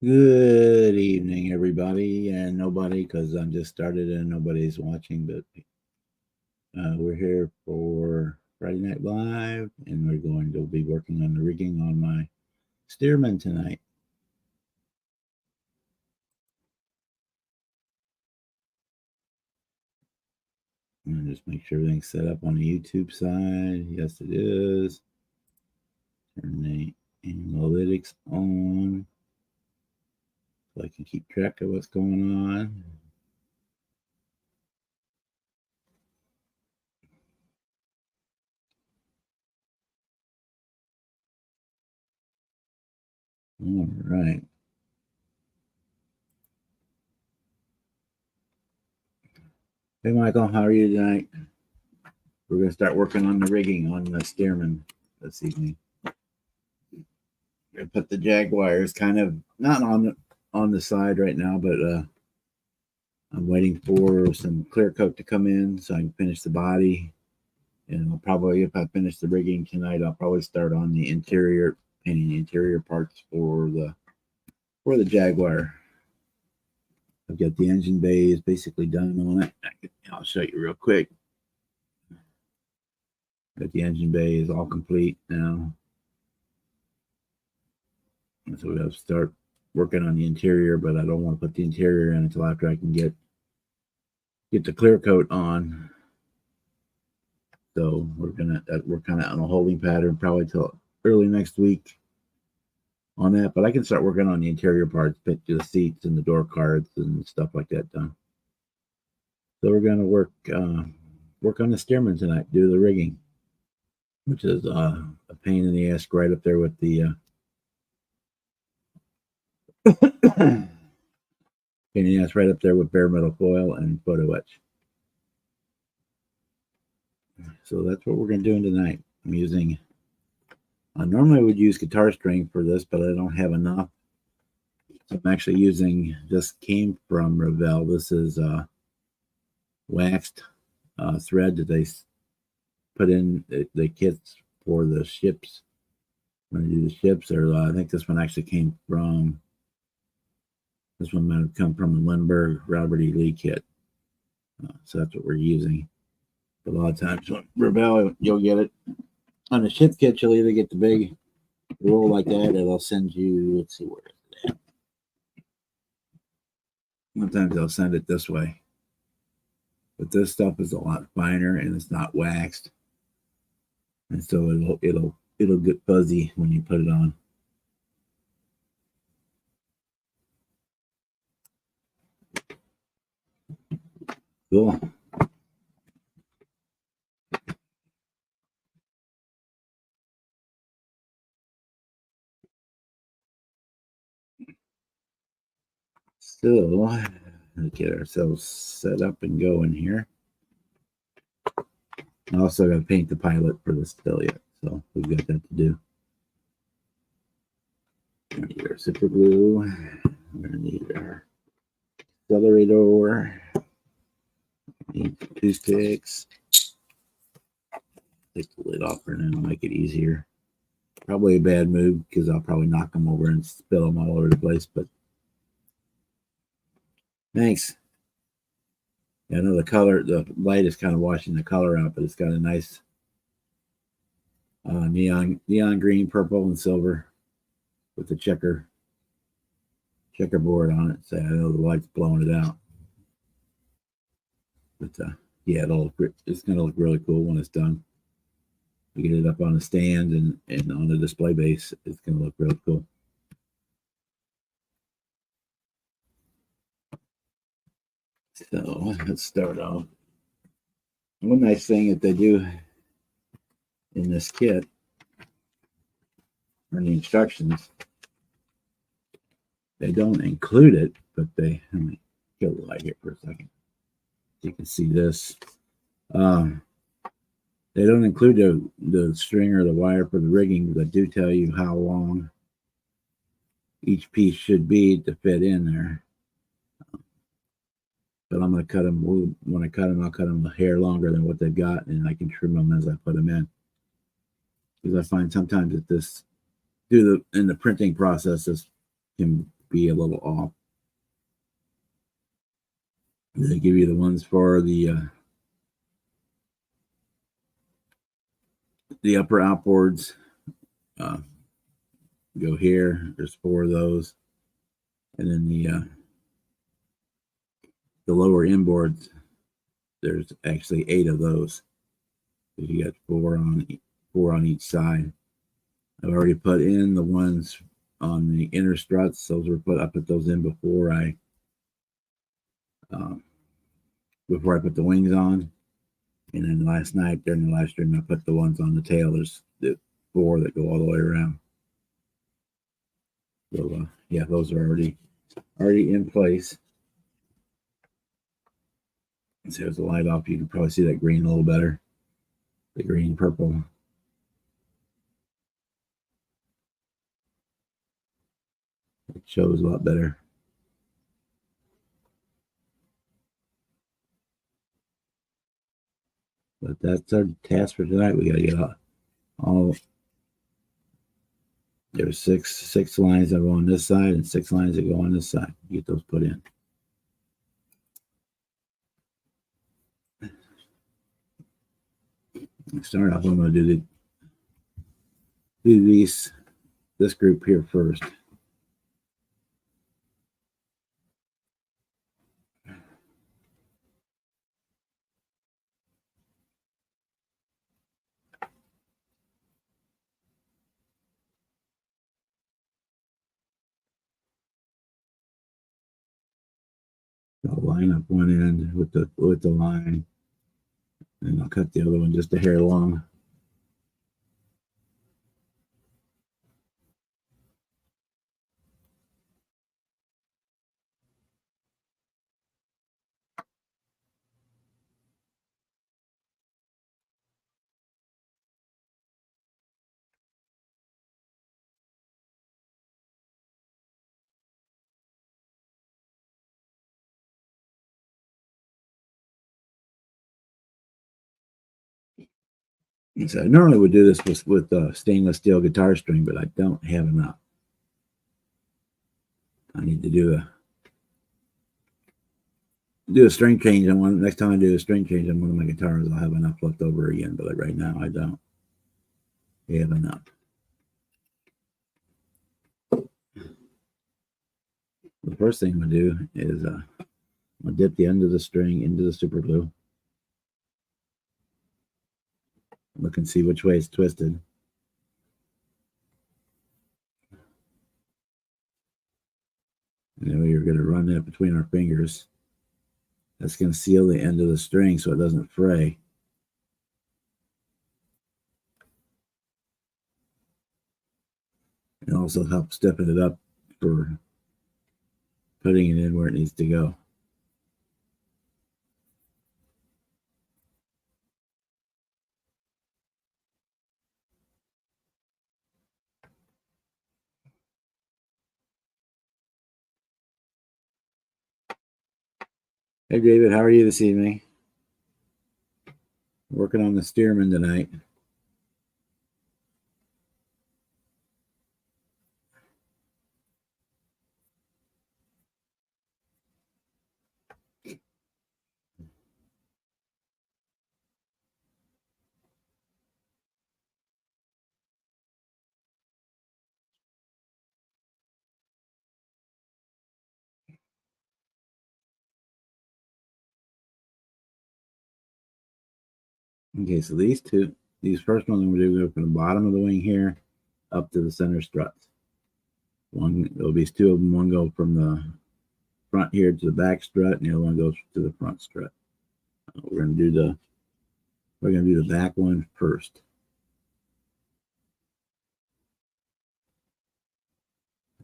Good evening, everybody, and nobody, because I'm just started and nobody's watching. But we're here for Friday Night Live, and we're going to be working on the rigging on my Stearman tonight. And just make sure everything's set up on the YouTube side. Yes, it is. Turn the analytics on so I can keep track of what's going on. All right. Hey, Michael, how are you tonight? We're going to start working on the rigging on the Stearman this evening. I put the Jaguars kind of not on the side right now, but I'm waiting for some clear coat to come in so I can finish the body. And I'll probably, if I finish the rigging tonight, I'll probably start on the interior, painting the interior parts for the Jaguar. I've got the engine bays basically done on it. I'll show you real quick. Got the engine bay is all complete now. And so we have to start working on the interior, but I don't want to put the interior in until after I can get the clear coat on. So we're kind of on a holding pattern probably till early next week on that. But I can start working on the interior parts, pick the seats and the door cards and stuff like that done. So we're gonna work on the Stearman tonight, do the rigging, which is a pain in the ass right up there with the pain in the ass right up there with bare metal foil and photo etch. So that's what we're gonna do tonight. I'm using. I normally would use guitar string for this, but I don't have enough. So I'm actually using. This came from Revell. This is waxed thread that they put in the kits for the ships. When you do the ships, or I think this one actually came from. This one might have come from the Lindbergh Robert E. Lee kit. So that's what we're using. But a lot of times, Revell, you'll get it on the ship kit. You'll either get the big roll like that, or they'll send you. Let's see where it's at. Sometimes they'll send it this way. But this stuff is a lot finer and it's not waxed, and so it'll get fuzzy when you put it on. Cool. So let's get ourselves set up and going here. I also got to paint the pilot for this still yet, so we've got that to do. We need our super glue. We're gonna need our accelerator. Need toothpicks. Take the lid off for now, make it easier. Probably a bad move because I'll probably knock them over and spill them all over the place, but thanks. Yeah, I know the light is kind of washing the color out, but it's got a nice neon green, purple, and silver with the checkerboard on it. So I know the light's blowing it out. But yeah, it's going to look really cool when it's done. We get it up on the stand and on the display base. It's going to look really cool. So let's start off. One nice thing that they do in this kit, or in the instructions, they don't include it, but let me go the light here for a second. You can see this. They don't include the string or the wire for the rigging, but do tell you how long each piece should be to fit in there. But I'm going to cut them. When I cut them, I'll cut them a hair longer than what they've got, and I can trim them as I put them in. Because I find sometimes that in the printing process, this can be a little off. They give you the ones for the upper outboards. Go here. There's 4 of those, and then the lower inboards. There's actually 8 of those. So you got 4 on each side. I've already put in the ones on the inner struts. Those were put. I put those in before I put the wings on. And then last night during the live stream, I put the ones on the tail. There's the 4 that go all the way around. So yeah, those are already in place. So there's the light off. You can probably see that green a little better. The green purple. It shows a lot better. But that's our task for tonight. We got to get all. There's six lines that go on this side and 6 lines that go on this side. Get those put in. Start off. I'm going to do this group here first. I'll line up one end with the line, and I'll cut the other one just a hair long. So I normally would do this with stainless steel guitar string, but I don't have enough. I need to do a string change on one. Next time I do a string change on one of my guitars, I'll have enough left over again. But right now, I don't have enough. The first thing I'm gonna do is I'm gonna dip the end of the string into the super glue. Look and see which way it's twisted. And then we're going to run that between our fingers. That's going to seal the end of the string so it doesn't fray. It also helps stiffen it up for putting it in where it needs to go. Hey, David, how are you this evening? Working on the Stearman tonight. Okay, so these first ones I'm going to do go from the bottom of the wing here up to the center struts. There'll be 2 of them. One go from the front here to the back strut, and the other one goes to the front strut. We're going to do the back one first.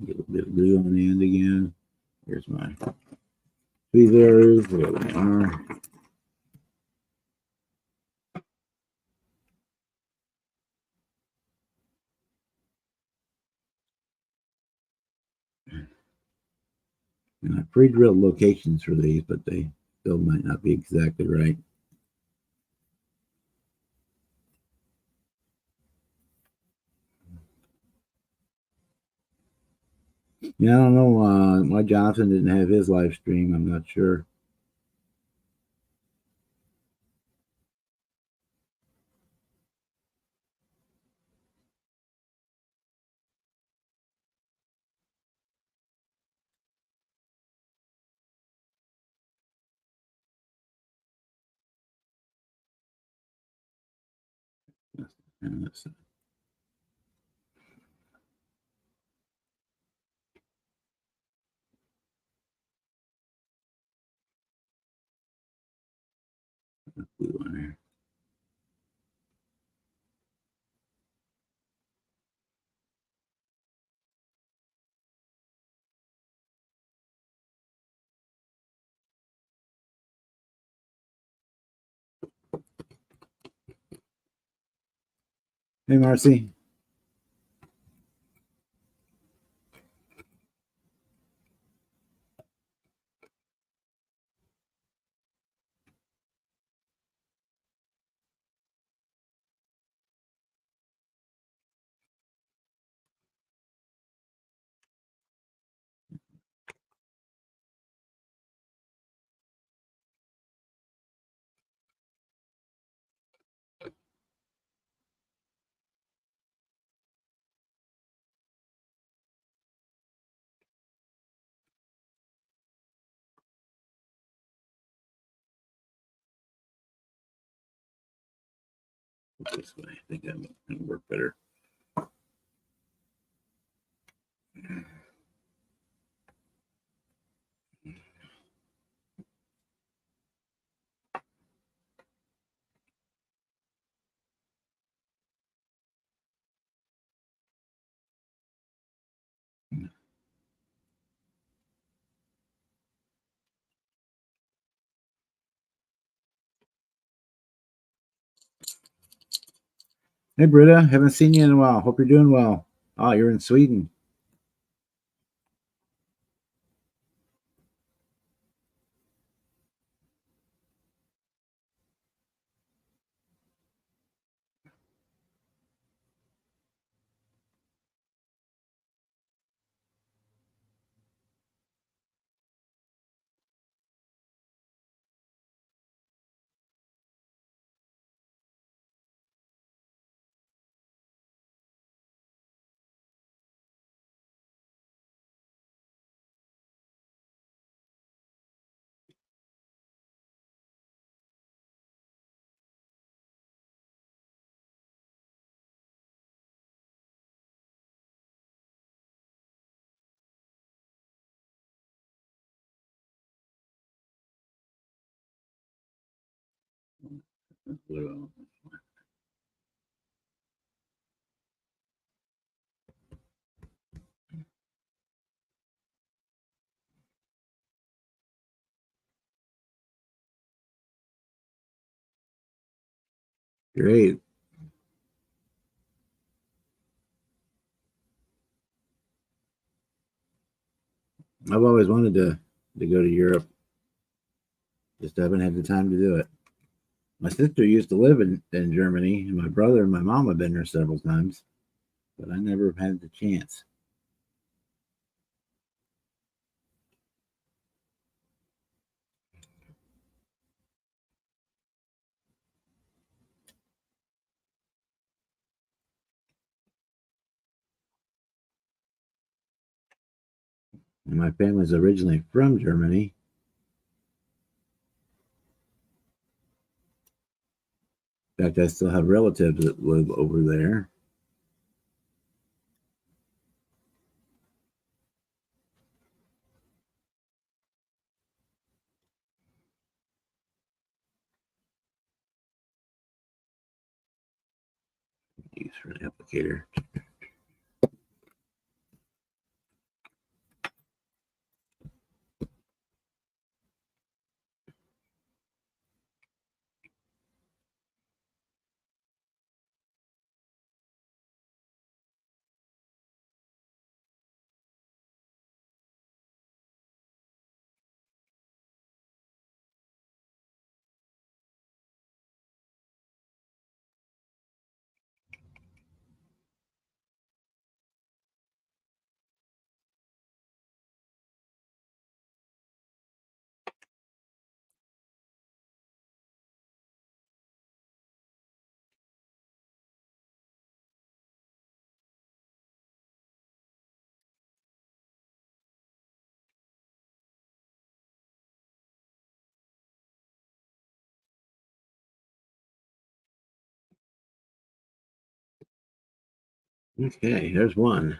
Get a bit of glue on the end again. Here's my tweezers. There they are. And I pre-drilled locations for these, but they still might not be exactly right. Yeah, I don't know why Jonathan didn't have his live stream. I'm not sure. Let's blue on here. Hey, Marcy. This way. I think that might work better. Hey, Britta. Haven't seen you in a while. Hope you're doing well. Oh, you're in Sweden. Blue. Great. I've always wanted to go to Europe. Just haven't had the time to do it. My sister used to live in Germany, and my brother and my mom have been there several times, but I never had the chance. And my family's originally from Germany. In fact, I still have relatives that live over there. Use for an applicator. Okay, there's one.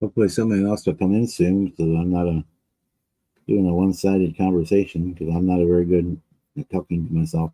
Hopefully somebody else will come in soon so I'm not doing a one-sided conversation because I'm not a very good at talking to myself.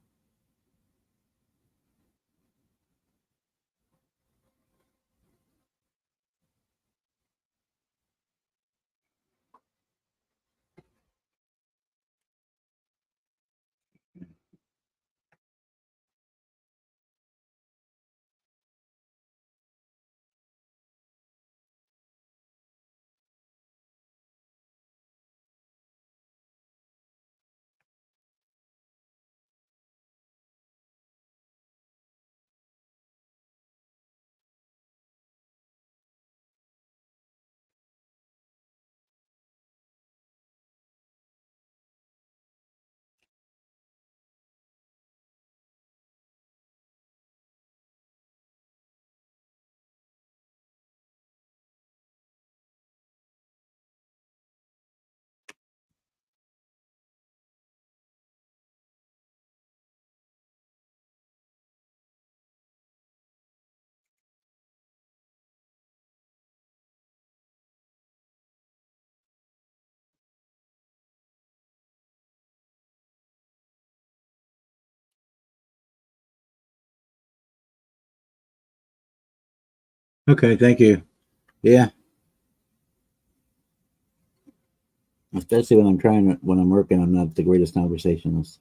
Okay, thank you. Yeah, especially when I'm working, I'm not the greatest conversationalist.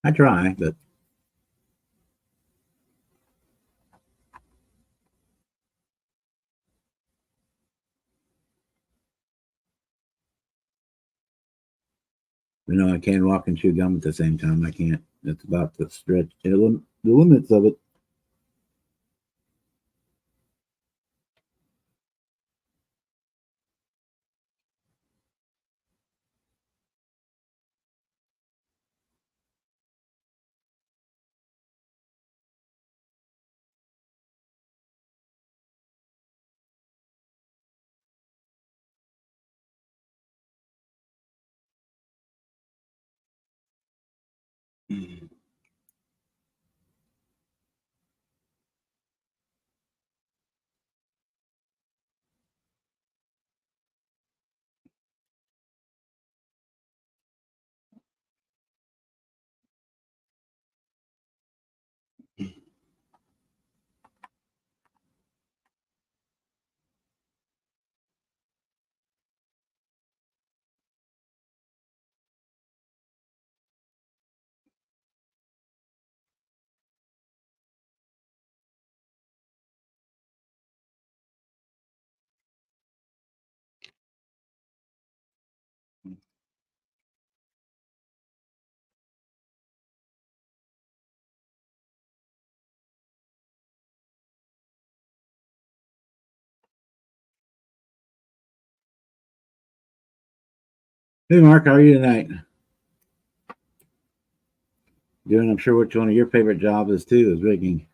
I try, but I can't walk and chew gum at the same time. I can't. It's about the stretch, the limits of it. Hey, Mark, how are you tonight? Doing, I'm sure which one of your favorite jobs is too, is rigging.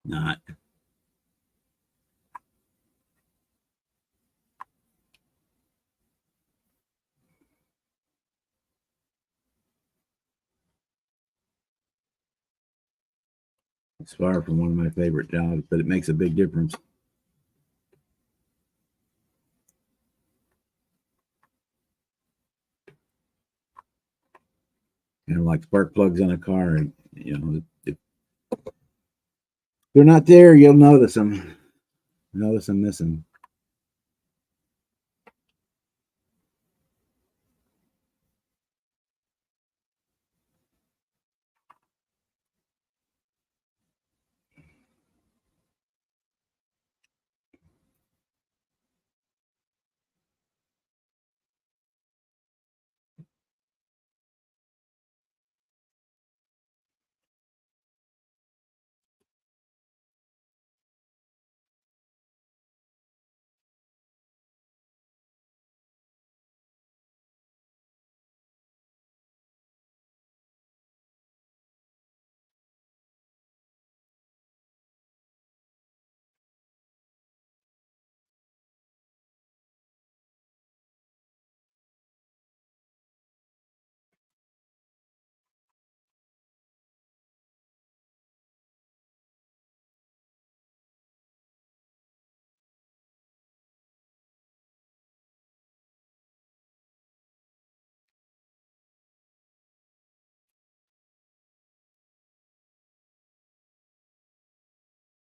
Not. It's far from one of my favorite jobs, but it makes a big difference. Like spark plugs in a car. If they're not there, you'll notice them. Notice them missing.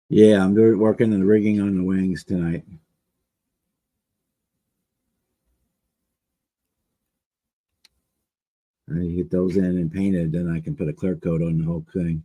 Yeah, I'm doing working and rigging on the wings tonight. I get those in and painted, then I can put a clear coat on the whole thing.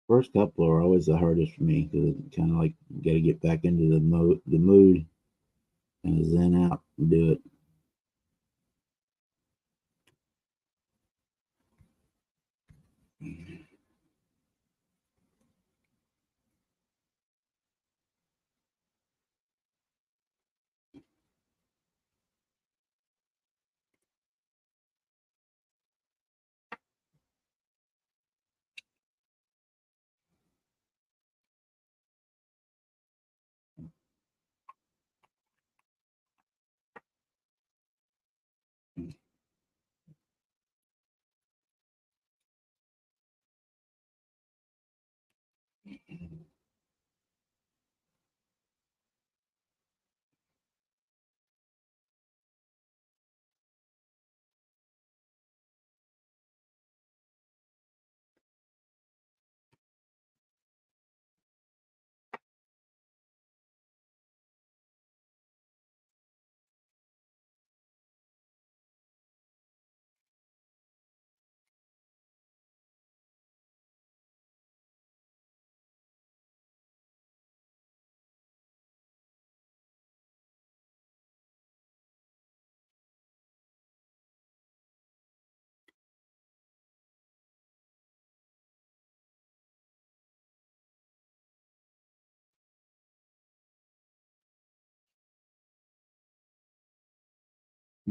First couple are always the hardest for me because it's kind of like you got to get back into the mood, and zen out and do it.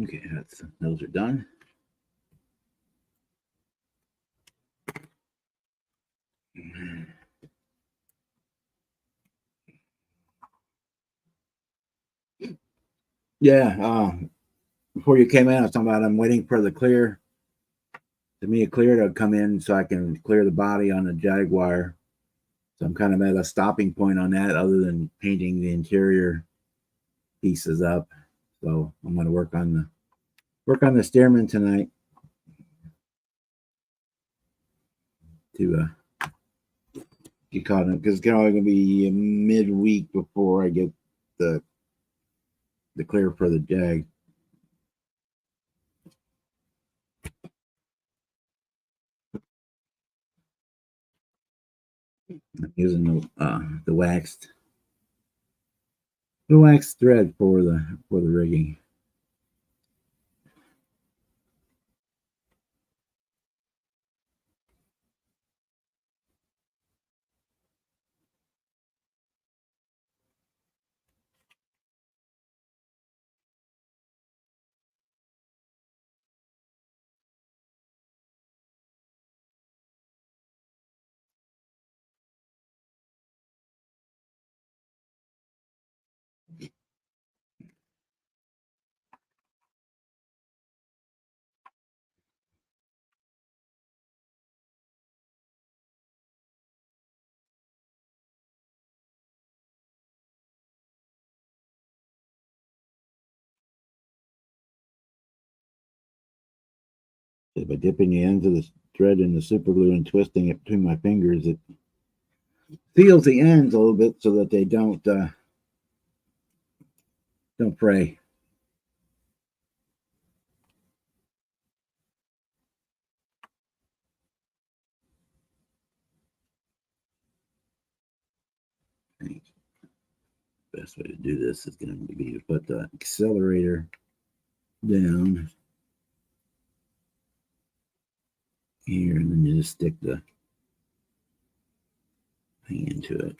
Okay, those are done. Yeah, before you came in, I was talking about I'm waiting for the clear, to me a clear to come in so I can clear the body on the Jaguar. So I'm kind of at a stopping point on that, other than painting the interior pieces up. So I'm going to work on the Stearman tonight to get caught in, because it's only going to be midweek before I get the clear for the Jag. I'm using the waxed thread for the rigging. So by dipping the ends of the thread in the super glue and twisting it between my fingers, it seals the ends a little bit so that they don't fray. Best way to do this is going to be to put the accelerator down here, and then you just stick the thing into it.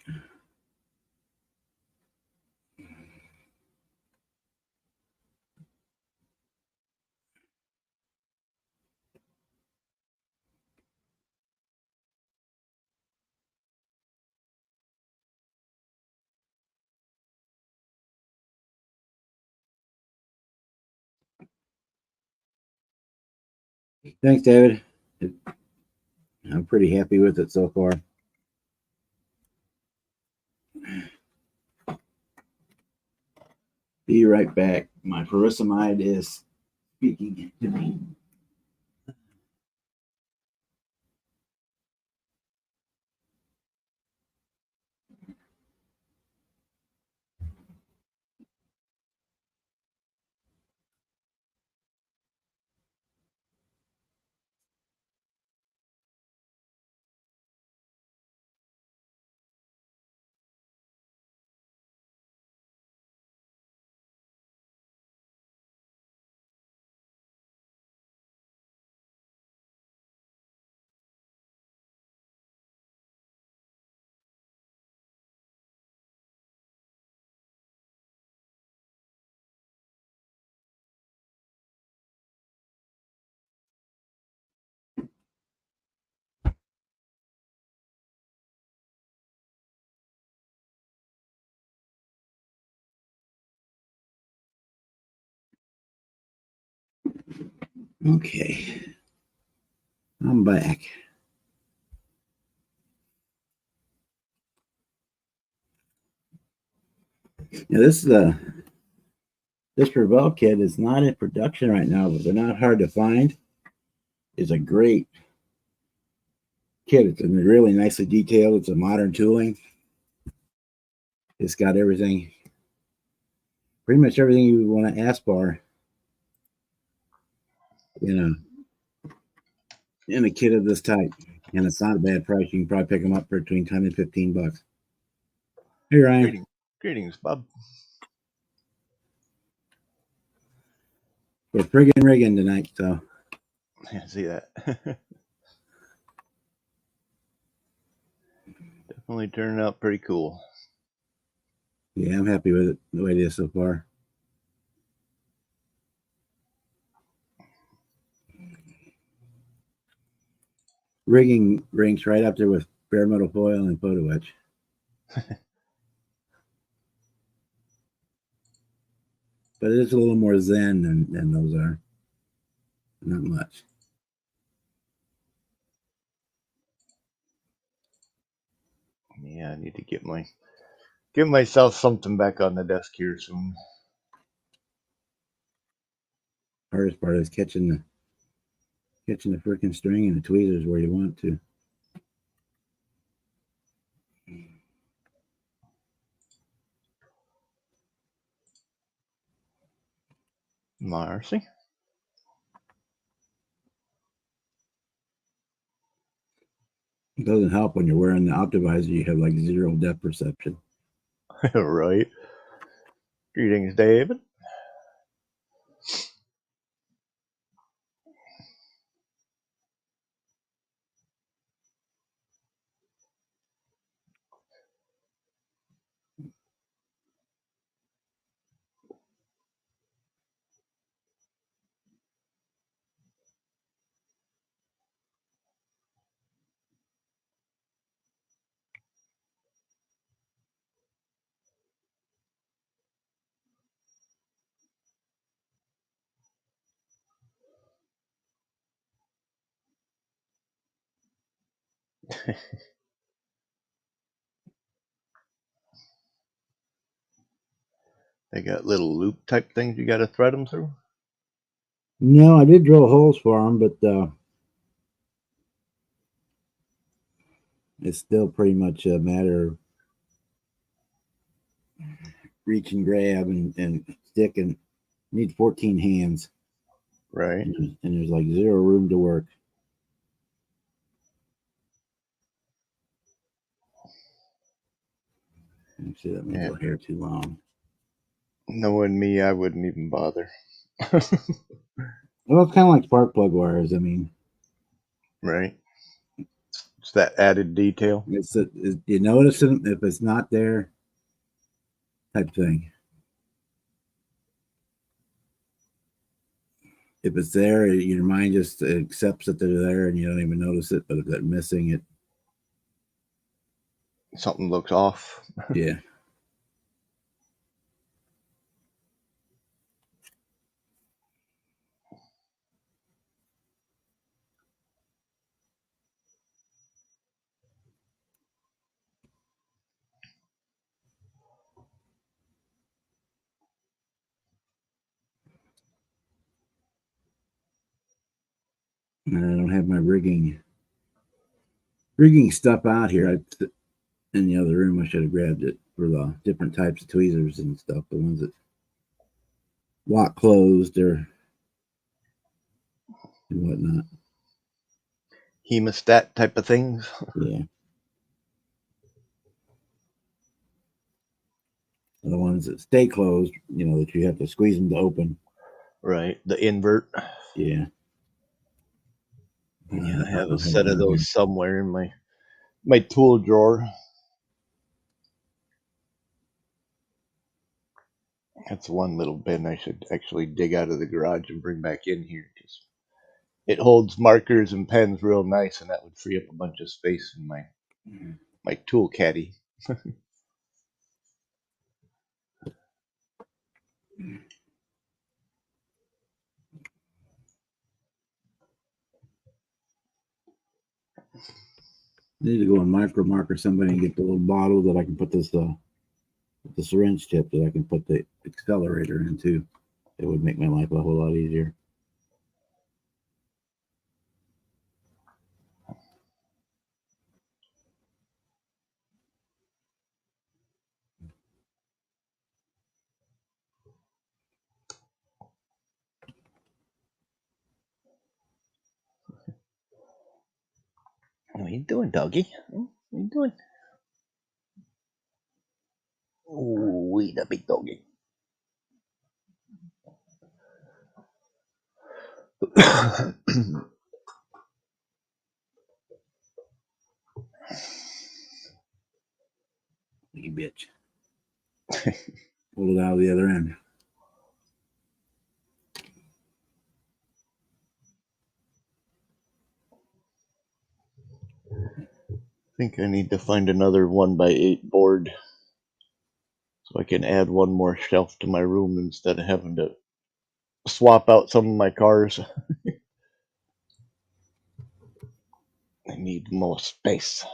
Thanks, David. I'm pretty happy with it so far. Be right back. My furosemide is speaking to me. Okay, I'm back. Yeah, this Revell kit is not in production right now, but they're not hard to find. It's a great kit. It's really nicely detailed. It's a modern tooling. It's got everything, pretty much everything you would want to ask for, you know, in a kit of this type. And it's not a bad price. You can probably pick them up for between 10 and 15 bucks. Hey, Ryan. Greetings, Bob. We're friggin' rigging tonight, so. I see that. Definitely turning out pretty cool. Yeah, I'm happy with it the way it is so far. Rigging ranks right up there with bare metal foil and photo etch. But it's a little more zen than those are. Not much. Yeah, I need to give myself something back on the desk here soon. Hardest part is catching the freaking string and the tweezers where you want to. Marcy. It doesn't help when you're wearing the optimizer, you have like zero depth perception. Right. Greetings, David. They got little loop type things you got to thread them through. No, I did drill holes for them, but it's still pretty much a matter of reach and grab and stick, and need 14 hands. Right. And there's like zero room to work. Actually, that makes the hair too long. Knowing me, I wouldn't even bother. Well, it's kind of like spark plug wires. I mean, right. It's that added detail. You notice it if it's not there, type thing. If it's there, your mind just accepts that they're there, and you don't even notice it. But if they're missing it, something looks off. Yeah. And I don't have my rigging stuff out here. In the other room, I should have grabbed it for the different types of tweezers and stuff. The ones that lock closed or and whatnot. Hemostat type of things. Yeah. The ones that stay closed, that you have to squeeze them to open. Right. The invert. Yeah. Yeah, I have a set of those somewhere in my tool drawer. That's one little bin I should actually dig out of the garage and bring back in here because it holds markers and pens real nice, and that would free up a bunch of space in my tool caddy. I need to go and micro marker somebody and get the little bottle that I can put this with the syringe tip that I can put the accelerator into. It would make my life a whole lot easier. What are you doing, doggy? What are you doing? Oh, we the big doggy. You bitch. Pull it out of the other end. I think I need to find another 1x8 board so I can add one more shelf to my room instead of having to swap out some of my cars. I need more space.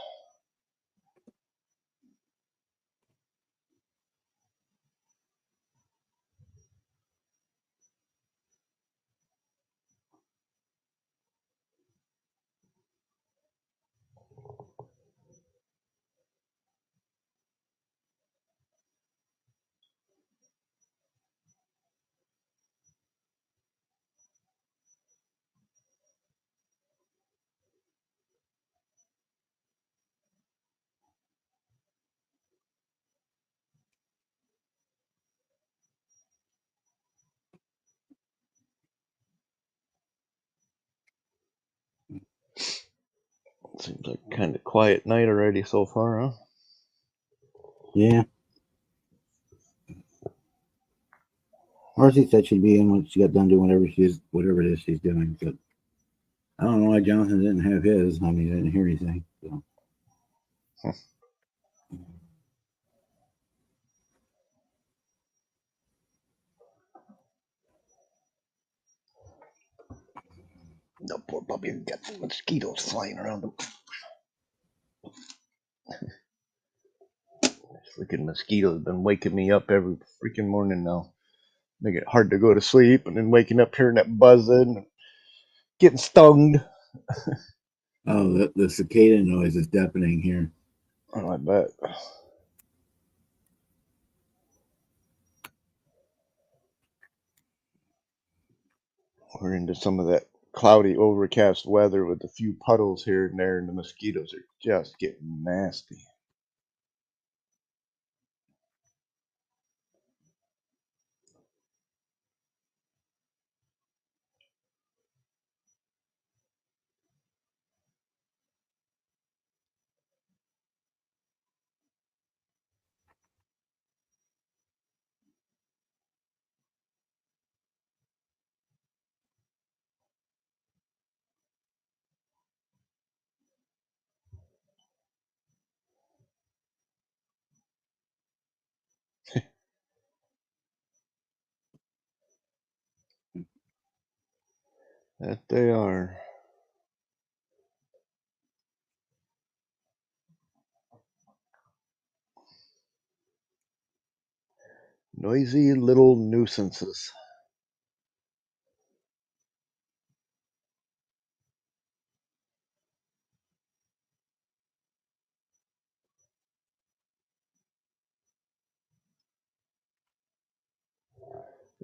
Seems like kind of quiet night already so far, huh? Yeah. Marcy said she'd be in when she got done doing whatever it is she's doing. But I don't know why Jonathan didn't have his. I mean, I didn't hear anything. So. The poor puppy's got mosquitoes flying around him. Freaking mosquitoes been waking me up every freaking morning now. Make it hard to go to sleep, and then waking up hearing that buzzing, getting stung. Oh, the cicada noise is deafening here. Oh, I bet. We're into some of that cloudy, overcast weather with a few puddles here and there, and the mosquitoes are just getting nasty. That they are. Noisy little nuisances.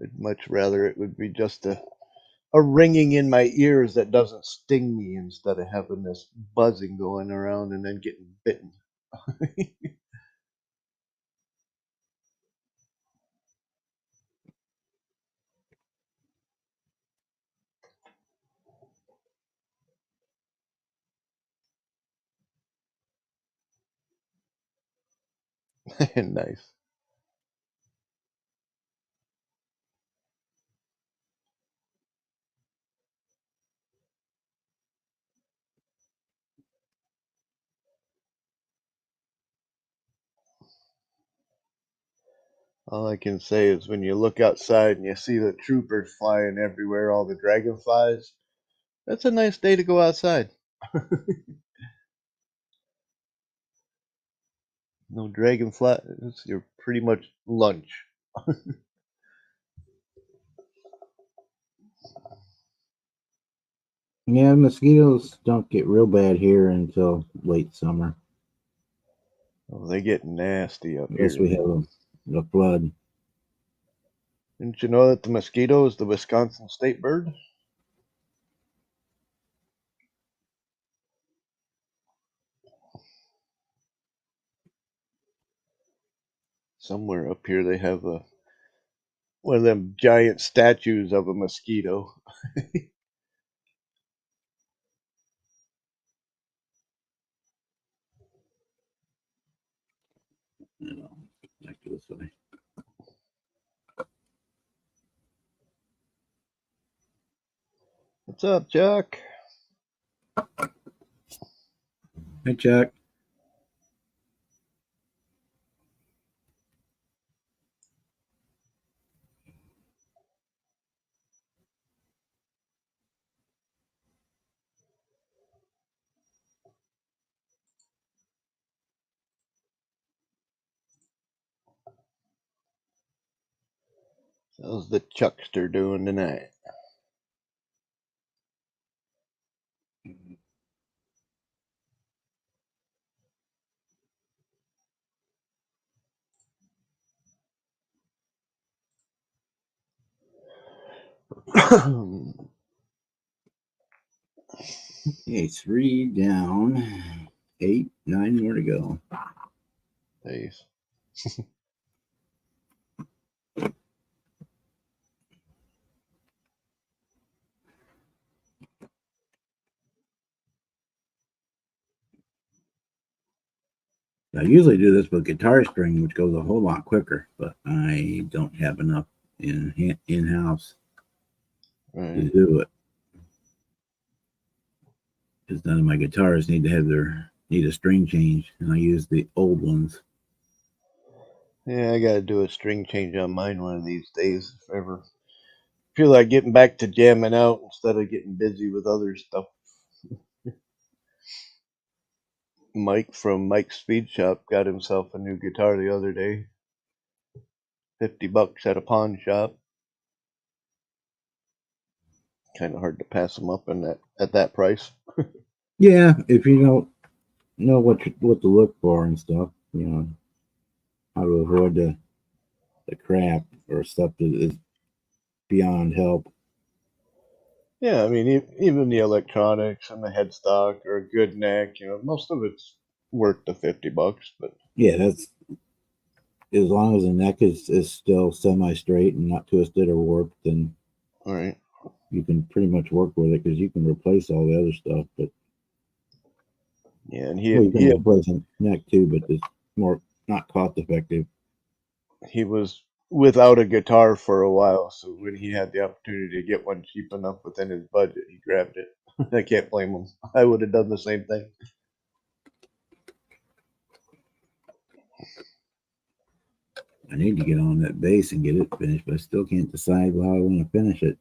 I'd much rather it would be just a ringing in my ears that doesn't sting me instead of having this buzzing going around and then getting bitten. Nice. All I can say is when you look outside and you see the troopers flying everywhere, all the dragonflies, that's a nice day to go outside. No dragonflies. You're pretty much lunch. Yeah, mosquitoes don't get real bad here until late summer, Oh, they get nasty up unless here. we have a flood. Didn't you know that the mosquito is the Wisconsin state bird? Somewhere up here they have one of them giant statues of a mosquito. You know, back to this way. What's up, Chuck? Hey, Chuck. How's the Chuckster doing tonight? Okay, 3 down, 8, 9 more to go. Nice. I usually do this with guitar string, which goes a whole lot quicker, but I don't have enough in house to Right. do it. Because none of my guitars need a string change, and I use the old ones. Yeah, I gotta do a string change on mine one of these days if I ever feel like getting back to jamming out instead of getting busy with other stuff. Mike from Mike's Speed Shop got himself a new guitar the other day. $50 at a pawn shop. Kind of hard to pass them up at that price. Yeah, if you don't know what to look for and stuff, how to avoid the crap or stuff that is beyond help. Yeah, I mean, even the electronics and the headstock are a good neck. Most of it's worth the $50. But Yeah, that's as long as the neck is still semi straight and not twisted or warped, then all right, you can pretty much work with it because you can replace all the other stuff. But yeah, and well, you can replace a neck too, but it's more not cost effective. he was without a guitar for a while, so when he had the opportunity to get one cheap enough within his budget, he grabbed it. I can't blame him. I would have done the same thing. I need to get on that bass and get it finished, but I still can't decide how I want to finish it.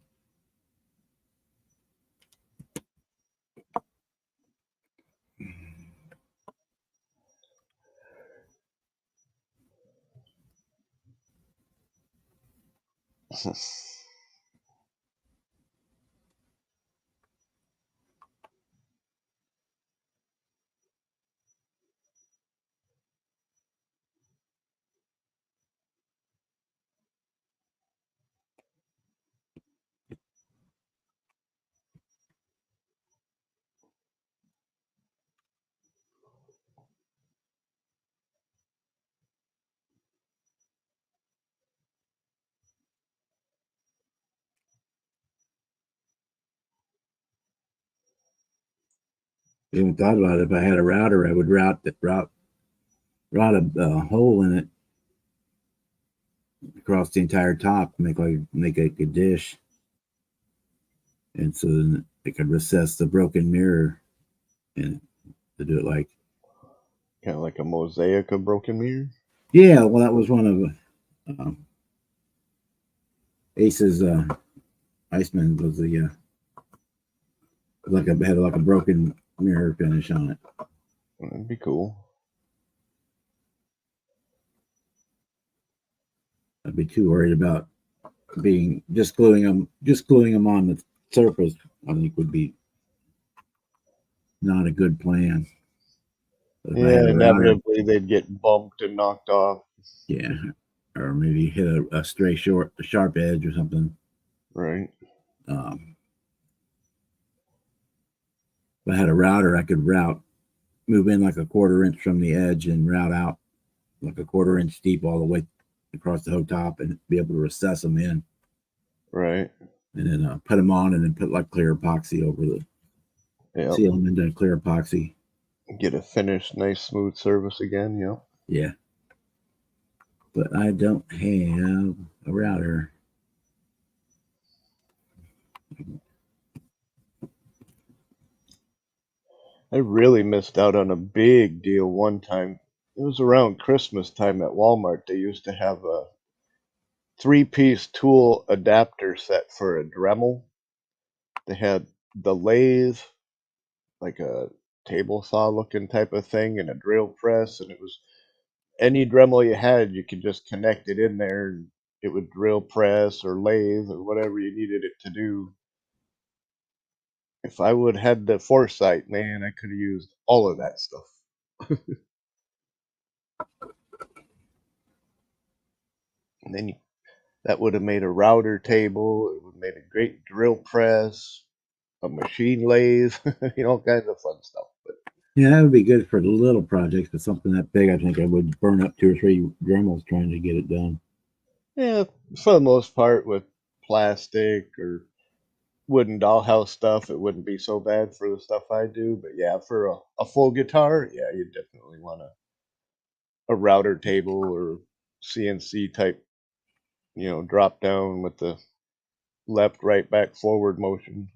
I even thought about it. If I had a router, I would route a hole in it across the entire top, make a dish, and so then it could recess the broken mirror and to do it like. Kind of like a mosaic of broken mirror. Yeah, well, that was one of Ace's Iceman was the had like a broken mirror finish on it. That'd be cool. be too worried about being just gluing them on the surface. I think would be not a good plan. But if I Yeah, had a router, inevitably they'd get bumped and knocked off. yeah, or maybe hit a stray sharp edge or something. Right. Um, if I had a router, I could move in like a 1/4 inch from the edge and route out like a 1/4 inch deep all the way across the whole top and be able to recess them in. Right. And then put them on and then put like clear epoxy over Yeah. seal them into clear epoxy. Get a finished, nice, smooth surface again. Yeah. Yeah. But I don't have a router. I really missed out on a big deal one time. It was around Christmas time at Walmart. They used to have a 3-piece tool adapter set for a Dremel. They had the lathe, like a table saw looking type of thing, and a drill press, and it was any Dremel you had, you could just connect it in there and it would drill press or lathe or whatever you needed it to do. If I would have had the foresight, man, I could have used all of that stuff. And then that would have made a router table. It would have made a great drill press, a machine lathe, all kinds of fun stuff. But Yeah, that would be good for the little projects, but something that big, I think I would burn up 2 or 3 Dremels trying to get it done. yeah, for the most part, with plastic or wooden dollhouse stuff, it wouldn't be so bad for the stuff I do. But yeah, for a full guitar, yeah, you definitely want a router table or CNC type, drop down with the left, right, back, forward motion.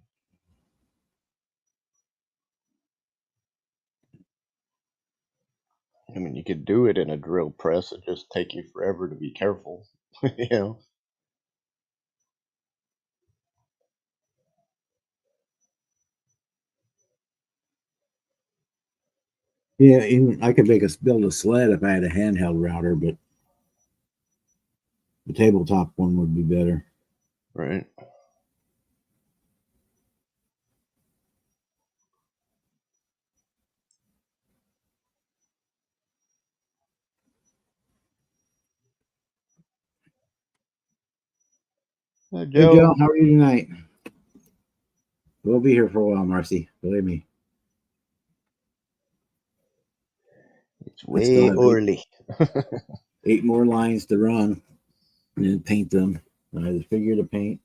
I mean, you could do it in a drill press. It just take you forever to be careful, you know. Yeah, even I could build a sled if I had a handheld router, but the tabletop one would be better. Right. Hey Joe, Joe, how are you tonight? We'll be here for a while, Marcy. Believe me. it's I still way have early. 8 more lines to run and then paint them. I have the figure to paint.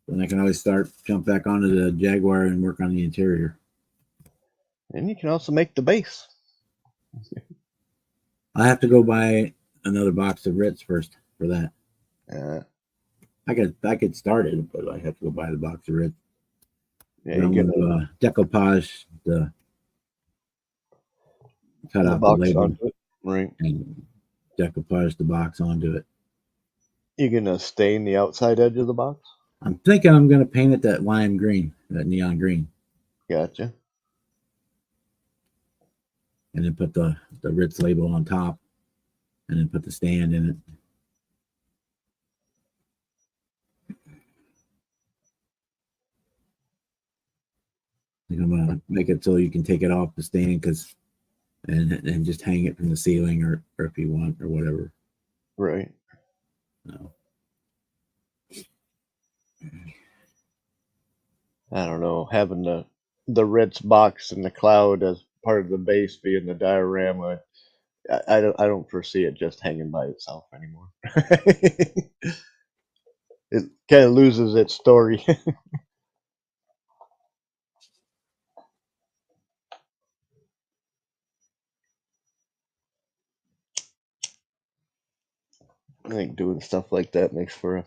Then I can always jump back onto the Jaguar and work on the interior. And you can also make the base. I have to go buy another box of Ritz first for that. Uh, I could start it, but I have to go buy the box of Ritz. yeah, I'm you get going to decoupage cut the out the box label onto it. Right. and decoupage the box onto it. You're gonna stain the outside edge of the box? I'm thinking I'm going to paint it that lime green, that neon green, Gotcha. and then put the Ritz label on top, and then put the stand in it. I think I'm going to make it so you can take it off the stand and just hang it from the ceiling or if you want or whatever. Right. No. I don't know. Having the Ritz box and the cloud as part of the base being the diorama, I don't foresee it just hanging by itself anymore. It kind of loses its story. I think doing stuff like that makes for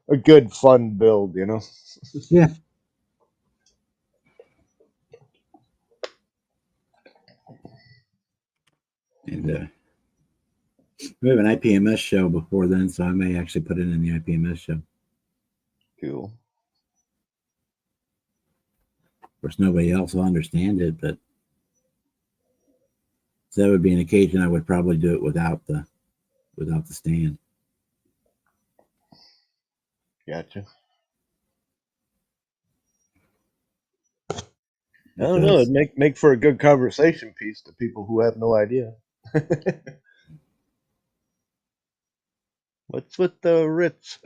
a good, fun build. Yeah. And we have an IPMS show before then, so I may actually put it in the IPMS show. Cool. Of course, nobody else will understand it, but so that would be an occasion I would probably do it without the stand. Gotcha. I don't know. Because It'd make for a good conversation piece to people who have no idea. What's with the Ritz?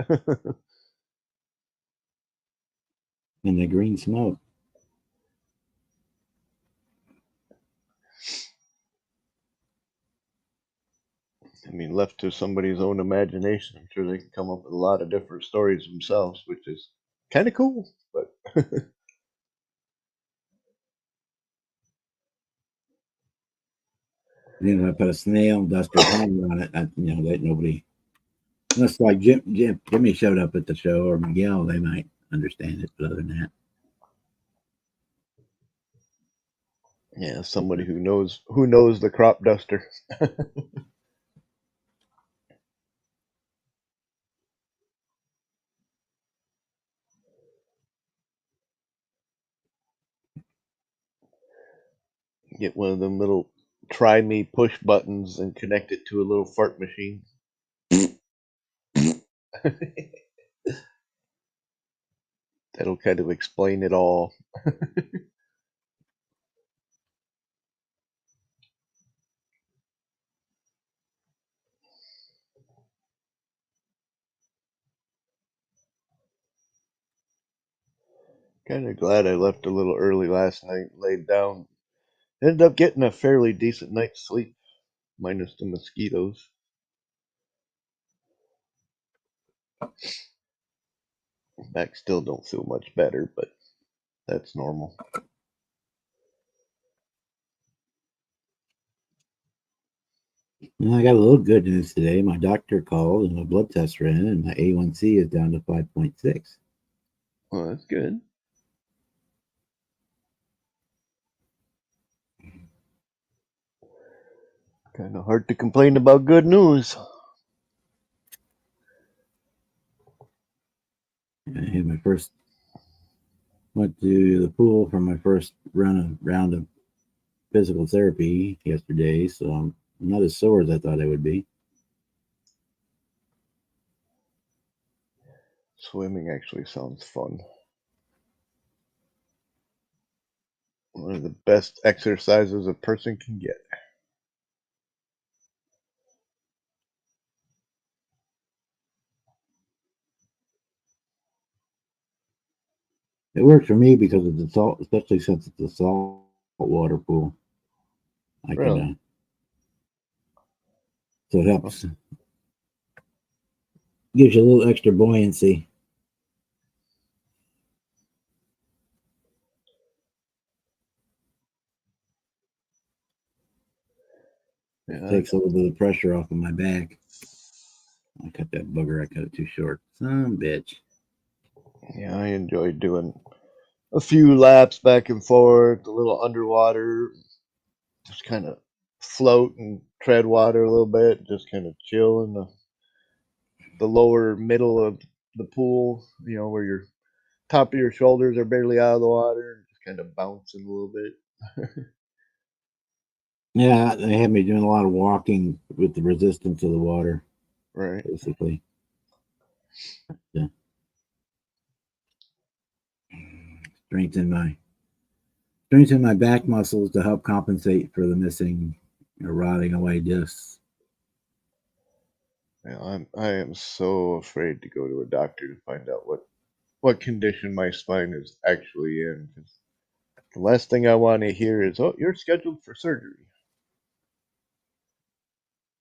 in the green smoke. I mean, left to somebody's own imagination, I'm sure they can come up with a lot of different stories themselves, which is kind of cool. But You know, I put a snail duster hammer on it. You know, that nobody, unless like Jimmy showed up at the show or Miguel, they might understand it. But other than that, yeah, somebody who knows the crop duster. Get one of them little try me push buttons and connect it to a little fart machine. That'll kind of explain it all. Kind of glad I left a little early last night, laid down. Ended up getting a fairly decent night's sleep, minus the mosquitoes. Back still don't feel much better, but that's normal. well, I got a little good news today. My doctor called and my blood tests ran, and my A1C is down to 5.6. Well, that's good. Kind of hard to complain about good news. I had my first went to the pool for my first round of physical therapy yesterday, so I'm not as sore as I thought I would be. Swimming actually sounds fun. One of the best exercises a person can get. It works for me because of the salt, especially since it's a salt water pool. I can, Really? so it helps, gives you a little extra buoyancy. It Yeah, takes a little bit of pressure off of my back. I cut that booger. I cut it too short. Some bitch. yeah, I enjoy doing a few laps back and forth, a little underwater, just kind of float and tread water a little bit, just kind of chill in the lower middle of the pool, where your top of your shoulders are barely out of the water, just kind of bouncing a little bit. Yeah, they had me doing a lot of walking with the resistance of the water, Right. basically. Yeah. Strengthen my strengthen my back muscles to help compensate for the missing or rotting away discs. Yeah, I am so afraid to go to a doctor to find out what condition my spine is actually in. 'Cause the last thing I want to hear is, "Oh, you're scheduled for surgery.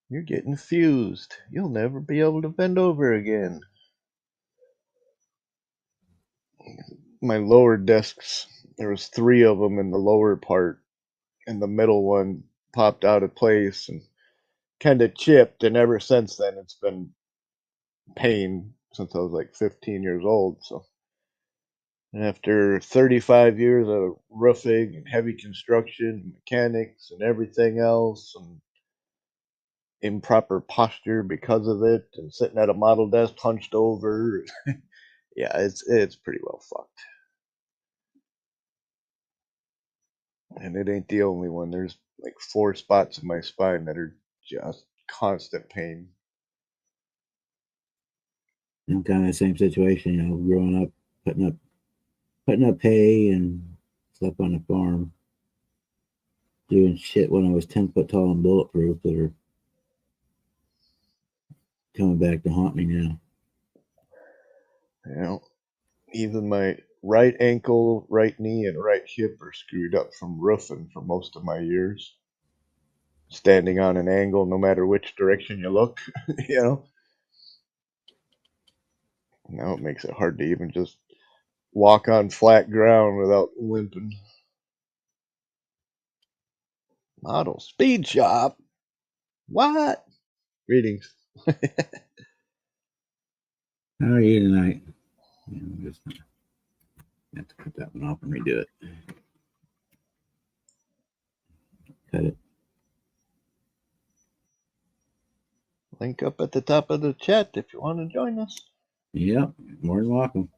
You're getting fused. You'll never be able to bend over again." My lower discs, there was three of them in the lower part, and the middle one popped out of place and kind of chipped. And ever since then, it's been pain since I was like 15 years old. So, and after 35 years of roofing and heavy construction, mechanics, and everything else, and improper posture because of it, and sitting at a model desk hunched over, yeah, it's pretty well fucked. And it ain't the only one. There's like four spots in my spine that are just constant pain. in kind of the same situation, you know, growing up, putting up hay and stuff on the farm, doing shit when I was 10 foot tall and bulletproof that are coming back to haunt me now. You know, even my right ankle, right knee, and right hip are screwed up from roofing for most of my years. Standing on an angle, no matter which direction you look, you know. Now it makes it hard to even just walk on flat ground without limping. Model speed shop? What? Greetings. How are you tonight? Yeah, I'm just have to cut that one off and redo it. Cut it. Link up at the top of the chat if you want to join us. Yep, more than welcome.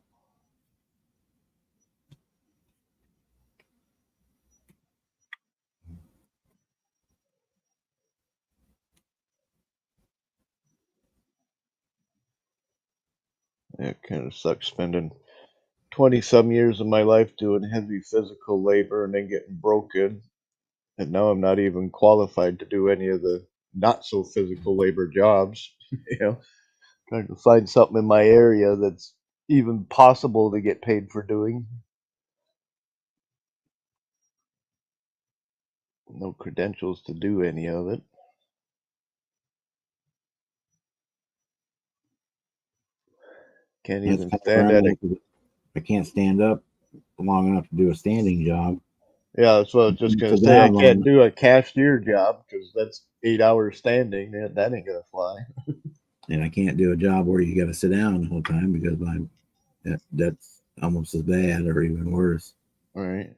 It kind of sucks spending 20 some years of my life doing heavy physical labor and then getting broken. And now I'm not even qualified to do any of the not so physical labor jobs. You know, trying to find something in my area that's even possible to get paid for doing. No credentials to do any of it. Can't That's even kind of stand where I'm at a. at. I can't stand up long enough to do a standing job. Yeah, that's what I was just gonna Sit say. I down long can't enough, do a cashier job because that's 8 hours standing. That ain't gonna fly. and I can't do a job where you got to sit down the whole time because that's almost as bad or even worse. All right.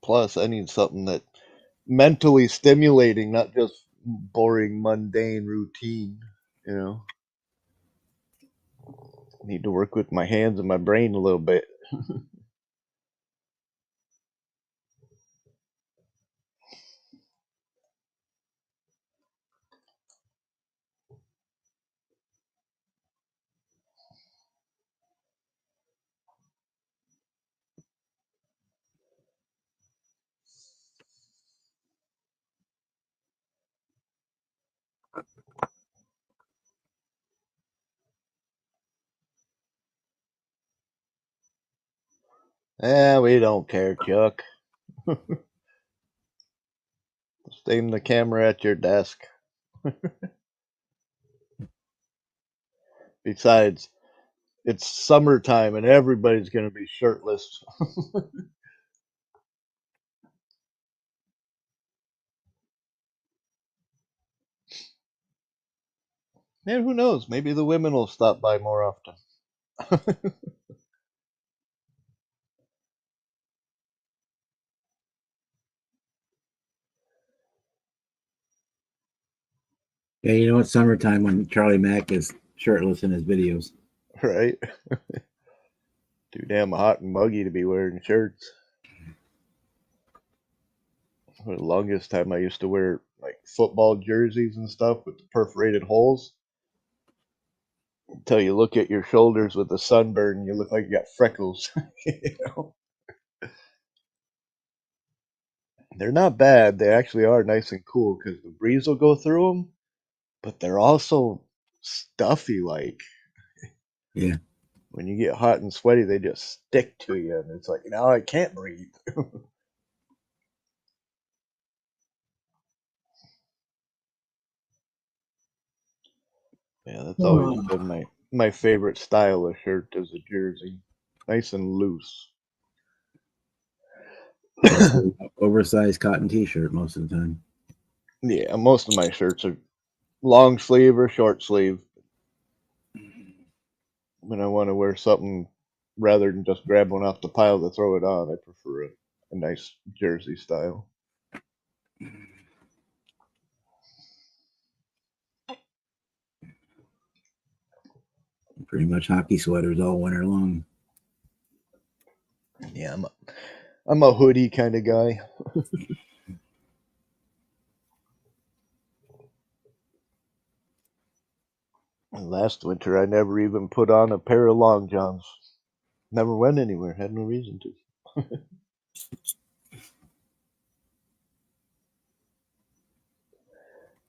Plus, I need something that mentally stimulating, not just boring, mundane routine. You know, need to work with my hands and my brain a little bit. We don't care, Chuck. Just aim the camera at your desk. Besides, it's summertime and everybody's gonna be shirtless. Man, who knows? Maybe the women will stop by more often. Yeah, you know it's summertime when Charlie Mack is shirtless in his videos. Right? Too damn hot and muggy to be wearing shirts. For the longest time, I used to wear like football jerseys and stuff with the perforated holes. Until you look at your shoulders with the sunburn, you look like you got freckles. You know? They're not bad. They actually are nice and cool because the breeze will go through them, but they're also stuffy. Like Yeah, when you get hot and sweaty, they just stick to you, and it's like, now I can't breathe. Yeah, that's always oh. been my favorite style of shirt is a jersey, nice and loose. Oversized cotton T-shirt most of the time. Yeah, most of my shirts are long sleeve or short sleeve. When I want to wear something rather than just grab one off the pile to throw it on, I prefer a nice jersey style. Pretty much hockey sweaters all winter long. Yeah, I'm a hoodie kind of guy. Last winter, I never even put on a pair of long johns. Never went anywhere. Had no reason to.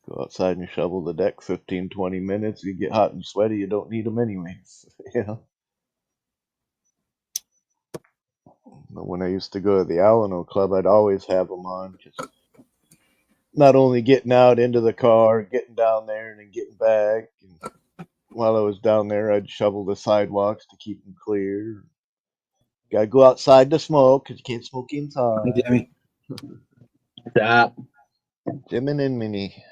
Go outside and shovel the deck 15, 20 minutes. You get hot and sweaty. You don't need them anyways. You know. But when I used to go to the Alano Club, I'd always have them on. Just not only getting out into the car, getting down there, and then getting back. And while I was down there, I'd shovel the sidewalks to keep them clear. Gotta go outside to smoke because you can't smoke inside. Hey, Jimmy. Stop. Jimin and Minnie.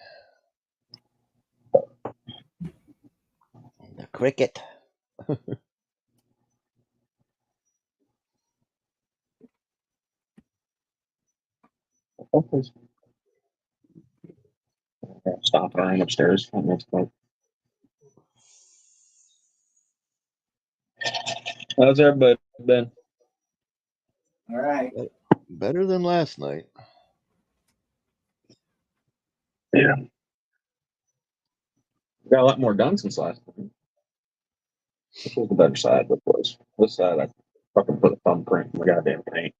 The cricket. Stop running upstairs. How's everybody been? All right. Better than last night. Yeah. Got a lot more done since last time. This was the better side of the place. This side, I fucking put a thumbprint in the goddamn paint.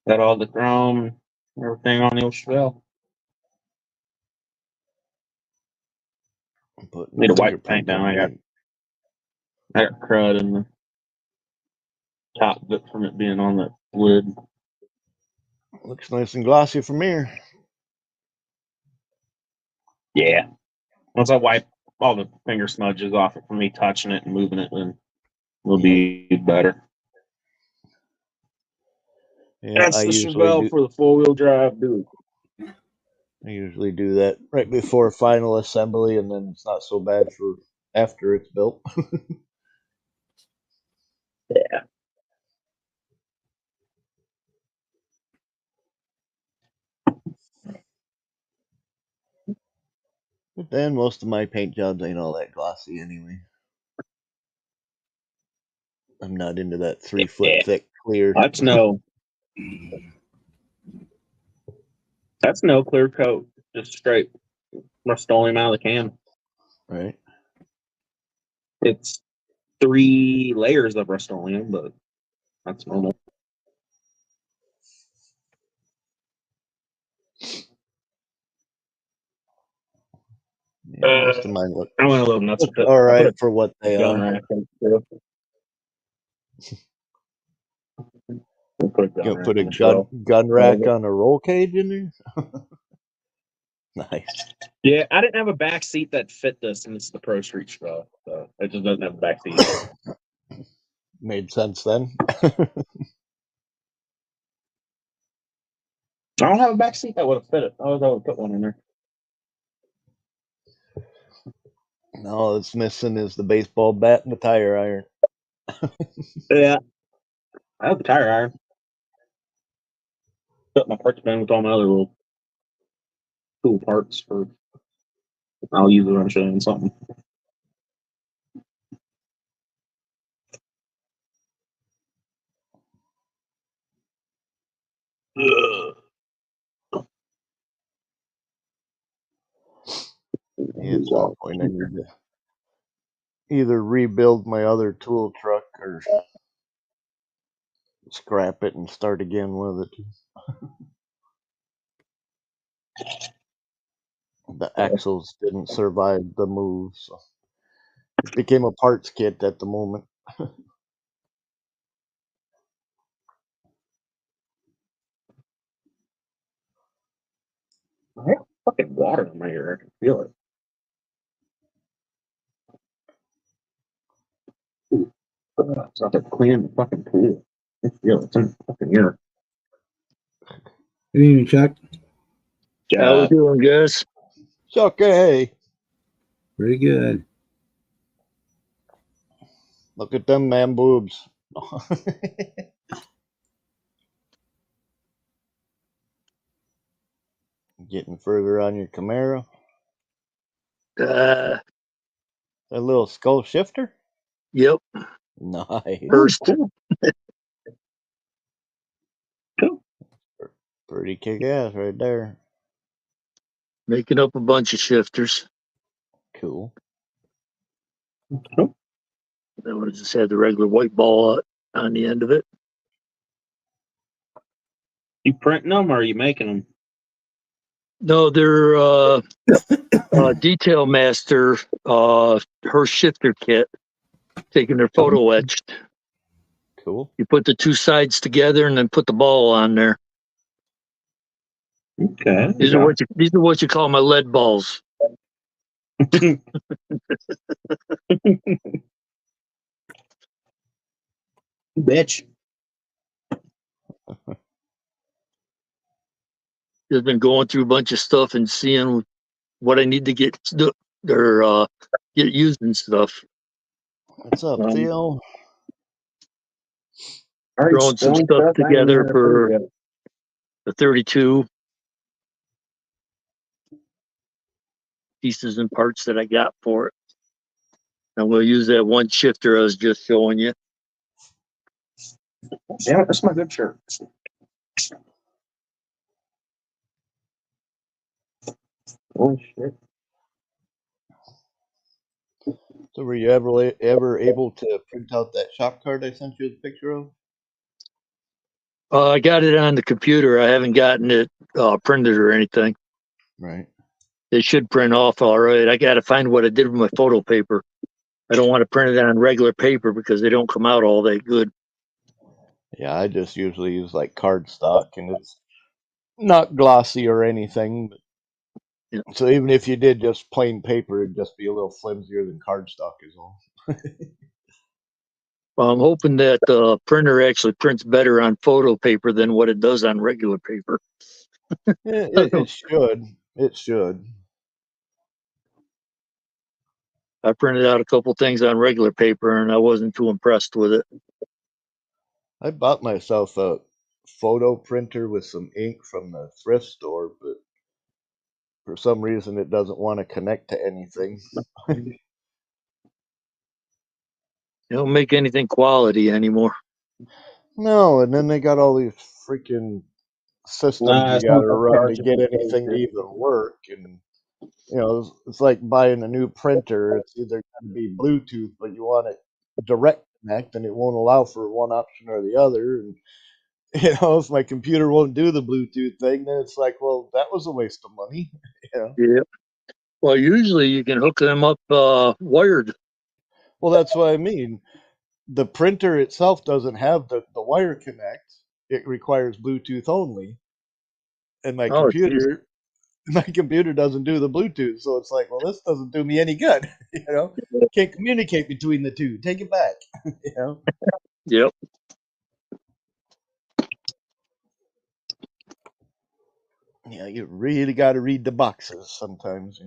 Got all the chrome, everything on the old shell. Need to wipe the paint down. I got crud in the top bit from it being on the wood. Looks nice and glossy from here. Yeah. Once I wipe all the finger smudges off it from me touching it and moving it, then it'll be better. Yeah, That's the Chevelle for the 4-wheel drive, dude. I usually do that right before final assembly, and then it's not so bad for after it's built. Yeah. But then most of my paint jobs ain't all that glossy anyway. I'm not into that 3-foot thick clear. That's no clear coat. Just straight Rust-Oleum out of the can. Right. It's 3 layers of Rust-Oleum, but that's normal. Yeah, most of mine look I went a little nuts with it. all right for what they gun are. rack in it. Put a gun You rack put a on the shell. gun rack on a roll cage in there? Nice. Yeah, I didn't have a back seat that fit this, and it's the Pro Street Shell, so it just doesn't have a back seat. Made sense then. I don't have a back seat that would have fit it. I would have put one in there. No, it's missing is the baseball bat and the tire iron. Yeah. I have the tire iron. Put my parts bin with all my other little cool parts for. I'll use it when I'm showing something. Yeah, at some point I need to either rebuild my other tool truck or scrap it and start again with it. The axles didn't survive the move, so it became a parts kit at the moment. I have fucking water in my ear. I can feel it. It's not that clean the fucking pool. I can feel it. It's in the fucking ear. Good evening, Chuck. How we doing, guys? It's okay. Pretty good. Look at them man boobs. Getting further on your Camaro. Uh, A little skull shifter? Yep. Nice. First. Cool. Cool. Pretty kick ass right there. Making up a bunch of shifters. Cool. That would have just had the regular white ball on the end of it. You printing them or are you making them? No, they're Detail Master, her shifter kit, taking their photo etched. Cool. You put the two sides together and then put the ball on there. Okay. These are what you call my lead balls. Bitch. Just been going through a bunch of stuff and seeing what I need to get used and stuff. What's up, Theo? Throwing some stuff together for the 32 pieces and parts that I got for it. I'm going to use that one shifter I was just showing you. Damn it, that's my good shirt. Oh shit. So were you ever able to print out that shop card I sent you the picture of? I got it on the computer. I haven't gotten it printed or anything. Right. They should print off all right. I got to find what I did with my photo paper. I don't want to print it on regular paper because they don't come out all that good. Yeah, I just usually use like cardstock, and it's not glossy or anything. But Yeah. so even if you did just plain paper, it'd just be a little flimsier than cardstock is all. Well, I'm hoping that the printer actually prints better on photo paper than what it does on regular paper. It should. It should. I printed out a couple things on regular paper and I wasn't too impressed with it. I bought myself a photo printer with some ink from the thrift store, but for some reason it doesn't want to connect to anything. They don't make anything quality anymore. No, and then they got all these freaking systems you it's got not to that run to chargeable get thing, anything to dude. even work. And it's like buying a new printer. It's either going to be Bluetooth, but you want it direct connect, and it won't allow for one option or the other. And if my computer won't do the Bluetooth thing, then it's like, well, that was a waste of money. Yeah. Well, usually you can hook them up wired. Well, that's what I mean. The printer itself doesn't have the wire connect. It requires Bluetooth only. And my Oh, geez. computer doesn't do the Bluetooth, so it's like, well, this doesn't do me any good. Can't communicate between the two. Take it back. Yep. Yeah, you really got to read the boxes sometimes.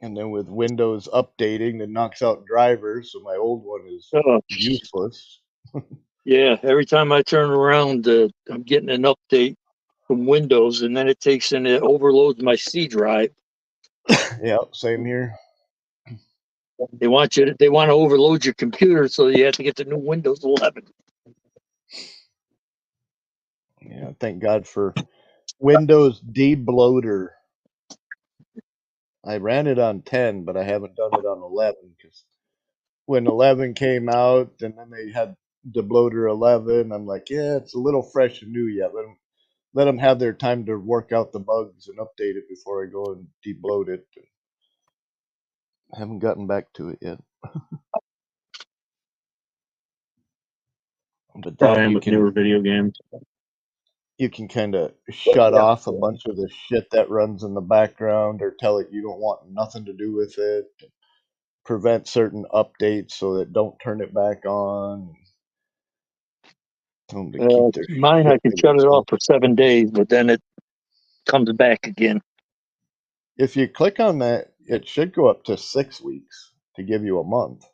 And then with Windows updating, it knocks out drivers, so my old one is Oh, useless. yeah. Every time I turn around, I'm getting an update from Windows, and then it takes and it overloads my C drive. Yeah, same here. They want to overload your computer, so you have to get the new Windows 11. Yeah, thank God for Windows debloater. I ran it on 10, but I haven't done it on 11 because when 11 came out and then they had debloater 11, I'm like, yeah, it's a little fresh and new yet. Let them have their time to work out the bugs and update it before I go and debloat it. I haven't gotten back to it yet. But then With newer video games. you can kind of shut off a bunch of the shit that runs in the background or tell it you don't want nothing to do with it. Prevent certain updates so that don't turn it back on. Tell them to keep their Mine, I can shut it off for 7 days, but then it comes back again. If you click on that, it should go up to 6 weeks to give you a month.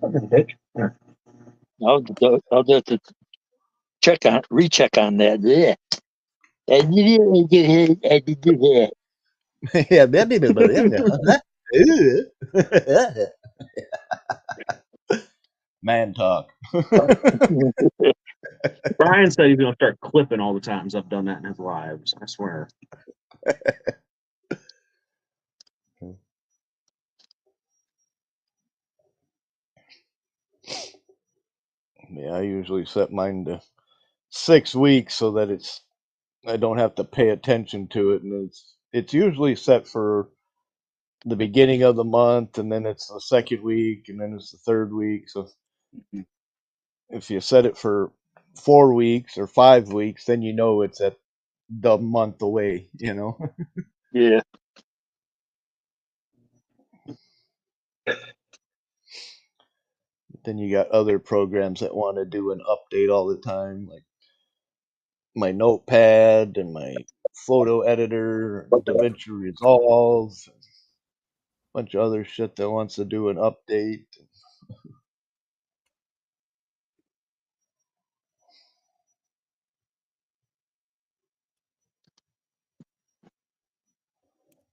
I'll have to recheck on that. Yeah. Yeah, man talk. Brian said he's gonna start clipping all the times I've done that in his lives. I swear. Yeah, I usually set mine to 6 weeks so that I don't have to pay attention to it, and it's usually set for the beginning of the month, and then it's the second week, and then it's the third week. So if you set it for 4 weeks or 5 weeks, then you know it's at the month away, you know. Yeah. Then you got other programs that want to do an update all the time, like my notepad and my photo editor, DaVinci Resolve, a bunch of other shit that wants to do an update.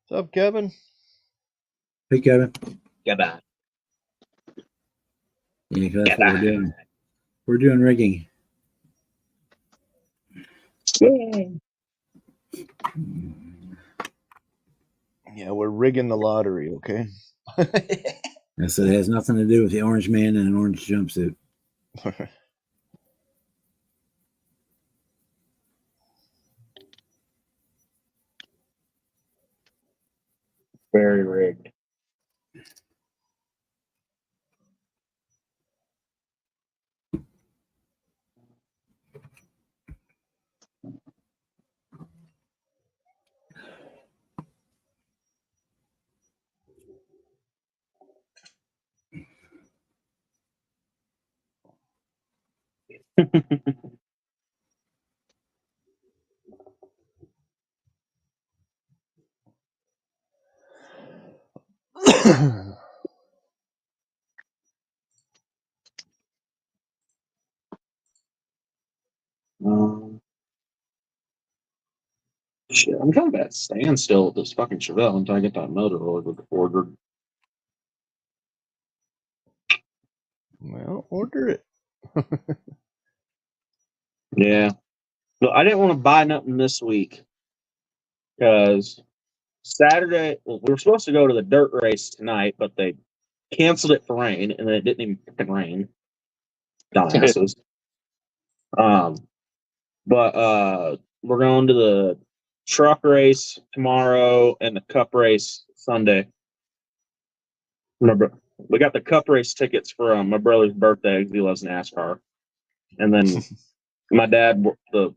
What's up, Kevin? Hey, Kevin. Goodbye. Yeah, 'cause that's what we're doing. We're doing rigging. Yay. Yeah, we're rigging the lottery, okay? I said it has nothing to do with the orange man in an orange jumpsuit. Very rigged. Shit, I'm kind of at a standstill with this fucking Chevelle until I get that motor ordered. Well, order it. Yeah. But I didn't want to buy nothing this week because Saturday, well, we were supposed to go to the dirt race tonight, but they canceled it for rain, and then it didn't even fucking rain. Dumbasses. But we're going to the truck race tomorrow and the cup race Sunday. Remember, we got the cup race tickets for my brother's birthday because he loves NASCAR. And then my dad, the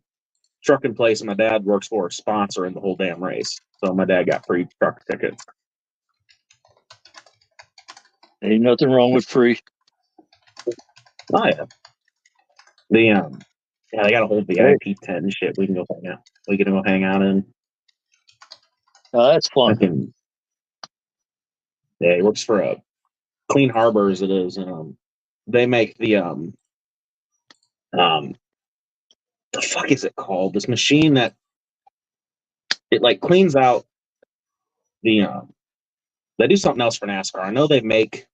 trucking place my dad works for, is sponsoring the whole damn race. So my dad got free truck tickets. Ain't nothing wrong with free. Oh yeah. Yeah, they got a whole VIP tent and shit. We can go hang out. We can go hang out in. Oh, that's fun. Yeah, he works for Clean Harbors. It is. They make the the fuck is it called? This machine that it like cleans out the They do something else for NASCAR. I know they make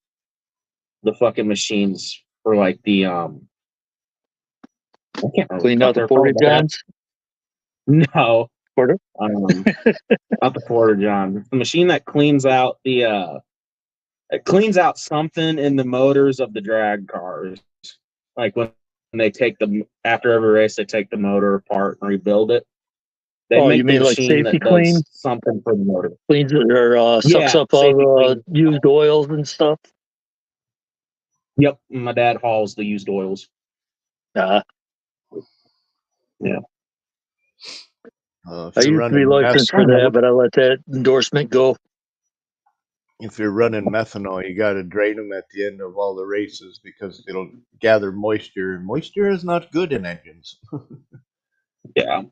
the fucking machines for like the I can't remember Clean what out the they're porta called. johns. No, Porta? not the porta john. It's the machine that cleans out it cleans out something in the motors of the drag cars. Like when they take after every race, they take the motor apart and rebuild it. They Oh, make you mean the like machine Safety that Clean? does something for the motor. Cleans it or sucks Yeah, up all Safety the Clean. used oils and stuff. Yep, my dad hauls the used oils. Yeah. If I you're used to be running licensed for that, but I let that endorsement go. if you're running methanol, you got to drain them at the end of all the races because it'll gather moisture. Moisture is not good in engines. Yeah,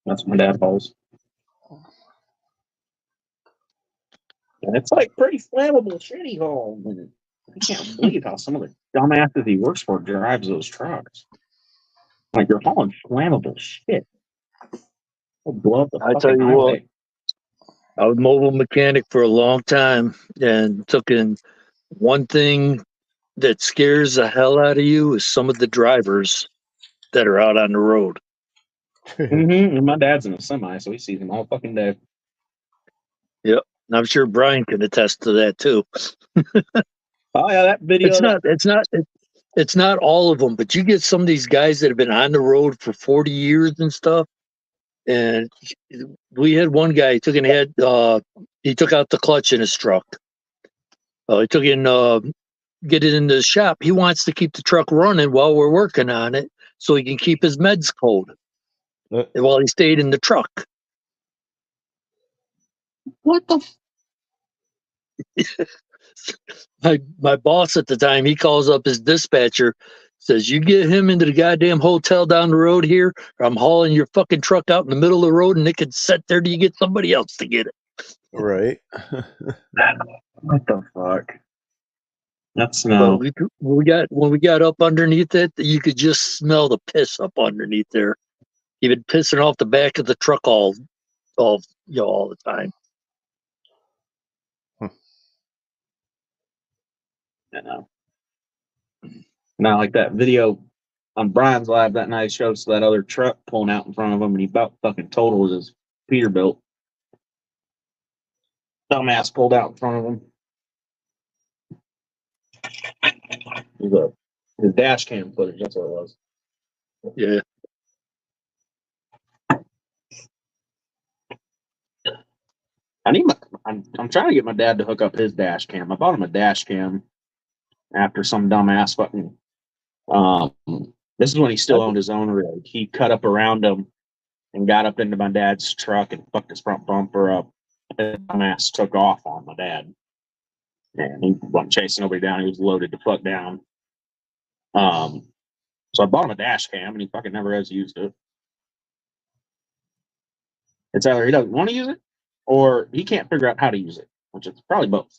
that's what my dad hauls. And it's like pretty flammable shit he hauls. I can't believe how some of the dumbasses he works for drives those trucks. Like you're hauling flammable shit. It'll blow up the I fucking tell you highway. what, I was a mobile mechanic for a long time and took in one thing that scares the hell out of you is some of the drivers that are out on the road. Mm-hmm. And my dad's in a semi, so he sees them all fucking day. Yep. And I'm sure Brian can attest to that too. Oh yeah, that video. It's not it's not all of them, but you get some of these guys that have been on the road for 40 years and stuff. And we had one guy he took out the clutch in his truck. He took in, get it into the shop. He wants to keep the truck running while we're working on it so he can keep his meds cold while he stayed in the truck. What the? My boss at the time, he calls up his dispatcher, says, "You get him into the goddamn hotel down the road here, or I'm hauling your fucking truck out in the middle of the road and it can sit there till you get somebody else to get it." Right. What the fuck? That's So no. when we got up underneath it, you could just smell the piss up underneath there. He'd been pissing off the back of the truck all the time. You know. Now, like that video on Brian's live that night shows that other truck pulling out in front of him, and he about fucking totaled his Peterbilt. Dumbass pulled out in front of him. His dash cam footage. That's what it was. Yeah. I'm trying to get my dad to hook up his dash cam. I bought him a dash cam after some dumbass fucking. This is when he still owned his own rig. He cut up around him and got up into my dad's truck and fucked his front bumper up. And the dumbass took off on my dad. And he wasn't chasing nobody down. He was loaded the fuck down. So I bought him a dash cam and he fucking never has used it. It's either he doesn't want to use it or he can't figure out how to use it, which is probably both.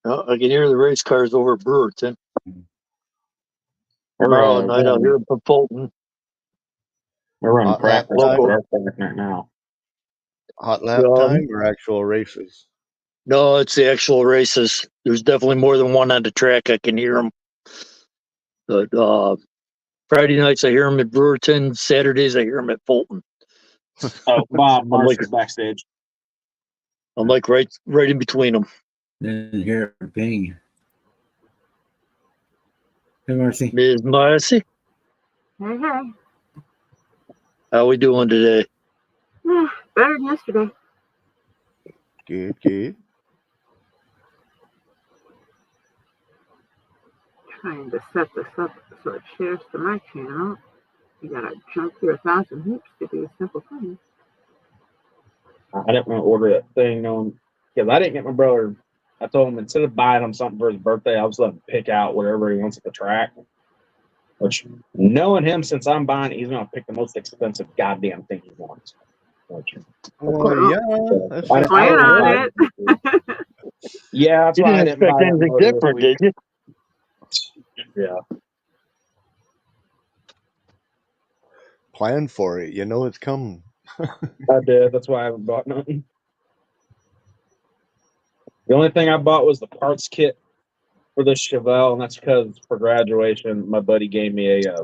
I can hear the race cars over at Brewerton. Tomorrow night out here in Fulton. We're running Hot practice lap right now. Hot lap time or actual races? No, it's the actual races. There's definitely more than one on the track. I can hear them. But Friday nights I hear them at Brewerton. Saturdays I hear them at Fulton. Oh, Bob Marsh is backstage. I'm like right in between them. Didn't hear a ping. Hey, Marcy. Ms. Marcy, Hey, hey. how we doing today? Better than yesterday. Good. Trying to set this up so it shares to my channel. You gotta jump through 1,000 hoops to do a simple thing. I didn't want to order that thing knowing because I didn't get my brother. I told him instead of buying him something for his birthday, I was letting him pick out whatever he wants at the track. Which, knowing him, since I'm buying it, he's going to pick the most expensive goddamn thing he wants. Well, yeah, that's I Plan on it. Yeah, that's You why I didn't didn't expect buy anything that different, did you? Yeah. plan for it. You know it's coming. I did. That's why I haven't bought nothing. The only thing I bought was the parts kit for the Chevelle, and that's because for graduation, my buddy gave me a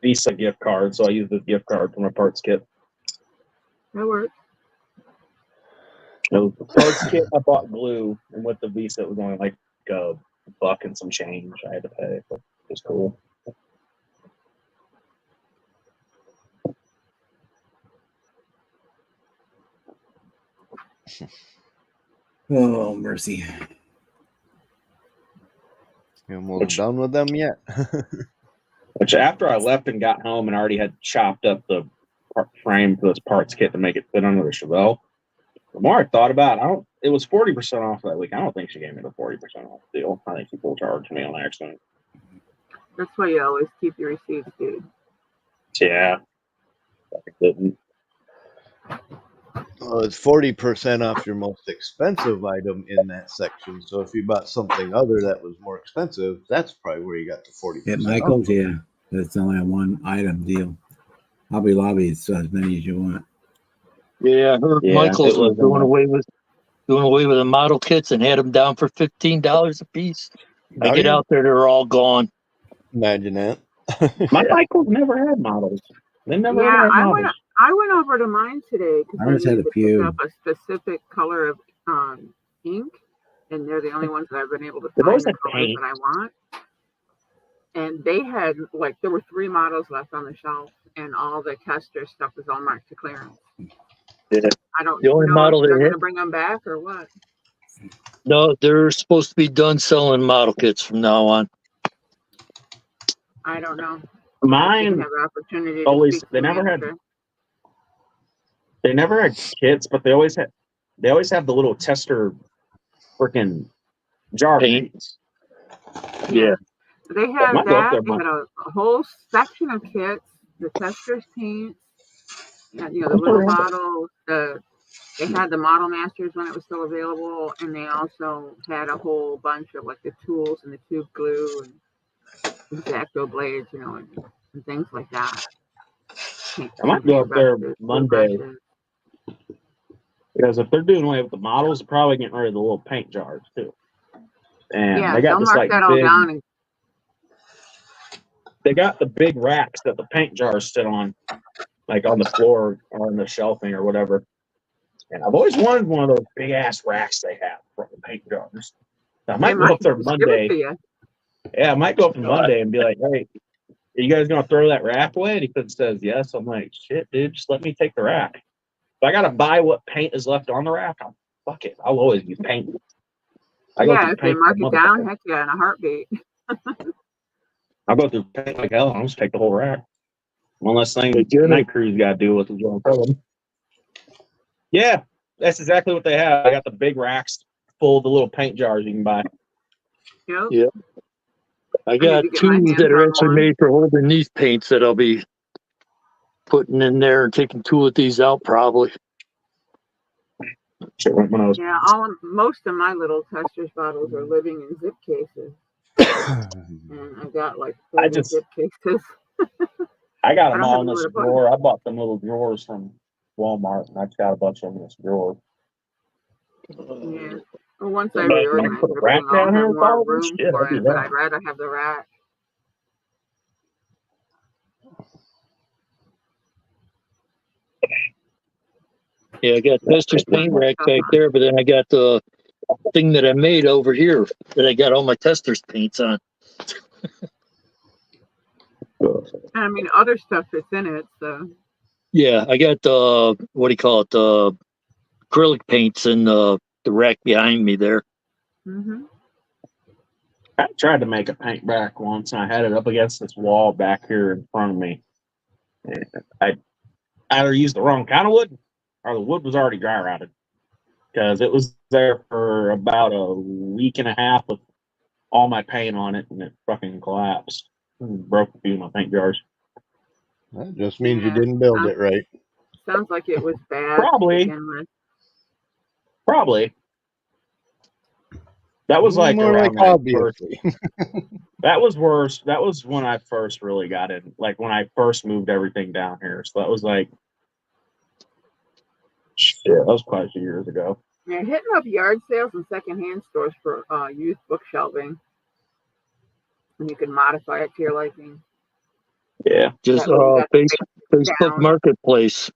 Visa gift card, so I used this gift card for my parts kit. That works. It was the parts kit. I bought glue, and with the Visa, it was only like $1 and some change I had to pay. But it was cool. Oh, mercy. You almost done with them yet? Which after I left and got home and already had chopped up the frame for this parts kit to make it fit under the Chevelle, the more I thought about it, it was 40% off that week. I don't think she gave me the 40% off deal. I think people charged me on accident. That's why you always keep your receipts, dude. Yeah. I didn't. Well, it's 40% off your most expensive item in that section. So if you bought something other that was more expensive, that's probably where you got the 40%. At Michael's, yeah. That's only a one item deal. Hobby Lobby is as many as you want. Yeah, I heard Michael's was doing away with the model kits and had them down for $15 a piece. I get out there, they're all gone. Imagine that. My Michael's never had models. They never Yeah, had models. I went over to mine today because I just had a few. Pick up a specific color of ink, and they're the only ones that I've been able to They've find always the had colors paint. that I want. And they had like there were 3 models left on the shelf, and all the tester stuff was all marked to clearance. Yeah. I don't The only know model if they're they going had, to bring them back or what. no, they're supposed to be done selling model kits from now on. I don't know. I didn't Mine have an opportunity to always, speak to they the never had, manager. they never had kits, but they always have the little tester freaking jar Paint. paints. Yeah. They Might had go up that. there, They had a whole section of kits, the testers paints, and, the little bottles. They had the Model Masters when it was still available, and they also had a whole bunch of like the tools and the tube glue and X-Acto blades, and things like that. I might go up there Monday, because if they're doing away with the models, they're probably getting rid of the little paint jars too. And Yeah, they got they'll this mark like that all big, down. And they got the big racks that the paint jars sit on, like on the floor or on the shelving or whatever. And I've always wanted one of those big ass racks they have for the paint jars. So I they might go up there just give it Monday. to you. Yeah, I might go up on Monday and be like, hey, are you guys gonna throw that rack away? And he says yes. I'm like, shit, dude, just let me take the rack. If I gotta buy what paint is left on the rack, fuck it. I'll always use paint. I go Yeah, through if they paint mark like it a down, motherfucker. heck yeah, in a heartbeat. I'll go through paint like hell. I'll just take the whole rack. One less thing They get it. night crew's gotta do with is what I'm telling them. Yeah, that's exactly what they have. I got the big racks full of the little paint jars you can buy. Yep. Yeah. I need got to get my 2 hands that are on actually one. made for holding these paints that I'll be putting in there and taking 2 of these out probably. Shit, when I was Yeah, most of my little testers bottles are living in zip cases, and I got like 40 zip cases. I got I them don't all have in anywhere this to put 'em. drawer. I bought them little drawers from Walmart, and I just got a bunch of them in this drawer. Yeah. Well, once I But if I reorganize put a rack everything, I'll down have here with more all this room shit, for I'd do it. But that. I'd rather have the rack. Yeah, I got Tester's paint rack back there, but then I got the thing that I made over here that I got all my Tester's paints on. And I mean, other stuff fits in it. So Yeah, I got the, what do you call it, the acrylic paints in the rack behind me there. I tried to make a paint rack once, and I had it up against this wall back here in front of me. And I either used the wrong kind of wood, or the wood was already dry rotted, because it was there for about a week and a half with all my paint on it, and it fucking collapsed and broke a few of my paint jars. That just means you Yeah, didn't build it right. sounds like it was bad. Probably. To begin with. Probably. That was like more around like that obviously. That was worse. That was when I first really got in, like when I first moved everything down here. So that was like, shit, that was quite a few years ago. Yeah, hitting up yard sales and secondhand stores for used book shelving, and you can modify it to your liking. Yeah. Just That way you got the Facebook down. Marketplace.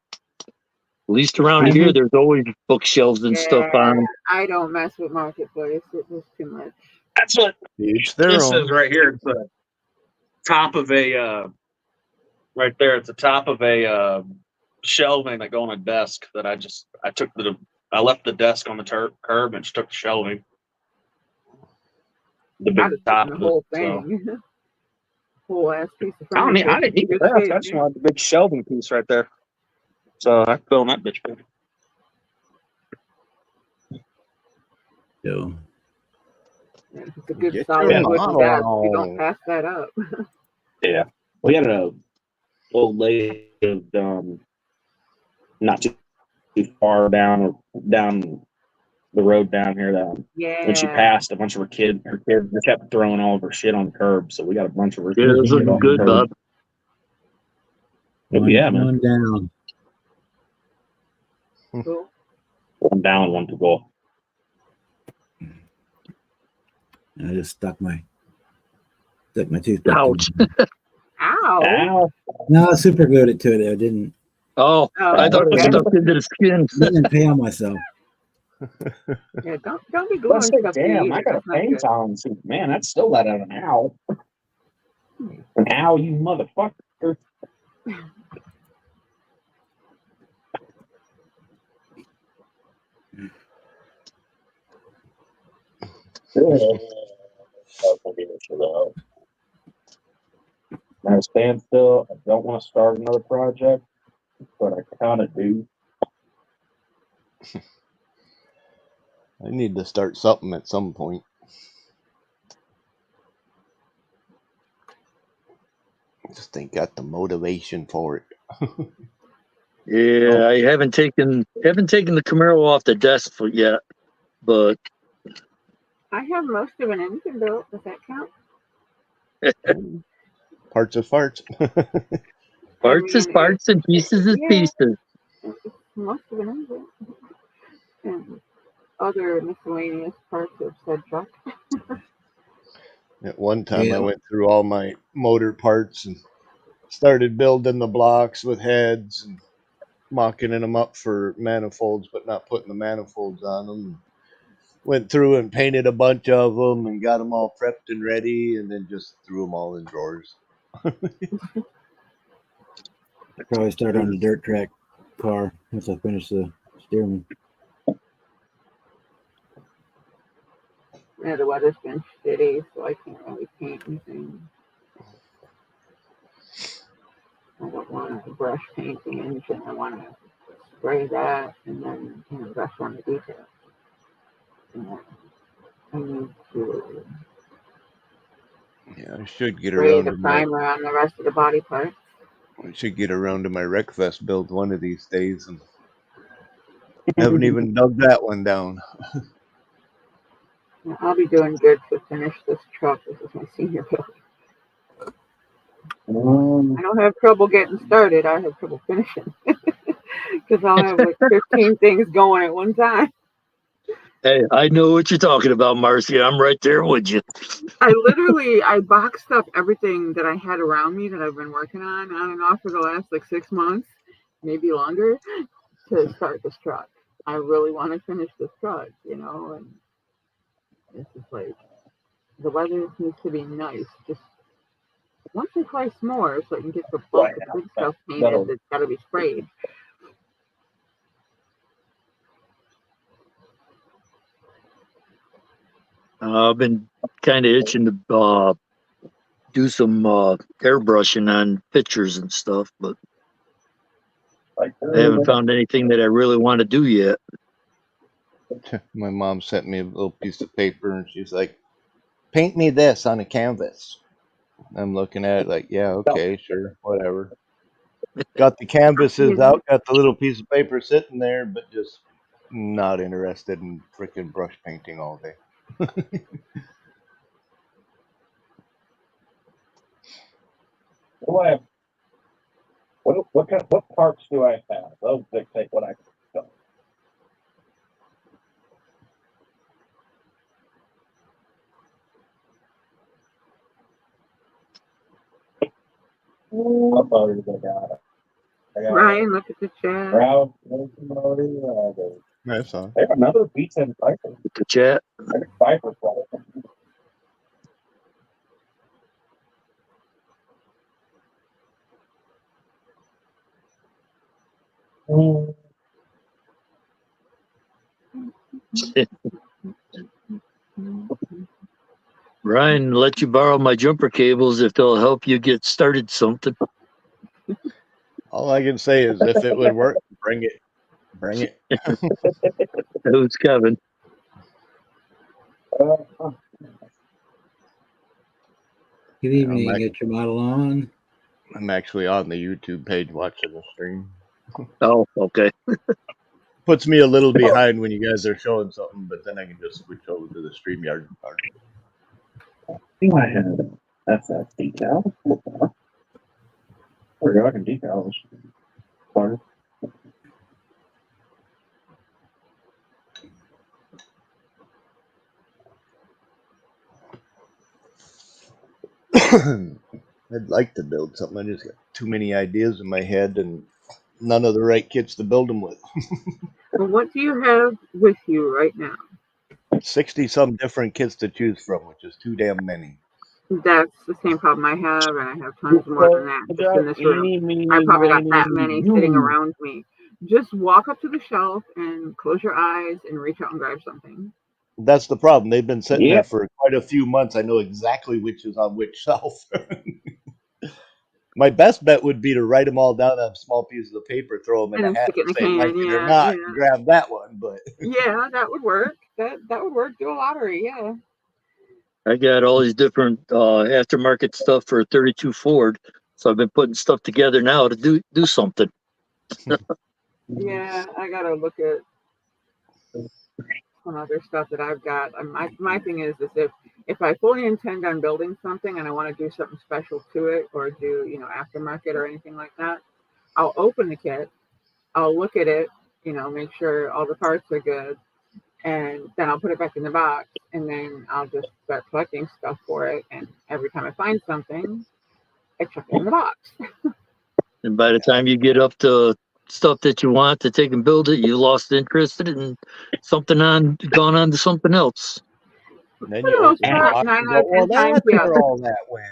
At least around Mhm. here, there's always bookshelves and stuff on them. I don't mess with Marketplace. It was too much. That's what Each their this own. is right here. It's the top of a, right there. It's the top of a shelving that go on a desk that I left the desk on the curb and just took the shelving. The I big just top the of whole it. So. thing. Whole ass piece of I furniture. didn't need Good that. I space, just yeah. wanted the big shelving piece right there. So I filled that bitch. So Yeah, it's a good Get solid your wooden model desk. You on. don't pass that up. Yeah. We had a old lady not too far down the road down here that Yeah. when she passed, a bunch of her kids kept throwing all of her shit on the curb. So we got a bunch of her Yeah, it's shit looking on good, the curb. Bob. Oh, yeah, man. one down. Cool. One down, one to go. I just stuck my toothpick. Ouch. Ow. Ow. No, I super glued it to it. I didn't Oh, I thought it was okay. stuck into the skin. impale myself. Yeah, don't be Let's gluing say, stuff to damn, you I either. got a That's not paint good. tolerance. Man, that's still let out an owl. An owl, you motherfucker. I stand still. I don't want to start another project, but I kind of do. I need to start something at some point. Just ain't got the motivation for it. Yeah, I haven't taken the Camaro off the desk yet, but I have most of an engine built. Does that count? Parts is farts. parts is parts and pieces is yeah, pieces. it's most of an engine. And other miscellaneous parts of said truck. At one time, I Yeah. went through all my motor parts and started building the blocks with heads and mocking them up for manifolds, but not putting the manifolds on them. Went through and painted a bunch of them and got them all prepped and ready, and then just threw them all in drawers. Probably start on the dirt track car once I finish the steering. Yeah, the weather's been shitty, so I can't really paint anything. I don't want to brush paint the engine. I want to spray that and then brush on the details. And I need to Yeah, I should get spray around the to primer on the rest of the body part. my Wreckfest build one of these days, and haven't even dug that one down. I'll be doing good to finish this truck. This is my senior build. I don't have trouble getting started. I have trouble finishing because I'll have like 15 things going at one time. Hey, I know what you're talking about, Marcy. I'm right there with you. I boxed up everything that I had around me that I've been working on and off for the last like 6 months, maybe longer, to start this truck. I really want to finish this truck, and it's just like the weather needs to be nice, just once or twice more, so I can get the bulk of the big stuff painted that's got to be sprayed. I've been kind of itching to do some airbrushing on pictures and stuff, but I haven't found anything that I really want to do yet. My mom sent me a little piece of paper, and she's like, "Paint me this on a canvas." I'm looking at it like, "Yeah, okay, sure, whatever." Got the canvases out, got the little piece of paper sitting there, but just not interested in freaking brush painting all day. What parts do I have? Those dictate what I can do. What motors I got? Ryan, look at the chat. Proud motor. That's all. I have another V10 Viper. The chat. I have Viper product. Ryan, let you borrow my jumper cables if they'll help you get started something. All I can say is if it would work, bring it. Bring it. That was Kevin. Good evening. Get your model on. I'm actually on the YouTube page watching the stream. Oh, okay. Puts me a little behind when you guys are showing something, but then I can just switch over to the StreamYard part. I had FF decal. Or I can decals. Part. I'd like to build something. I just got too many ideas in my head and none of the right kits to build them with. Well, what do you have with you right now? 60 some different kits to choose from, which is too damn many. That's the same problem I have, and I have tons more than that just in this room. I probably got that many sitting around me. Just walk up to the shelf and close your eyes and reach out and grab something. That's the problem. They've been sitting there Yep. for quite a few months. I know exactly which is on which shelf. My best bet would be to write them all down on small pieces of paper, throw them in And a then hat, stick it in and the say can, like it or yeah, not, yeah. and grab that one. But Yeah, that would work. That would work. Do a lottery, yeah. I got all these different aftermarket stuff for a 32 Ford, so I've been putting stuff together now to do something. Yeah, I gotta look at some other stuff that I've got. My thing is if I fully intend on building something and I want to do something special to it or do aftermarket or anything like that, I'll open the kit, I'll look at it, make sure all the parts are good, and then I'll put it back in the box, and then I'll just start collecting stuff for it. And every time I find something, I chuck it in the box. And by the time you get up to stuff that you want to take and build it, you lost interest in it and gone on to something else. then For you the most open the part, box 9 and out go, of well, 10 times, that's yeah. where all that went.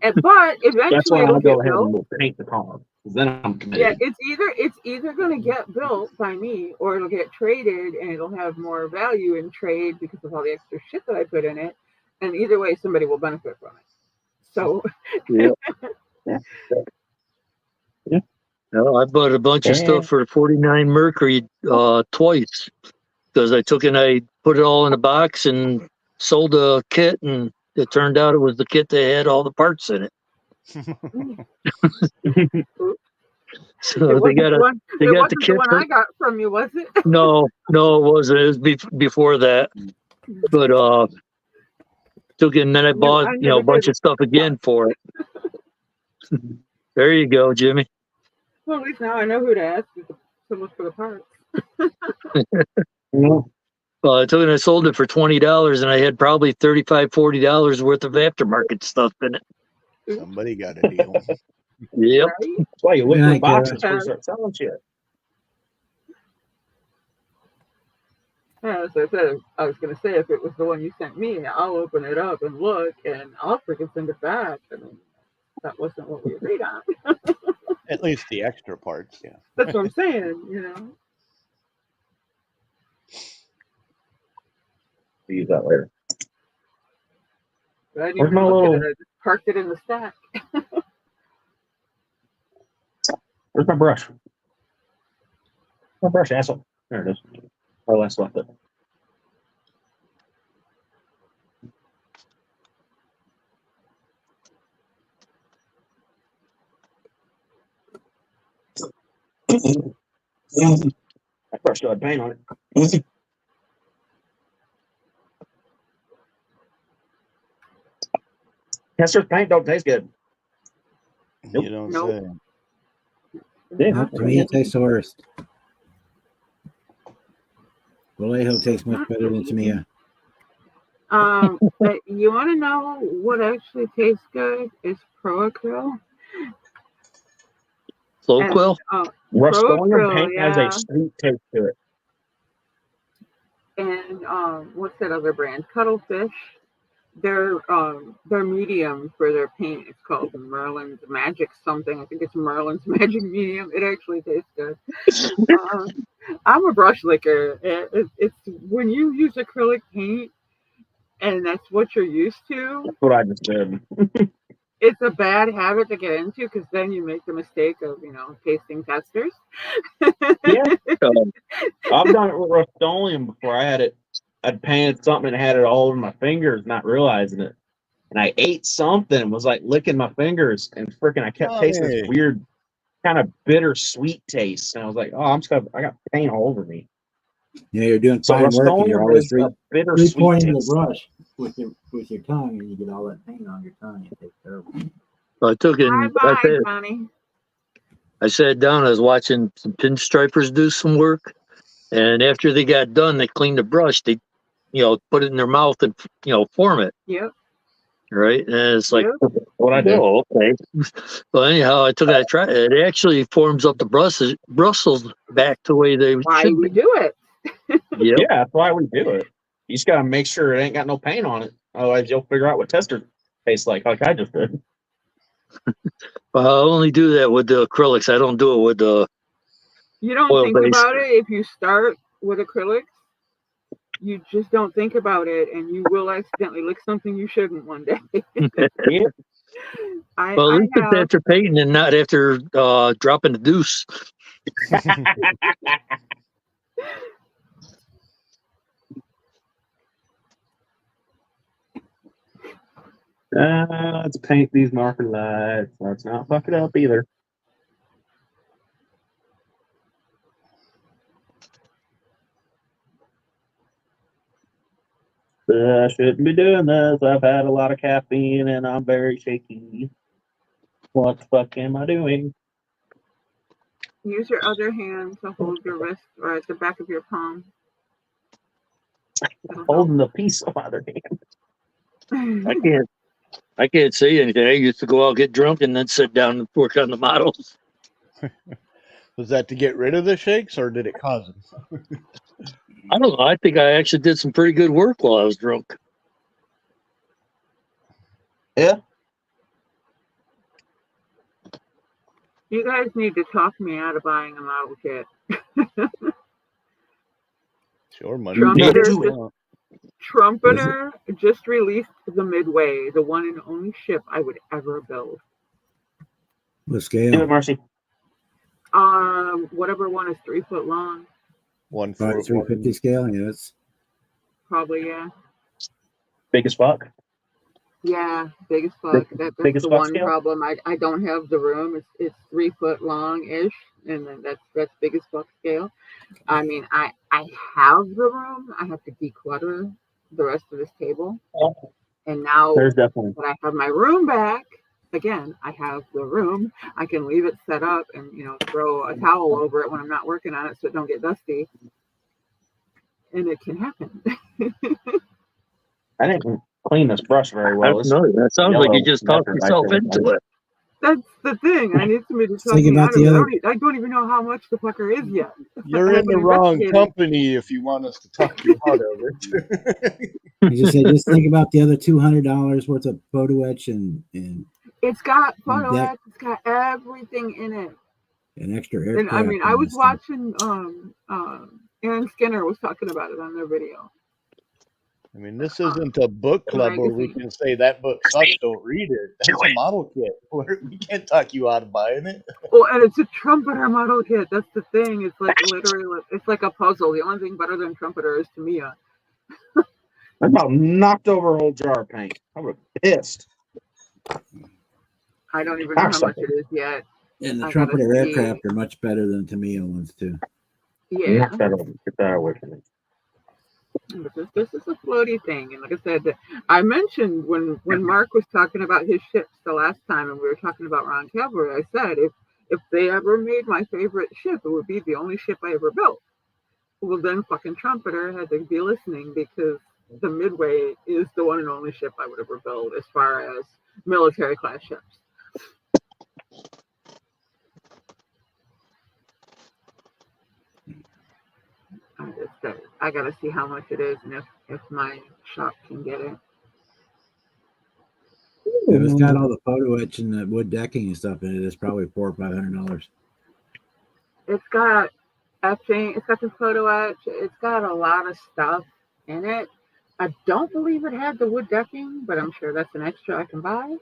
But That's eventually why it'll I'll get go ahead built. and paint the car. 'Cause then I'm Yeah, committed. it's either gonna get built by me or it'll get traded and it'll have more value in trade because of all the extra shit that I put in it. And either way, somebody will benefit from it. So Yeah. Yeah. No, I bought a bunch of stuff for the 49 Mercury twice because I took and I put it all in a box and sold a kit, and it turned out it was the kit that had all the parts in it. So they got the kit one for I got from you, was it? no, it wasn't. It was before that, but took it and then I bought I a never bunch did. of stuff again for it. There you go, Jimmy. Well, at least now I know who to ask to look for the parts. I took it and I sold it for $20, and I had probably $35, $40 worth of aftermarket stuff in it. Somebody got a deal. Yep. Right? That's why you look Good at the night, boxes Kara. before you start selling shit. Yeah, so I was gonna say if it was the one you sent me, I'll open it up and look, and I'll freaking send it back. I mean, that wasn't what we agreed on. At least the extra parts, yeah. That's what I'm saying. We'll use that later. But I didn't Where's even my look little- at it. I just parked it in the stack. Where's my brush? My brush, asshole. There it is. Oh, that's left it. That brush still had paint on it. Chester's paint don't taste good. You don't Nope. say. Yeah. To me, it tastes the worst. Vallejo tastes much better than Tamiya. But you want to know what actually tastes good? Is Pro-Acryl. Slow quill. Rust-Oleum Pro-Acryl, paint has yeah. a sweet taste to it. And what's that other brand? Cuttlefish. Their medium for their paint is called Merlin's Magic something. I think it's Merlin's Magic Medium. It actually tastes good. I'm a brush licker. It's when you use acrylic paint and that's what you're used to. That's what I just did. It's a bad habit to get into because then you make the mistake of tasting testers. Yeah. I've done it with Rust-Oleum before. I'd painted something and had it all over my fingers, not realizing it. And I ate something, was like licking my fingers, and freaking I kept tasting this weird kind of bittersweet taste. And I was like, oh, I got paint all over me. Yeah, you're doing So fine work and you're Rust-Oleum always is a bittersweet pointing the taste. brush with your tongue and you get all that paint on your tongue. It tastes terrible. I took it and Bye, Johnny. I sat down, I was watching some pinstripers do some work, and after they got done, they cleaned the brush, they put it in their mouth and form it. Yep. right? And it's like, Yep. What I do? oh, okay. Well, anyhow, I tried it. It actually forms up the Brussels back the way they Why should we be. do it. Yep. Yeah, that's why we do it. You just gotta make sure it ain't got no paint on it. Otherwise, you'll figure out what tester tastes like I just did. Well, I only do that with the acrylics. I don't do it with the You don't oil think based. about it if you start with acrylics. You just don't think about it, and you will accidentally lick something you shouldn't one day. Yeah. I Well, at least it's have. after painting and not after dropping the deuce. Let's paint these marker lights. Let's not fuck it up either. I shouldn't be doing this. I've had a lot of caffeine and I'm very shaky. What the fuck am I doing? Use your other hand to hold your wrist or at the back of your palm. That'll help. Holding the piece of my other hand. I can't say anything. I used to go out, get drunk, and then sit down and work on the models. Was that to get rid of the shakes, or did it cause them? I don't know. I think I actually did some pretty good work while I was drunk. Yeah. You guys need to talk me out of buying a model kit. Sure, money. Trumpeter just released the Midway, the one and only ship I would ever build. What Do it, scale? Marcy. Whatever one is 3 foot long, 350 scale. Yeah, it's probably. Yeah, Biggest fuck. yeah, big as fuck. That's biggest the fuck one scale? problem. I don't have the room. It's 3 foot long ish, and then that's big as fuck scale. I mean, I have the room. I have to declutter the rest of this table, and now There's definitely. that I have my room back, again, I have the room. I can leave it set up and throw a towel over it when I'm not working on it so it don't get dusty. And it can happen. I didn't clean this brush very well. This That sounds like you yellow just talked marker yourself right there. into it. That's the thing. I need somebody to talk Think me about out of the it. other- I don't even know how much the fucker is yet. You're I in the haven't wrong investigated. company if you want us to talk you out of it. just think about the other $200 worth of photo etch and It's got photo Deck. etch. It's got everything in it. an extra And aircraft. I mean, I and was stuff. watching Aaron Skinner was talking about it on their video. I mean, this isn't a book club where we can say that book sucks, don't read it. That's a model kit. We can't talk you out of buying it. Well, and it's a trumpeter model kit. That's the thing. It's like literally, it's like a puzzle. The only thing better than trumpeter is Tamiya. I about knocked over a whole jar of paint. I would have pissed. I don't even know how much it is yet. And the I trumpeter gotta see. aircraft are much better than Tamiya ones too. Yeah, Knock that over. Get that away from me. but this is a floaty thing. And like I said, I mentioned when Mark was talking about his ships the last time, and we were talking about Ron Cavalry, I said if they ever made my favorite ship, it would be the only ship I ever built. Well, then fucking Trumpeter had to be listening, because the Midway is the one and only ship I would ever build as far as military class ships. I gotta see how much it is and if my shop can get it. If it's got all the photo etch and the wood decking and stuff in it, it's probably $400 or $500. It's got etching, it's got the photo etch, it's got a lot of stuff in it. I don't believe it had the wood decking, but I'm sure that's an extra I can buy.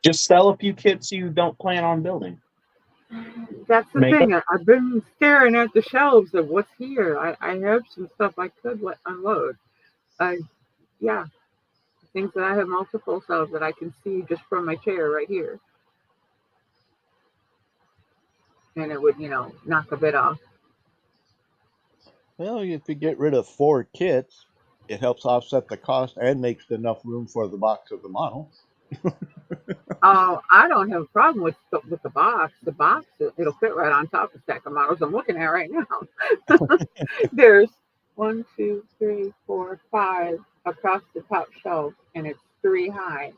Just sell a few kits you don't plan on building. That's the Make thing. I've been staring at the shelves of what's here. I have some stuff I could unload. Yeah, things that I have multiple of that I can see just from my chair right here. And it would, knock a bit off. Well, if you get rid of 4 kits, it helps offset the cost and makes enough room for the box of the model. Oh, I don't have a problem with the box. The box, it'll fit right on top of the stack of models I'm looking at right now. There's 1, 2, 3, 4, 5 across the top shelf, and it's 3 high.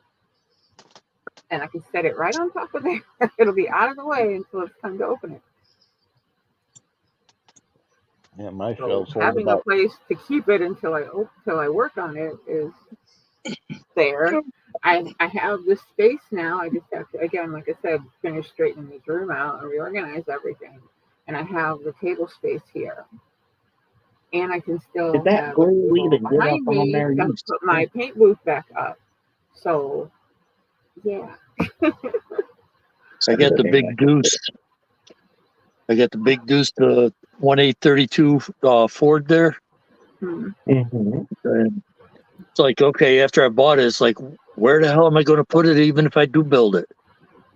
And I can set it right on top of there. It'll be out of the way until it's time to open it. Yeah, my So shelves hold having a about. place to keep it until I work on it is there. I have the space now. I just have to, again, like I said, finish straightening this room out and reorganize everything. And I have the table space here. And I can still Is that have a glue table even good behind up on me there? to put my paint booth back up. So, yeah. I got the big deuce. I got the big deuce, the 1832 Ford there. Hmm. And it's like, okay, after I bought it, it's like, where the hell am I going to put it, even if I do build it?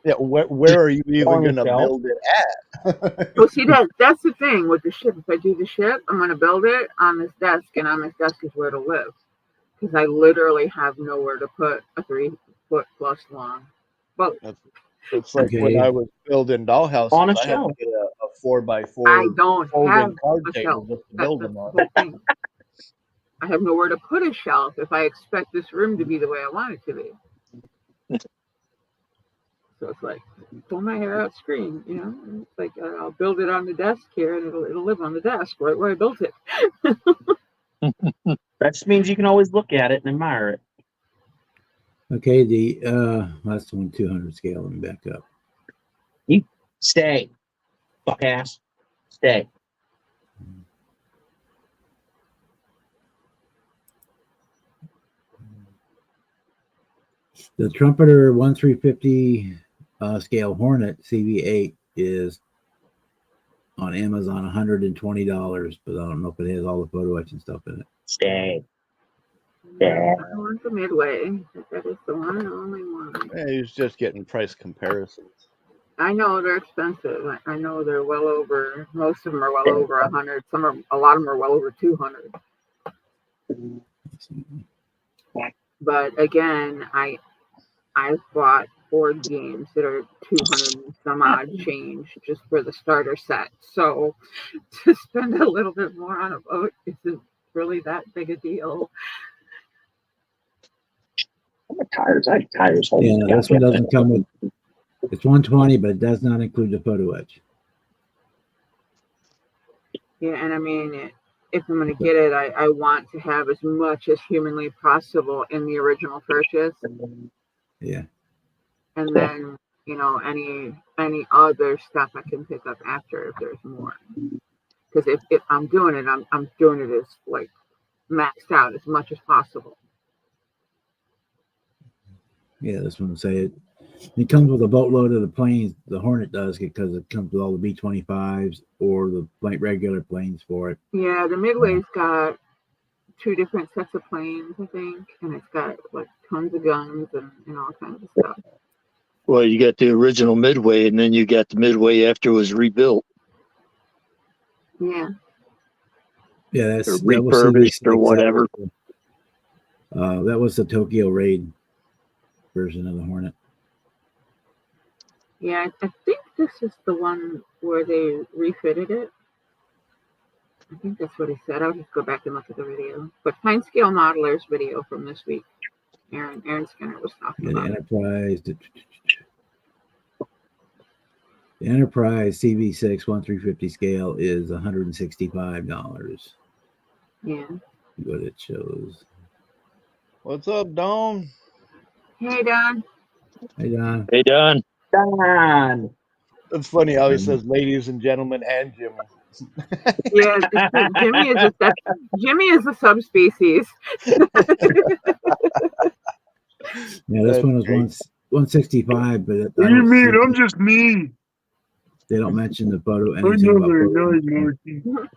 Yeah, where are you even On the going to shelf? build it at? Well, see, that's the thing with the ship. If I do the ship, I'm going to build it on this desk, and on this desk is where it'll live. Because I literally have nowhere to put a 3-foot plus long boat. It's like when Okay. I was building dollhouses, On a I had to shelf. get a 4x4 I don't have folding card a table shelf. just to That's build the them on. whole thing. I have nowhere to put a shelf if I expect this room to be the way I want it to be. So it's like, pull my hair out, scream, you know. It's like I'll build it on the desk here, and it'll live on the desk right where I built it. That just means you can always look at it and admire it. Okay, that's the 1/200 scale. Let me back up. Stay. Fuck ass. Stay. The Trumpeter 1350 scale Hornet CV8 is on Amazon $120, but I don't know if it has all the photo etch and stuff in it. Stay. I want the Midway. That is the one and only one. Yeah, he was just getting price comparisons. I know they're expensive. I know they're well over. Most of them are well over 100. A lot of them are well over 200. But again, I've bought board games that are 200 and some odd change just for the starter set. So to spend a little bit more on a boat isn't really that big a deal. Tires. I have tires. Yeah, this one doesn't come with. It's 120, but it does not include the photo etch. Yeah, and I mean, if I'm going to get it, I want to have as much as humanly possible in the original purchase. Yeah. And then, you know, any other stuff I can pick up after if there's more. Because if I'm doing it, I'm doing it as like maxed out as much as possible. Yeah, this one will say it. It comes with a boatload of the planes. The Hornet does, because it comes with all the B-25s or the regular planes for it. Yeah, the Midway's got 2 different sets of planes, I think, and it's got like tons of guns and all kinds of stuff. Well, you got the original Midway, and then you got the Midway after it was rebuilt. Yeah. Yeah, Or that was refurbished or CV6. whatever. That was the Tokyo Raid version of the Hornet. Yeah, I think this is the one where they refitted it. I think that's what he said. I'll just go back and look at the video. But Fine Scale Modelers video from this week. Aaron Skinner was talking Yeah, the about Enterprise. The Enterprise CV6 1350 scale is $165. Yeah. What it shows. What's up, Dom? Hey, Don. Hey, Don. Hey, Don. Don. It's funny how he says ladies and gentlemen and Jimmy. Yeah, Jimmy is a subspecies. Yeah, this That's one was great. 165, but What do you mean? I'm just me. They don't mention the photo. Anything about photo.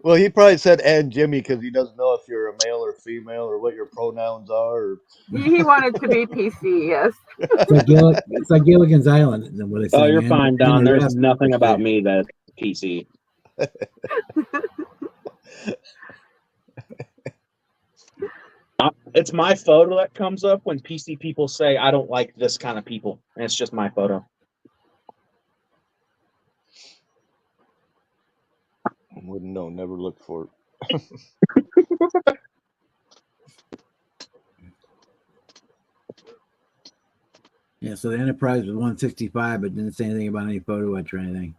Well, he probably said and Jimmy because he doesn't know if you're a male or female or what your pronouns are. Or... He wanted to be PC, yes. It's like Gilligan's Island. What they say, Oh, you're man. fine, And Don. the There's rest, nothing about me that's PC. It's my photo that comes up when PC people say I don't like this kind of people, and it's just my photo. Wouldn't know. Never looked for it. Yeah, so the Enterprise was 165, but didn't say anything about any photo etch or anything.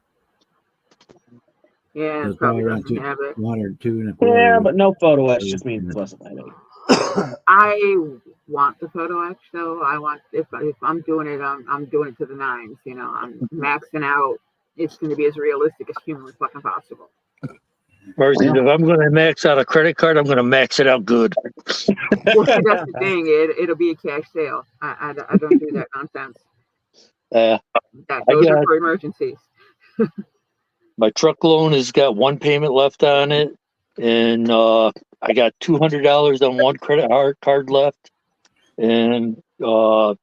Yeah, So it it's probably around doesn't have it. 1 or 2 and a quarter. Yeah, but no photo etch just means it's less than 980. I want the photo etch though. I want if I'm doing it, I'm doing it to the nines. You know, I'm maxing out. It's going to be as realistic as humanly fucking possible. Marcy, if I'm going to max out a credit card, I'm going to max it out good. Well, see, that's the thing. It'll be a cash sale. I don't do that nonsense. I Those are got- for emergencies. My truck loan has got one payment left on it, and I got $200 on one credit card left, and about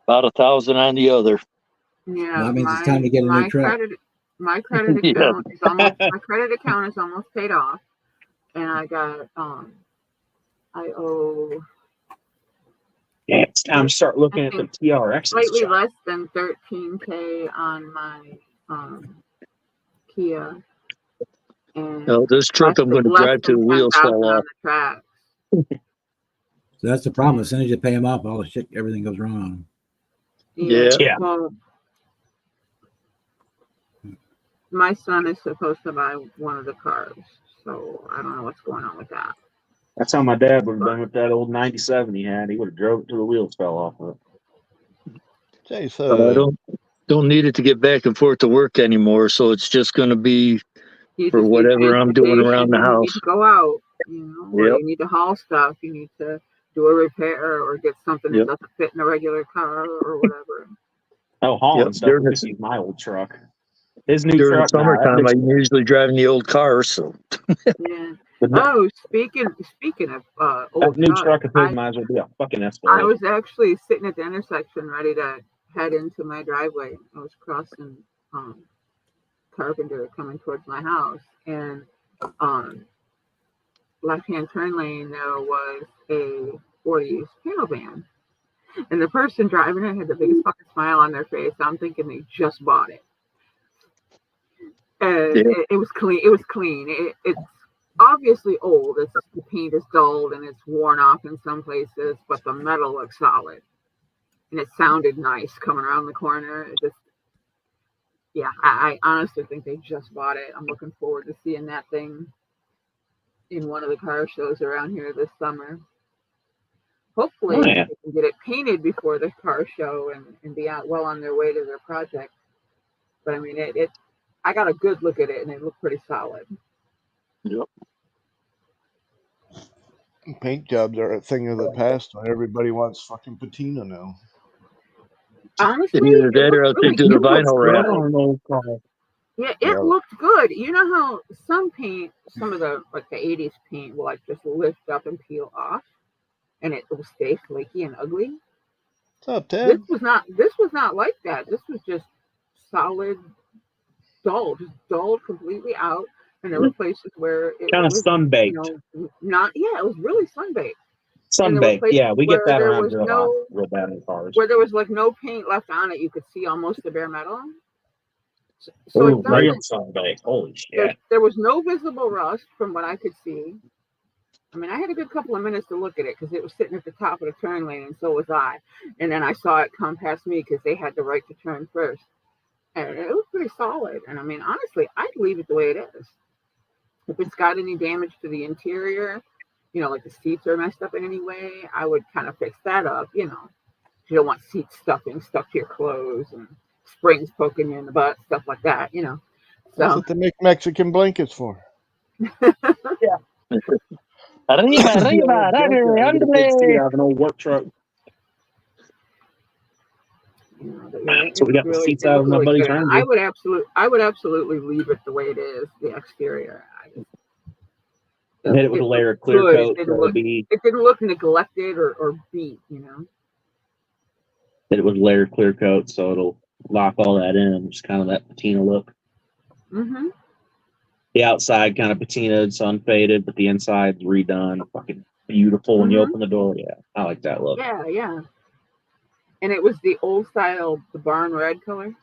$1,000 on the other. Yeah, Well, that means it's time to get a new truck. My credit Yeah. account is almost paid off, and I got I owe Yeah, it's time to start looking at the TRX. slightly less than $13K on my Kia. And No, this truck I'm going to less drive till the than wheels 10,000 fall on off. the track. So that's the problem. As soon as you pay them off, all the shit, everything goes wrong. Yeah. Well, my son is supposed to buy one of the cars, so I don't know what's going on with that. That's how my dad would have done with that old 97 he had. He would have drove it till the wheels fell off of it. Jay, I so don't need it to get back and forth to work anymore, so it's just going to be You for just need whatever I'm doing around the transportation, You need house. to go out, you know, or Yep. you need to haul stuff. You need to do a repair or get something that Yep. doesn't fit in a regular car or whatever. Oh, hauling Yep, stuff. during This the- is my old truck. His new During the truck. Nah, that summertime, bitch- I'm usually driving the old car, so Yeah. the Oh, speaking of that old new truck trucks, of his might as well be a fucking I Escalade. was actually sitting at the intersection ready to head into my driveway. I was crossing Carpenter coming towards my house, and left-hand turn lane there was a 40s panel van, and the person driving it had the biggest fucking smile on their face. I'm thinking they just bought it, and Yeah. it was clean. It was clean. It's obviously old. The paint is dulled and it's worn off in some places, but the metal looks solid. And it sounded nice coming around the corner. It just, yeah, I honestly think they just bought it. I'm looking forward to seeing that thing in one of the car shows around here this summer. Hopefully, Oh, yeah. they can get it painted before the car show and be out well on their way to their project. But I mean, I got a good look at it and it looked pretty solid. yep. paint jobs are a thing of the past when everybody wants fucking patina now. Honestly, Either it that or I'll looked take really to the good. vinyl wrap. on an old car. Yeah, it Yeah. looked good. You know how some paint, some of the like the 80s paint will like just lift up and peel off and it will stay flaky and ugly. What's up, This Ted? was not like that. This was just solid dull, just dulled completely out. And there were places where it Kind of was, sunbaked. it was really sunbaked. Sunbaked. places Yeah, we get where that there around was here a no- lot. Real bad in cars. Where there was like no paint left on it, you could see almost the bare metal. So Oh, it doesn't- real sunbaked. Holy shit. There was no visible rust from what I could see. I mean, I had a good couple of minutes to look at it because it was sitting at the top of the turn lane, and so was I. And then I saw it come past me because they had the right to turn first. And it was pretty solid. And I mean, honestly, I'd leave it the way it is. If it's got any damage to the interior, you know, like the seats are messed up in any way, I would kind of fix that up, you know. You don't want seat stuffing stuck to your clothes and springs poking you in the butt, stuff like that, you know. That's So what they make Mexican blankets for. Arriba, The arriba, old junkyard, ándale, you get a big seat ándale. out of an old work truck. you know, but yeah, So we got the seats out of my buddy's good. Ranger. I would absolutely leave it the way it is, the exterior. And hit it with a layer of clear good. coat. It So it'll be It didn't look neglected or beat, you know. hit it with a layer of clear coat, so it'll lock all that in. Just kind of that patina look. Mm-hmm. The outside kind of patinaed, sun faded, but the inside's redone. Fucking beautiful when you Mhm. open the door. Yeah, I like that look. Yeah. And it was the old style, the barn red color.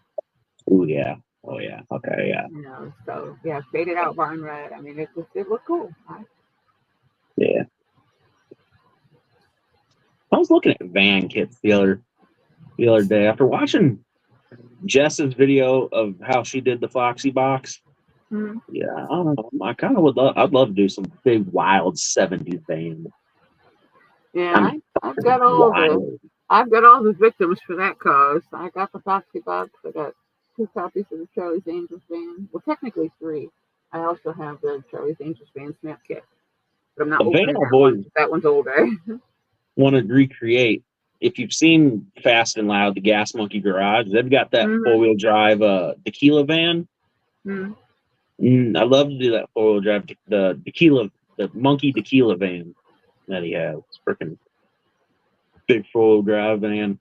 Ooh, yeah. Oh yeah. Okay. Yeah. You know, so yeah, faded out barn red. I mean, it looked cool. Yeah. I was looking at van kits the other day after watching Jess's video of how she did the Foxy box. Mhm. Yeah, I don't know. I kind of would love. I'd love to do some big wild '70s band. Yeah, I've got all the victims for that cause. I got the Foxy box. I got 2 copies of the Charlie's Angels band. Well, technically 3. I also have the Charlie's Angels band snap kit, but I'm not A band opening I've that always one. That one's older. want to recreate. If you've seen Fast and Loud, the Gas Monkey Garage, they've got that Mhm. 4-wheel drive tequila van. Mhm. I love to do that 4-wheel drive, the Monkey tequila van that he has. It's freaking big 4-wheel drive van.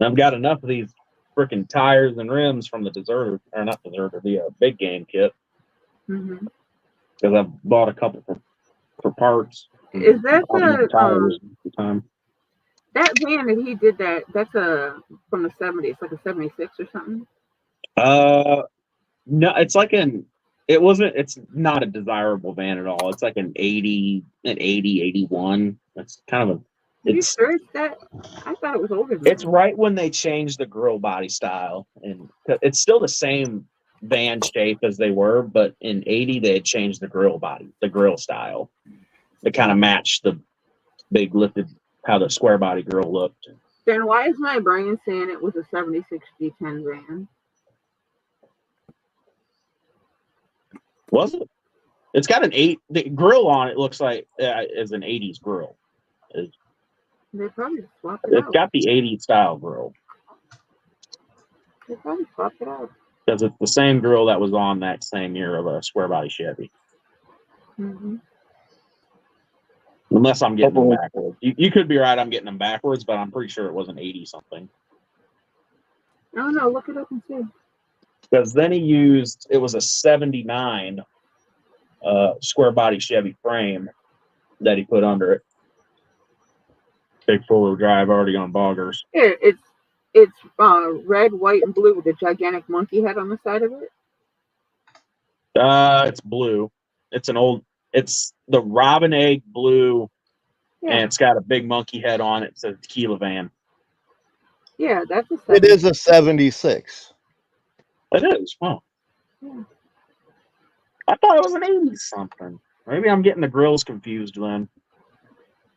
I've got enough of these freaking tires and rims from the Deserter, or not Deserter, the Big Game kit, Mhm. because I've bought a couple for parts. Is that the tires at the time? that van that he did that's from the 70s, like a 76 or something? No, it's not a desirable van at all. It's like an 80, 81. It's kind of Are you it's sure it's that? I thought it was older than it's that. right when they changed the grill body style, and it's still the same van shape as they were, but in 80 they had changed the grill style to kind of match the big lifted, how the square body grill looked. Then why is my brain saying it was a 76 G10 van? Was it? It's got the grill on it. Looks like is an 80s grill. They probably swapped it It's out. got the 80s style grill They probably swapped it out. because it's the same grill that was on that same year of a square body Chevy. Mm-hmm. Unless I'm getting them backwards. You could be right. I'm getting them backwards, but I'm pretty sure it was an 80 something. I don't know. Look it up and see. Because then it was a 79 square body Chevy frame that he put under it. Big 4-wheel drive already on boggers. Here, it's red, white, and blue with a gigantic monkey head on the side of it. It's blue. It's the robin egg blue, Yeah, and it's got a big monkey head on it. It's a tequila van. yeah, that's a It is a 76. It is. Wow. Yeah. I thought it was an 80 something. Maybe I'm getting the grills confused then.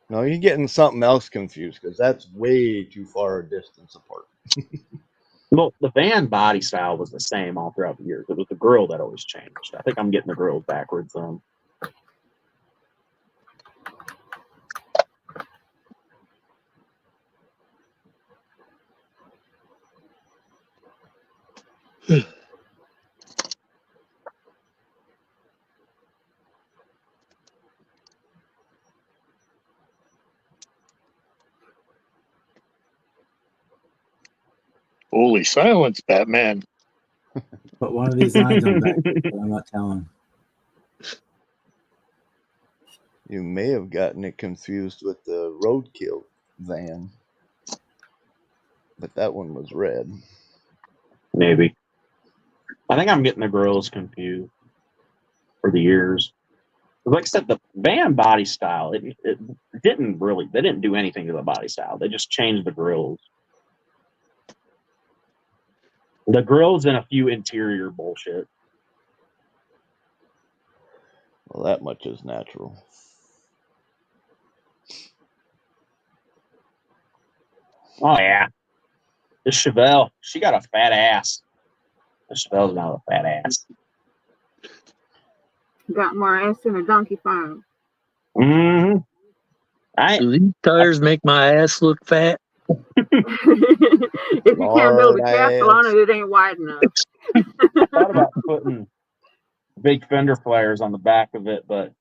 No, you're getting something else confused because that's way too far a distance apart. Well, the van body style was the same all throughout the years. It was the grill that always changed. I think I'm getting the grills backwards. Holy silence, Batman. Put one of these lines on back, but I'm not telling. You may have gotten it confused with the Roadkill van, but that one was red. Maybe. I think I'm getting the grills confused for the years. Like I said, the van body style, it didn't really, they didn't do anything to the body style. They just changed the grills. The grills and a few interior bullshit. Well, that much is natural. Oh, yeah. This Chevelle, she got a fat ass. This Chevelle's got a fat ass. Got more ass than a donkey farm. Mm-hmm. Do these tires make my ass look fat? If you can't build a castle on it, it ain't wide enough. I thought about putting big fender flares on the back of it, but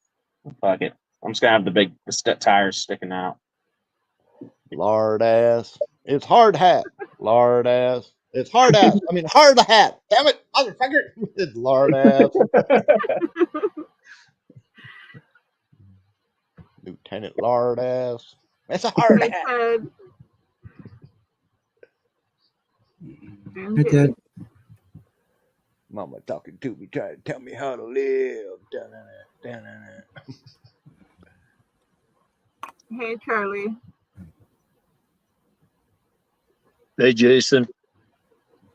fuck it. I'm just going to have the tires sticking out. Lard ass. It's hard hat. Lard ass. It's hard ass. I mean, hard hat. Damn it, motherfucker. It's lard ass. Lieutenant Lard ass. It's a hard hat. And Hi, Ted. Mama talking to me, trying to tell me how to live. Da-na-na. Hey, Charlie. Hey, Jason,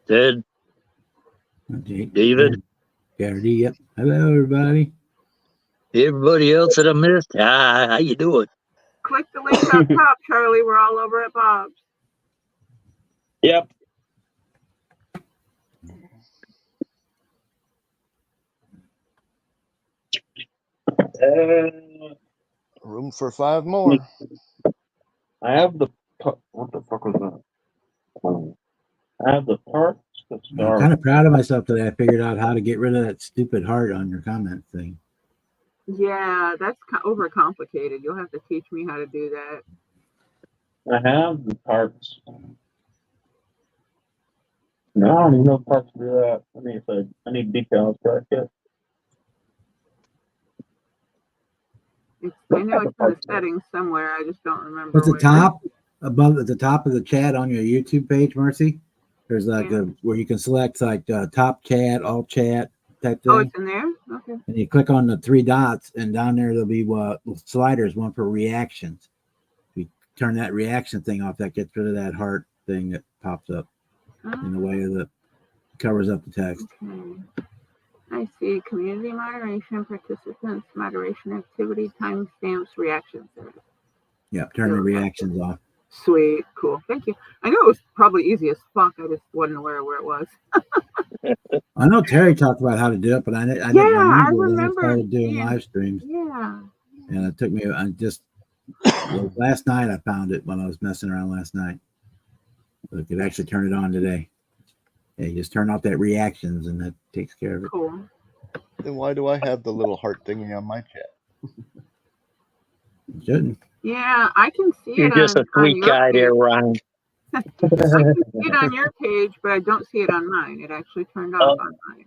Ted, Okay. David, Garrity, yep. Hello, everybody. everybody else that I missed. Hi, how you doing? Click the link up top, Charlie. We're all over at Bob's. Yep. Room for 5 more. I have the what the fuck was that? I have the parts to I'm start. kind of proud of myself that I figured out how to get rid of that stupid heart on your comment thing. Yeah, that's overcomplicated. You'll have to teach me how to do that. I have the parts. No, I don't even know parts to do that. I need decals for that. I know it's in the settings somewhere. I just don't remember. What's the where. top above at the top of the chat on your YouTube page, Mercy? There's like Yeah. a where you can select like top chat, all chat type thing. Oh, it's in there? Okay. And you click on the 3 dots, and down there there'll be sliders, one for reactions. If you turn that reaction thing off, that gets rid of that heart thing that pops up in the way of the covers up the text. Okay. I see community moderation, participants, moderation activity, timestamps, reactions. Yep, turn the reactions off. Sweet, cool. Thank you. I know it was probably easy as fuck. I just wasn't aware where it was. I know Terry talked about how to do it, but I didn't I remember when I remember started doing seeing- live streams. Yeah. And it took me, last night I found it when I was messing around last night. I could actually turn it on today. Yeah, you just turn off that reactions and that takes care of it. Cool. Then why do I have the little heart thingy on my chat? You shouldn't. Yeah, I can see You're it just on, a sweet on your guy page. there, Ryan. I can see it on your page, but I don't see it on mine. It actually turned off on mine.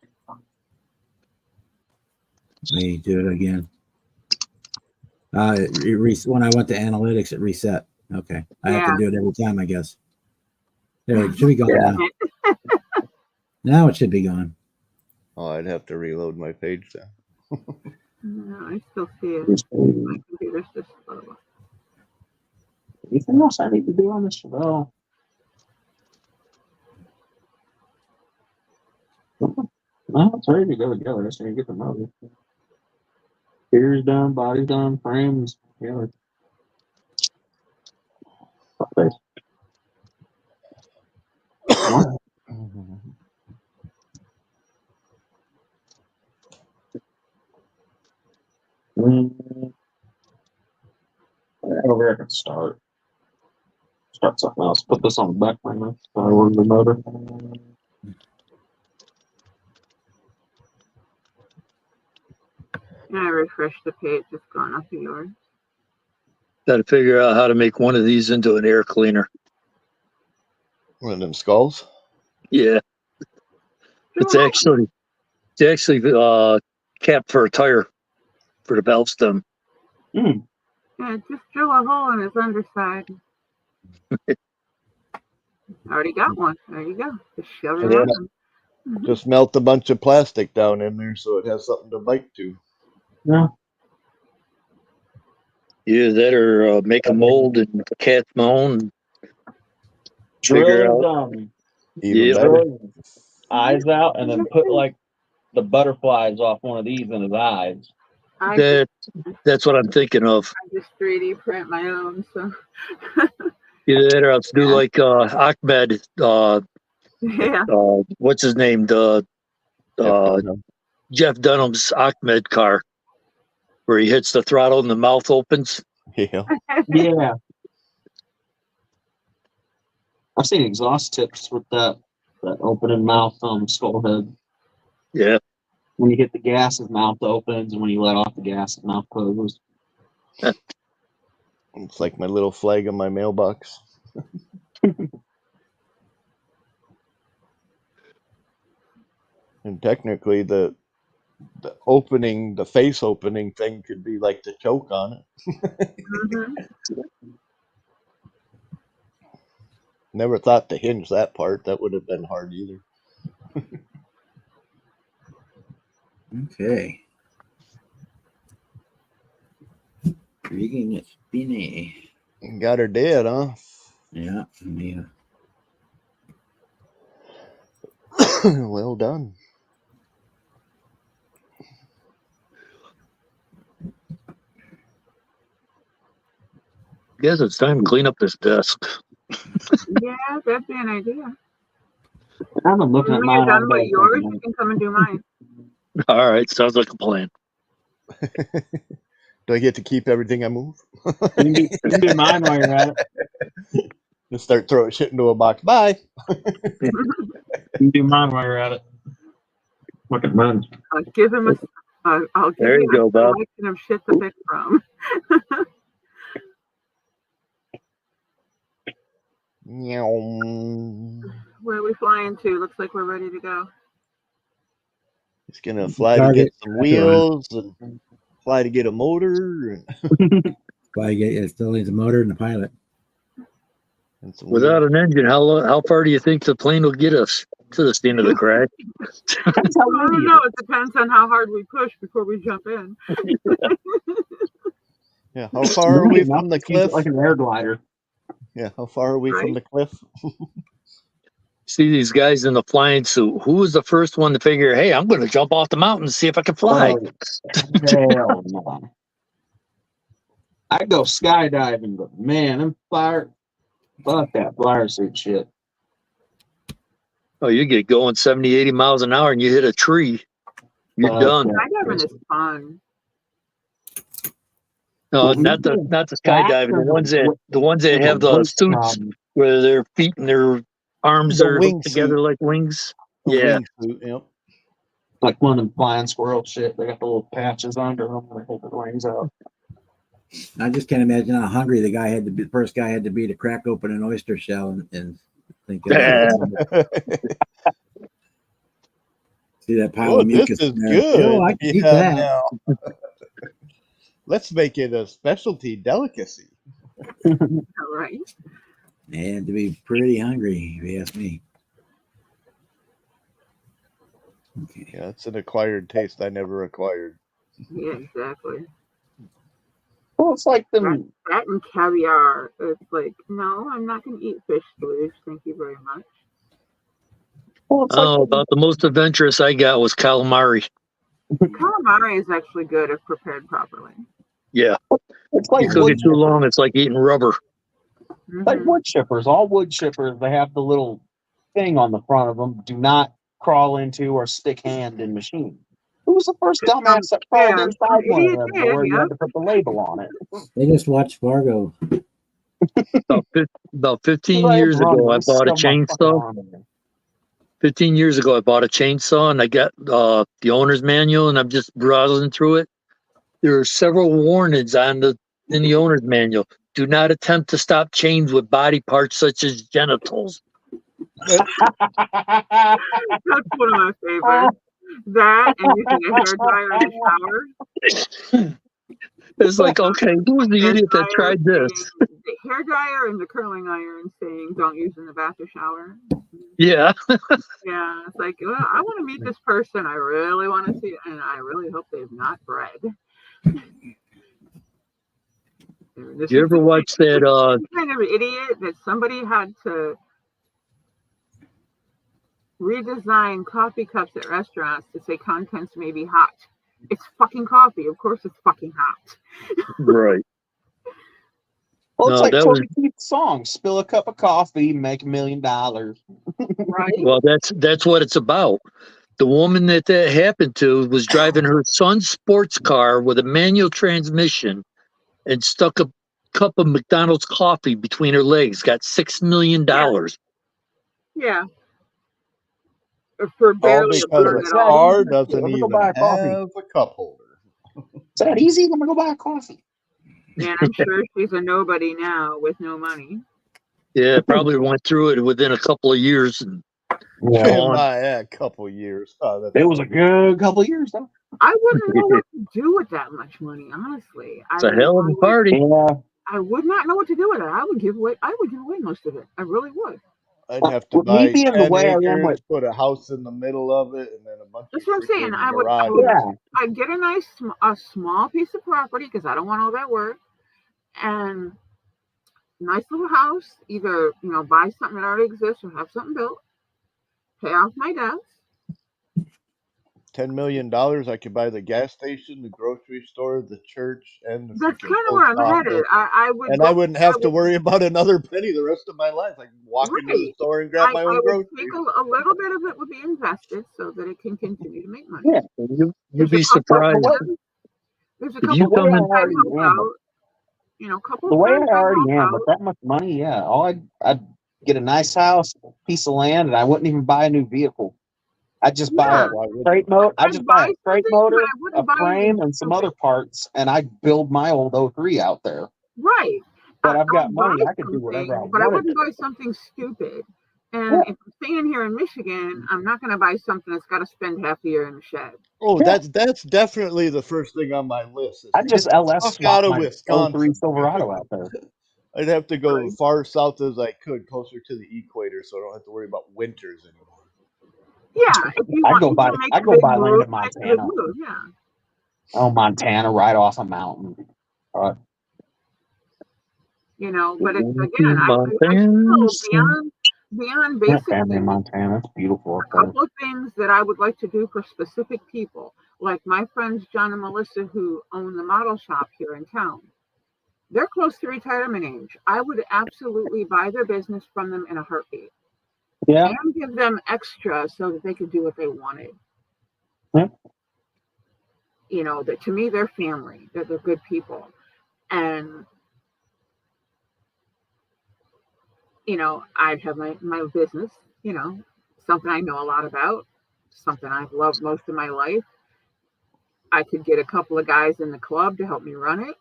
Let me do it again. When I went to analytics, it reset. Okay. I have to do it every time, I guess. There, it should be gone now. Now it should be gone. Oh, I'd have to reload my page then. No, I still see it. My computer's just slow. Anything else I need to do on this show? No, it's ready to go together. I just need to get the motor. Gears done, body done, frames together. Okay. Over here I can start something else. Put this on the back burner. So I ordered the motor. And I refreshed the page. It's gone off of yours. Got to figure out how to make one of these into an air cleaner. One of them skulls? Yeah, it's Sure. actually capped for a tire for the valve stem. Yeah, just drill a hole in his underside. Already got one. There you go. Just shove it Yeah. on. Just melt a bunch of plastic down in there so it has something to bite to. Yeah. Either that or make a mold and cast mold. Figure Drill out. his Even Yeah. better. eyes out and then put like the butterflies off one of these in his eyes. That's what I'm thinking of. I just 3D print my own, so Either that or else do like Ahmed. yeah. What's his name? Jeff Dunham's Ahmed car, where he hits the throttle and the mouth opens. Yeah. Yeah. I've seen exhaust tips with that opening mouth skull head. Yeah. When you hit the gas, his mouth opens, and when you let off the gas, his mouth closes. It's like my little flag on my mailbox. And technically the opening, the face opening thing could be like the choke on it. Mhm. Never thought to hinge that part. That would have been hard either. Okay. Regan, it's Beanie. Got her dead, huh? Yeah. Yeah. Well done. Guess it's time to clean up this desk. Yeah, that'd be an idea. I've been looking at When you're mine. all done with day yours, thinking, you can come and do mine. All right, sounds like a plan. Do I get to keep everything I move? You can do mine while you're at it. Just start throwing shit into a box. Bye. You can do mine while you're at it. Look at mine. I'll give him I'll give There you him go, a Bob. selection of shit to pick from. Meow. Where are we flying to? Looks like we're ready to go. He's gonna fly to Target. get some wheels and fly to get a motor Why it still needs a motor and a pilot. and some Without an engine, how far do you think the plane will get us to the scene of the crash? That's how I don't know. It depends on how hard we push before we jump in. Yeah, how far are we from the cliff? Like an air glider. Yeah, how far are we from the cliff? See these guys in the flying suit. Who was the first one to figure, hey, I'm going to jump off the mountain and see if I can fly? Hell no. I go skydiving, but man, I'm fired. Fuck that flyer suit shit. Oh, you get going 70, 80 miles an hour and you hit a tree. You're done. Skydiving is fun. No, not the skydiving. The ones that have the suits where their feet and their arms The are wing hooked together suit. like wings. The Yeah. wingsuit, yep. Like one of them flying squirrel shit. They got the little patches under them. They hold their wings out. I just can't imagine how hungry the guy had to be. The first guy had to be to crack open an oyster shell and think. See that pile Oh, of mucus? this is in there. good. Oh, I can eat Yeah, that. now. Let's make it a specialty delicacy. All right. And to be pretty hungry, if you ask me. Okay. Yeah, it's an acquired taste I never acquired. Yeah, exactly. Well, it's like them. That and caviar. It's like, no, I'm not going to eat fish splooge. Thank you very much. Well, it's Oh, like about the most adventurous I got was calamari. Calamari is actually good if prepared properly. Yeah. it's You like cook wood it too long, it's like eating rubber. like Mhm. wood chippers. All wood chippers, they have the little thing on the front of them. Do not crawl into or stick hand in machine. Who was the first dumbass that crawled Yeah, inside one of idiot them did, where you yeah. had to put the label on it? They just watched Fargo. About 15 Like, years run, ago, I just bought a shove my fucking chainsaw. arm in there. 15 years ago, I bought a chainsaw and I got the owner's manual and I'm just browsing through it. There are several warnings in the owner's manual. Do not attempt to stop chains with body parts such as genitals. That's one of my favorites. That and using a hairdryer in the shower. It's like, okay, who was the idiot that tried this? The hairdryer and the curling iron saying don't use in the bath or shower. Yeah. Yeah, it's like, well, I want to meet this person. I really want to see it, and I really hope they've not bred. This You is ever the watch that? kind of idiot that somebody had to redesign coffee cups at restaurants to say contents may be hot. It's fucking coffee. Of course it's fucking hot. Right. Well, it's No, like that Toby Keith's song, spill a cup of coffee, make $1 million. Right? Well, that's what it's about. The woman that happened to was driving her son's sports car with a manual transmission and stuck a cup of McDonald's coffee between her legs. Got $6 million. Yeah. For All barely a because burn the at all. car Let me doesn't go even buy a coffee. have a cup holder. Is that easy? I'm gonna go buy a coffee. And I'm sure she's a nobody now with no money. Yeah, probably went through it within a couple of years. And on. A couple years. Oh, that's It was a good couple of years though. I wouldn't know what to do with that much money, honestly. It's a hell of a party. Yeah. I would not know what to do with it. I would give away most of it. I really would. I'd have to With me buy being the 10 way I am acres, with, put a house in the middle of it, and then a bunch of That's what I'm saying. freaking I garages. would, yeah, I'd get a small piece of property because I don't want all that work, and nice little house. Either buy something that already exists or have something built. Pay off my debts. $10 million, I could buy the gas station, the grocery store, the church, and the That's freaking kind of where post I'm headed. office. I would And go. I wouldn't I have to would, worry about another penny the rest of my life. I can walk into the right. store and grab my I own would take groceries. a little bit of it would be invested so that it can continue to make money. yeah. You'd There's be a couple of surprised plans. There's a if couple you of The way come I plans in. I'd already help am, out. A couple the of way plans I I'd already help am with out. that much money, yeah, I'd get a nice house, piece of land, and I wouldn't even buy a new vehicle. I'd just buy Yeah, a Why would straight you? motor. I'd I'd just buy a buy straight something, but motor, I a wouldn't buy anything frame, and some stupid. other parts, and I'd build my old 03 out there. Right. But I've got I'd buy money. I could do whatever I something, but I wanted wouldn't to. buy something stupid. Yeah, And if I'm staying here in Michigan, I'm not going to buy something that's got to spend half the year in the shed. Oh, yeah. that's definitely the first thing on my list is I'd just get the LS fuck swap out of my 03 Wisconsin. Silverado out there. I'd have to go Right. far south as I could, closer to the equator, so I don't have to worry about winters anymore. Yeah, if you I'd want go you buy. to make I'd the go big buy land move, in make the big Montana. move. Yeah. Oh, Montana, right off a mountain. But it's Going again, to I Montana. still beyond Yeah, family in basically Montana. It's beautiful a up there. couple of things that I would like to do for specific people, like my friends John and Melissa who own the model shop here in town. They're close to retirement age. I would absolutely buy their business from them in a heartbeat Yeah, and give them extra so that they could do what they wanted. yeah. That to me, they're family. They're good people. And, I'd have my business, something I know a lot about, something I've loved most of my life. I could get a couple of guys in the club to help me run it,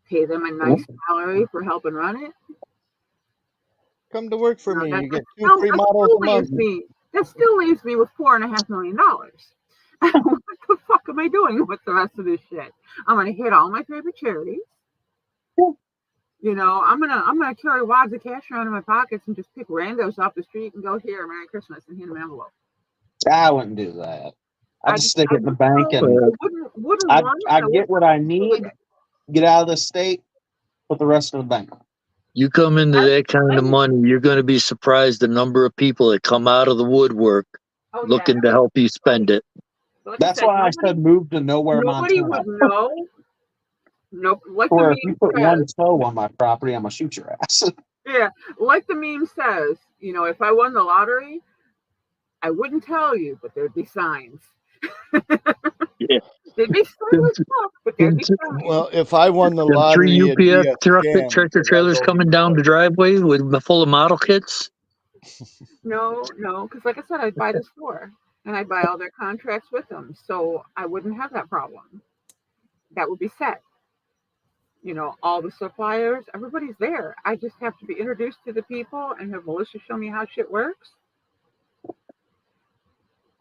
pay them a nice salary for helping run it. Come to work for me. That, You that get 2 still, free that models still a month. leaves me with $4.5 million. What the fuck am I doing with the rest of this shit? I'm gonna hit all my favorite charities. I'm gonna carry wads of cash around in my pockets and just pick randos off the street and go, here, Merry Christmas, and hand them an envelope. I wouldn't do that. I'd just stick it in the bank and wouldn't I'd want it. I'd get what I need, get out of the state, put the rest in the bank. You come into that kind of money, you're going to be surprised the number of people that come out of the woodwork looking to help you spend it. Like That's why I said move to nowhere, nobody Montana. would know. Nope. Like Or the if you meme put says, one toe on my property, I'm gonna shoot your ass. yeah, like the meme says, if I won the lottery, I wouldn't tell you, but there'd be signs. Yeah. There'd be signs, but there'd be signs. Well, if I won the Them lottery, it'd be UPS a tractor scam because I'll trailers go coming down the driveway with full of model kits. No, because like I said, I'd buy the store and I'd buy all their contracts with them, so I wouldn't have that problem. That would be set. All the suppliers, everybody's there. I just have to be introduced to the people and have Melissa show me how shit works.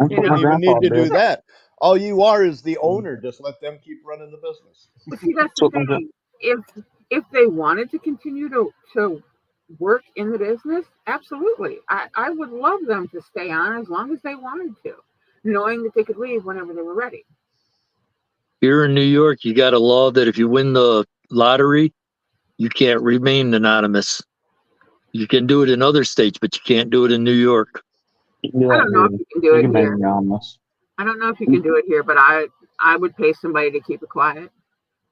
That's You what my don't even need grandpa to do did. that. All you are is the owner. Just let them keep running the business. But see, that's the thing. If they wanted to continue to work in the business, absolutely. I would love them to stay on as long as they wanted to, knowing that they could leave whenever they were ready. Here in New York, you got a law that if you win the lottery, you can't remain anonymous. You can do it in other states, but you can't do it in New York. You can do I that don't know here. if you can do You it can make here. me on this. I don't know if you can do it here, but I would pay somebody to keep it quiet.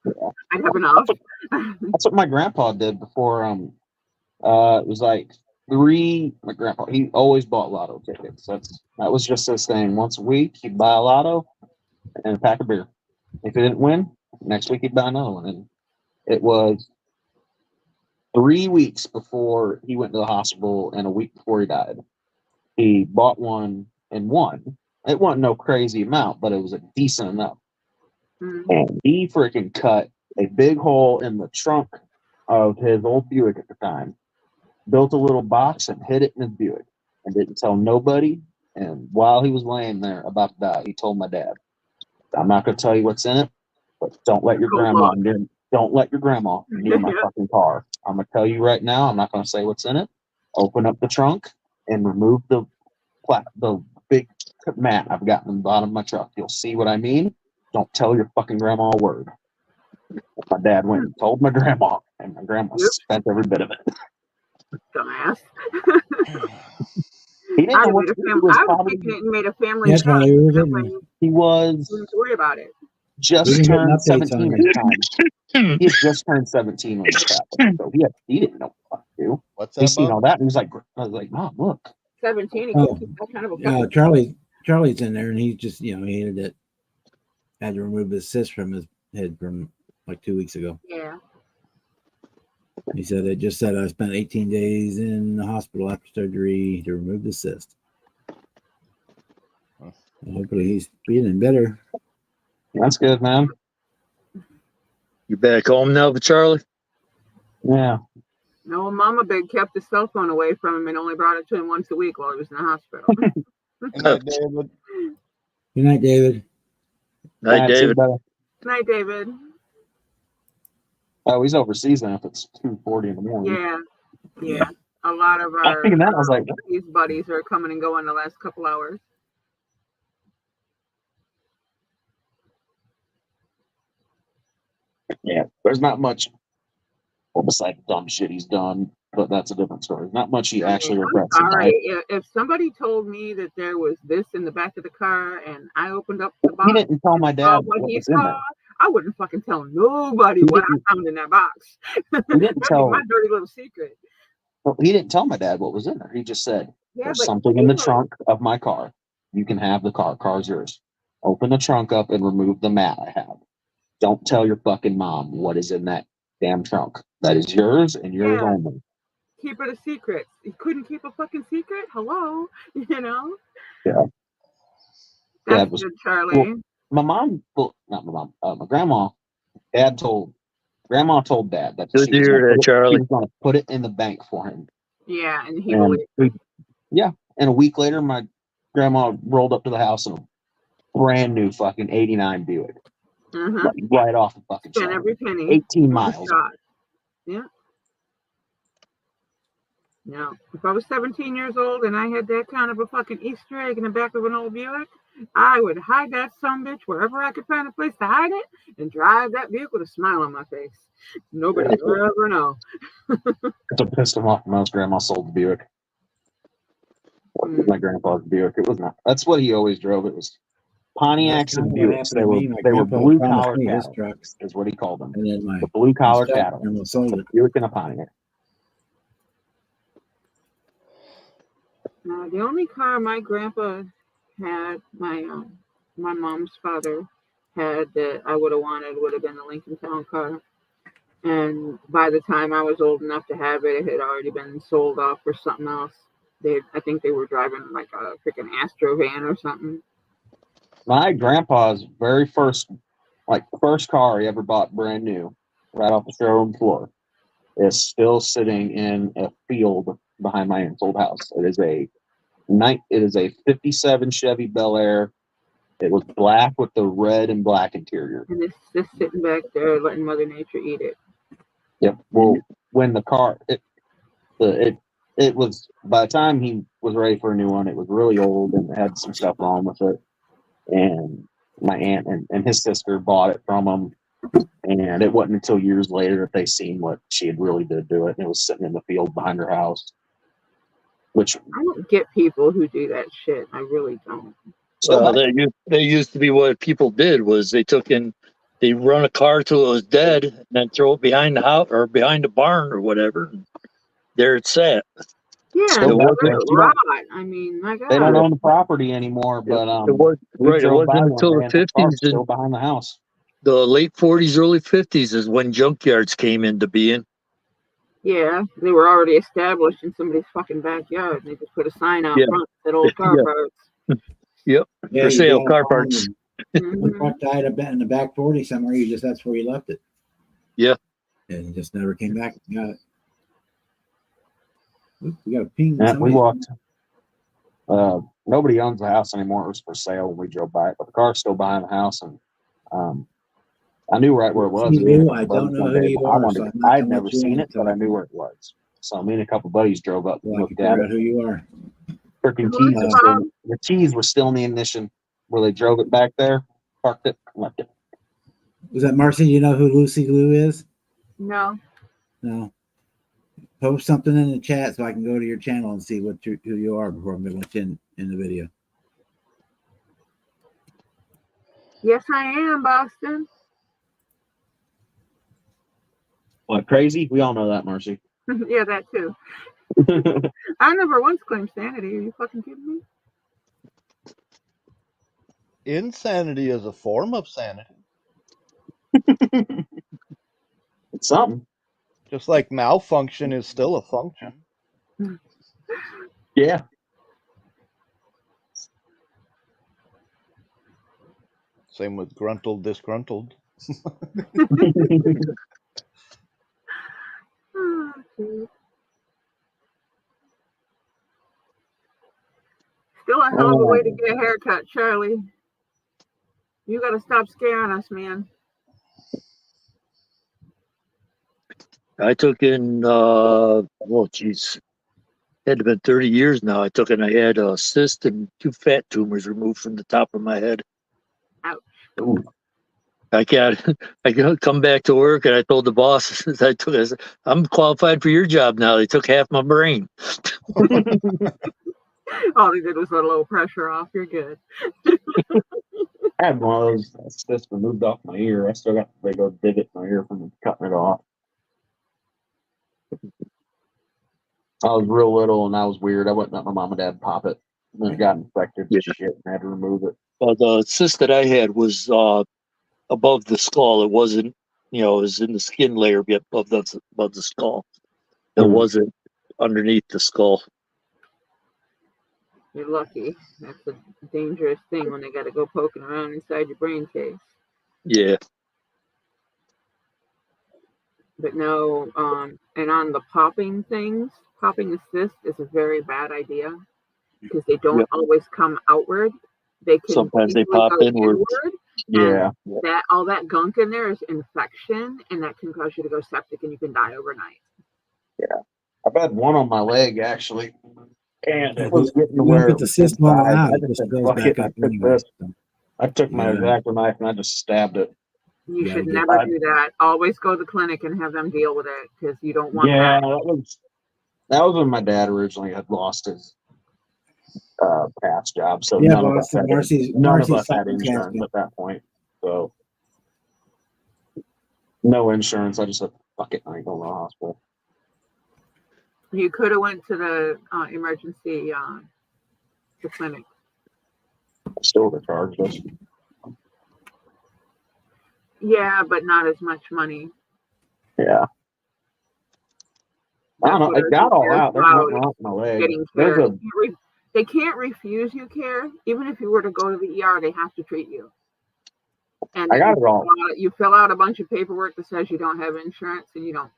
Yeah. I'd have enough. That's what my grandpa did before. It was like my grandpa, he always bought lotto tickets. That was just his thing. Once a week, he'd buy a lotto and a pack of beer. If he didn't win, next week he'd buy another one. And it was 3 weeks before he went to the hospital and a week before he died. He bought one and won. It wasn't no crazy amount, but it was a decent amount. Mhm. And he freaking cut a big hole in the trunk of his old Buick at the time, built a little box and hid it in his Buick and didn't tell nobody. And while he was laying there about to die, he told my dad, I'm not going to tell you what's in it, but don't let your Go grandma look. don't let your grandma near my fucking car. I'm gonna tell you right now. I'm not gonna say what's in it. Open up the trunk and remove the big mat I've got in the bottom of my truck. You'll see what I mean. Don't tell your fucking grandma a word. My dad went and told my grandma, and my grandma spent every bit of it. Dumbass. He didn't know what to do. He was I was probably, taking it and made a family. That's why we were That getting, way he was you don't have to worry about it. we just didn't get turned updates 17 on at the time. He had just turned 17 when this happened, so he didn't know what to do. What's He that, seen Bob? all that, and he was like, I was like, Mom, look. 17, he Oh, couldn't keep that kind of a fucking Charlie's in there, and he just, he hated it. Had to remove his cyst from his head from like 2 weeks ago. Yeah. He said it just said I spent 18 days in the hospital after surgery to remove the cyst. Hopefully he's feeling better. That's good, man. You back home now, Charlie? Yeah. No, Mama Big kept his cell phone away from him and only brought it to him once a week while he was in the hospital. Good night, David. Good night, David. Hi, David. Night, David. Oh, he's overseas now if it's 2:40 in the morning. Yeah. A lot of I was our thinking that, I was like, these buddies are coming and going the last couple hours. yeah, there's not much. Well, besides the dumb shit he's done, but that's a different story. Not much he actually regrets. All right. If somebody told me that there was this in the back of the car and I opened up the box, He didn't tell my dad what he was in there. I wouldn't fucking tell nobody what I found in that box. He didn't tell my dirty little secret. Well, he didn't tell my dad what was in there. He just said, there's but something in the trunk of my car. You can have the car. Car's yours. Open the trunk up and remove the mat I have. Don't tell your fucking mom what is in that damn trunk. That is yours and yours only. Keep it a secret. You couldn't keep a fucking secret? Hello? You know? Yeah. That's good, Charlie. Well, my mom, well, not my mom, my grandma, grandma told dad that Good to hear that, Charlie. She was going to put it in the bank for him. Yeah, and he And believed. and a week later, my grandma rolled up to the house in a brand new fucking 89 Buick. Like, right off the fucking Spent shop. every penny. 18 miles. Yeah. No. If I was 17 years old and I had that kind of a fucking Easter egg in the back of an old Buick, I would hide that sumbitch wherever I could find a place to hide it and drive that Buick with a smile on my face. Nobody will ever know. It's a pissed him off when my grandma sold the Buick. My grandpa's Buick. It was not. That's what he always drove. It was Pontiacs and Buicks. They were blue collar cattle. Is what he called them. And then The blue collar cattle. sold it. Buick and a Pontiac. The only car my grandpa had, my mom's father had that I would have wanted would have been the Lincoln Town car. And by the time I was old enough to have it, it had already been sold off for something else. I think they were driving like a freaking Astro van or something. My grandpa's very first car he ever bought brand new, right off the showroom floor, is still sitting in a field behind my aunt's old house. It is a 57 Chevy Bel Air. It was black with the red and black interior. And it's just sitting back there letting Mother Nature eat it. Yep. Well, when the car it was, by the time he was ready for a new one, it was really old and had some stuff wrong with it. And my aunt and his sister bought it from him. And it wasn't until years later that they seen what she had really did do it. And it was sitting in the field behind her house. Which I don't get people who do that shit. I really don't. They used to be what people did was they run a car till it was dead and then throw it behind the house or behind the barn or whatever. And there it sat. Yeah, I mean, my God. They don't own the property anymore, but it wasn't until the 50s still behind the house. The late 40s, early 50s is when junkyards came into being. Yeah, they were already established in somebody's fucking backyard. They just put a sign out front that old car parts. Yep, for sale car parts. The truck died in the back 40 somewhere. That's where you left it. Yeah. And it just never came back. Got it. Oops, we got a ping. Yeah, we walked. Nobody owns the house anymore. It was for sale when we drove by it, but the car's still behind the house. And I knew right where it was. You Me and a do? couple I don't buddies know one who day, you but are, so I'm not I'd gonna never let you seen in it, but I until knew where it was. So me and a couple buddies drove up and I can looked figure at out it. who you are. Freaking Who's keys the were still, Bob? the keys were still in the ignition where they drove it back there, parked it, and left it. Was that Marcy? You know who Lucy Lou is? No. No. Post something in the chat so I can go to your channel and see who you are before I'm going to in the video. Yes, I am, Boston. What, crazy? We all know that, Marcy. Yeah, that too. I never once claimed sanity. Are you fucking kidding me? Insanity is a form of sanity. It's something. Just like malfunction is still a function. Yeah. Same with gruntled, disgruntled. Oh, geez. Still a hell of a way to get a haircut, Charlie. You got to stop scaring us, man. I took in, geez, had to been 30 years now. I took and I had a cyst and 2 fat tumors removed from the top of my head. Ouch. Ooh. I got come back to work and I told the boss, I said, I'm qualified for your job now. They took half my brain. All they did was let a little pressure off. You're good. I had one of those cysts removed off my ear. I still got the big old divot in my ear from cutting it off. I was real little and I was weird. I wouldn't let my mom and dad pop it. And then it got infected and shit and I had to remove it. The cyst that I had was above the skull. It wasn't, it was in the skin layer above the skull. It wasn't underneath the skull. You're lucky. That's a dangerous thing when they got to go poking around inside your brain case. Yeah. But no, and on the popping things, popping a cyst is a very bad idea because they don't always come outward. They can Sometimes they easily pop go inward. Yeah. And that all that gunk in there is infection, and that can cause you to go septic, and you can die overnight. Yeah. I've had one on my leg actually. And it was getting to You where put the cyst on out, I it just just said, goes fuck back it. up I took anyway. this. I took my Yeah. X-Acto knife and I just stabbed it. You Yeah, should I never did. do that. Always go to the clinic and have them deal with it because you don't want Yeah, that. that was when my dad originally had lost his past job. So Yeah, none of us Boston. had Marcy's insurance at that point. So no insurance. I just said, fuck it, I ain't going to the hospital. You could have went to the emergency the clinic. Still the charge us. Yeah, but not as much money. Yeah. I don't know. That's It what got all cares out. There's about, nothing wrong with my leg. getting care. They can't refuse you care. Even if you were to go to the ER, they have to treat you. And I then got it all. you fill out a bunch of paperwork that says you don't have insurance and you don't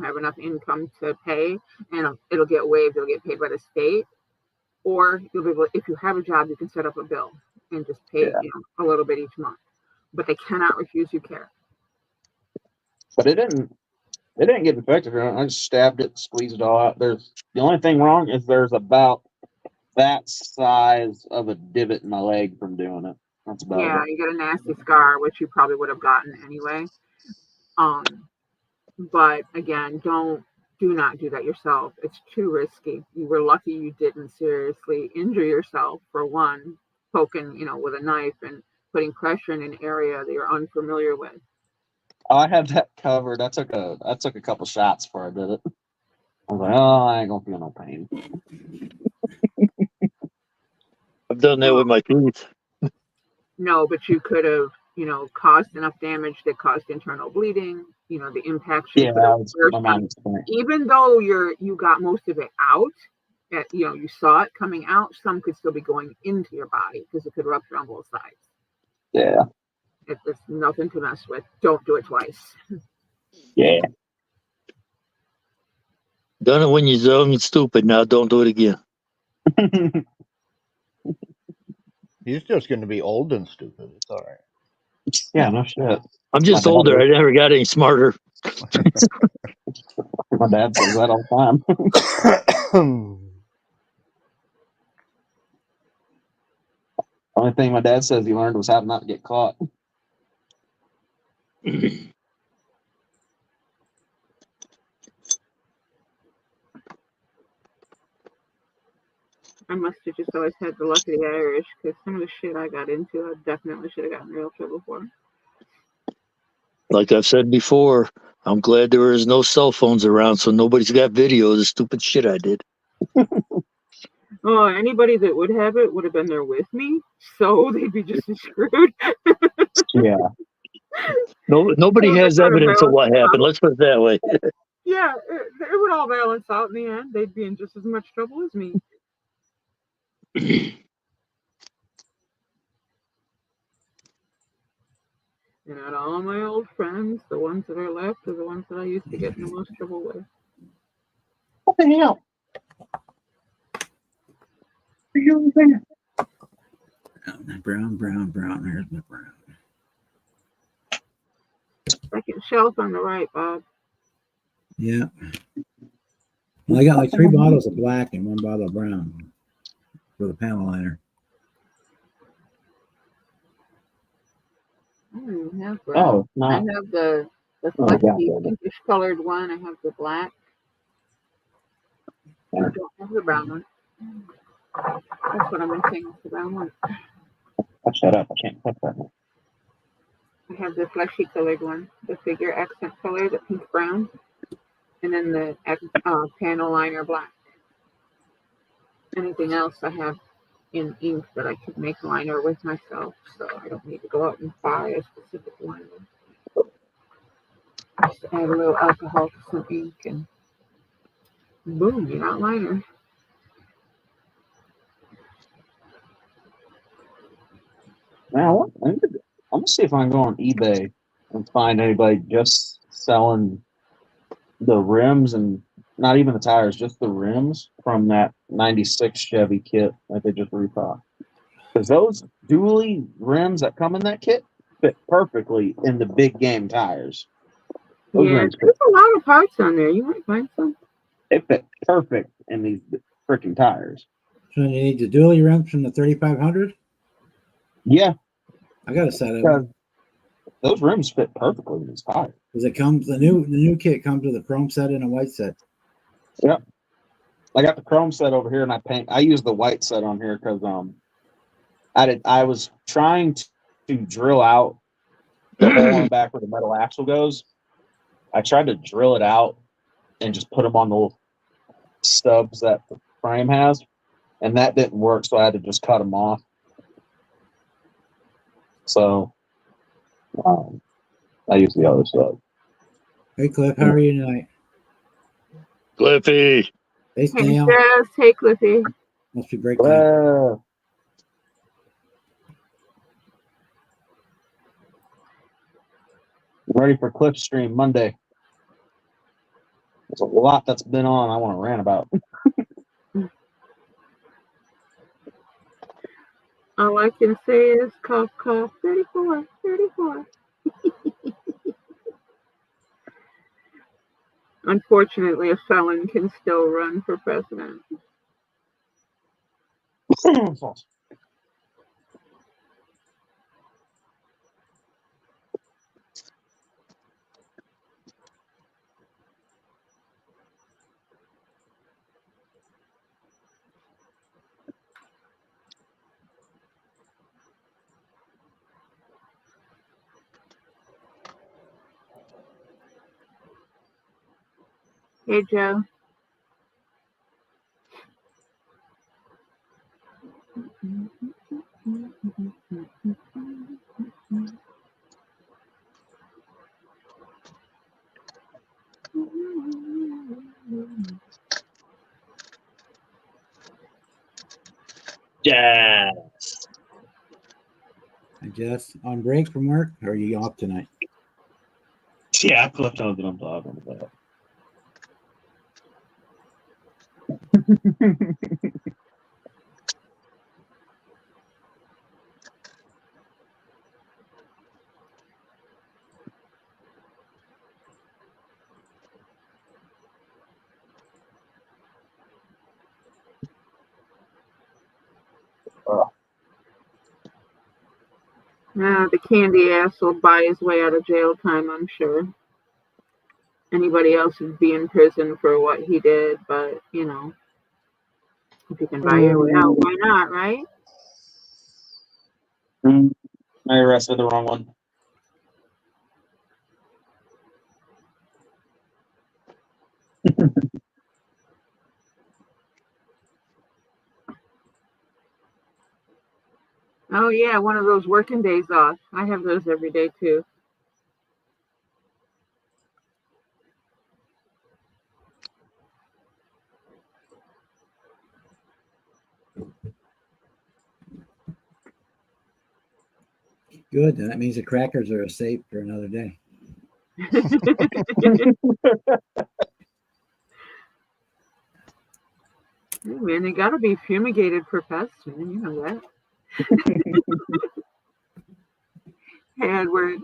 have enough income to pay, and it'll get waived. It'll get paid by the state, or you'll be able, if you have a job, you can set up a bill and just pay a little bit each month. But they cannot refuse you care. But it didn't get infected. I just stabbed it, squeezed it all out. The only thing wrong is there's about that size of a divot in my leg from doing it. That's about it. You get a nasty scar, which you probably would have gotten anyway. But again, do not do that yourself. It's too risky. You were lucky you didn't seriously injure yourself, for one, poking, with a knife and putting pressure in an area that you're unfamiliar with. I had that covered. I took a couple shots before I did it. I was like, oh, I ain't gonna feel no pain. I've done that with my teeth. No, but you could have, caused enough damage that caused internal bleeding. The impact. Yeah, my mom's point. Even though you got most of it out, you saw it coming out, some could still be going into your body because it could rupture on both sides. Yeah. It's nothing to mess with. Don't do it twice. Yeah. Done it when you're young and stupid. Now don't do it again. He's just going to be old and stupid. It's all right. Yeah, no shit. I'm just My dad older. I is. never got any smarter. My dad says that all the time. Only thing my dad says he learned was how to not get caught. I must have just always had the luck of the Irish because some of the shit I got into, I definitely should have gotten in real trouble for. Like I've said before, I'm glad there was no cell phones around, so nobody's got video of the stupid shit I did. Oh, anybody that would have it would have been there with me, so they'd be just as screwed. Yeah. No, nobody So they has kind of evidence of balance what it happened. out. Let's put it that way. Yeah, it would all balance out in the end. They'd be in just as much trouble as me. And out of all my old friends, the ones that are left are the ones that I used to get in the most trouble with. What the hell? Are you there? Brown. There's my brown. Second shelf on the right, Bob. Yeah. Well, I got like 3 bottles of black and 1 bottle of brown for the panel liner. I don't even have brown. Oh, I no. have the Oh, fleshy God. pinkish colored one. I have the black. I don't have the brown one. That's what I'm missing, is the brown one. Shut up. I can't touch that one. I have the fleshy colored one, the figure accent color, the pink brown, and then the panel liner black. Anything else I have in ink that I could make liner with myself, so I don't need to go out and buy a specific liner. Just add a little alcohol to some ink and boom, you got liner. Now, I'm going to see if I can go on eBay and find anybody just selling the rims and not even the tires, just the rims from that 96 Chevy kit that they just rethought. Because those dually rims that come in that kit fit perfectly in the big game tires. Those Yeah, rims fit, there's a lot of parts on there. You might find some. they fit perfect in these freaking tires. So you need the dually rims from the 3500. Yeah, I got a set of because them. those rims fit perfectly in these tires. Because it comes the new kit comes with a chrome set and a white set. Yep. I got the chrome set over here, and I use the white set on here because I was trying to drill out the hole in the back where the metal axle goes. I tried to drill it out and just put them on the little stubs that the frame has, and that didn't work, so I had to just cut them off. So I used the other stud. Hey Cliff, how are you tonight? Cliffy. Hey Hey, Snail. Jess. Hey, Cliffy. Must be break time. I'm ready for Cliff Stream Monday. There's a lot that's been on I want to rant about. All I can say is cough, cough, 34, 34. Unfortunately, a felon can still run for president. Hey, Joe. Yeah. I just on break from work, or are you off tonight? Yeah, I clipped on them talking about. The candy ass will buy his way out of jail time, I'm sure. Anybody else would be in prison for what he did, but you know, if you can buy your way out, why not, right? I arrested the wrong one. Oh yeah, one of those working days off. I have those every day too. Good. Then that means the crackers are safe for another day. Hey, man, they gotta be fumigated for pests, man. You know that. Hey, Edward.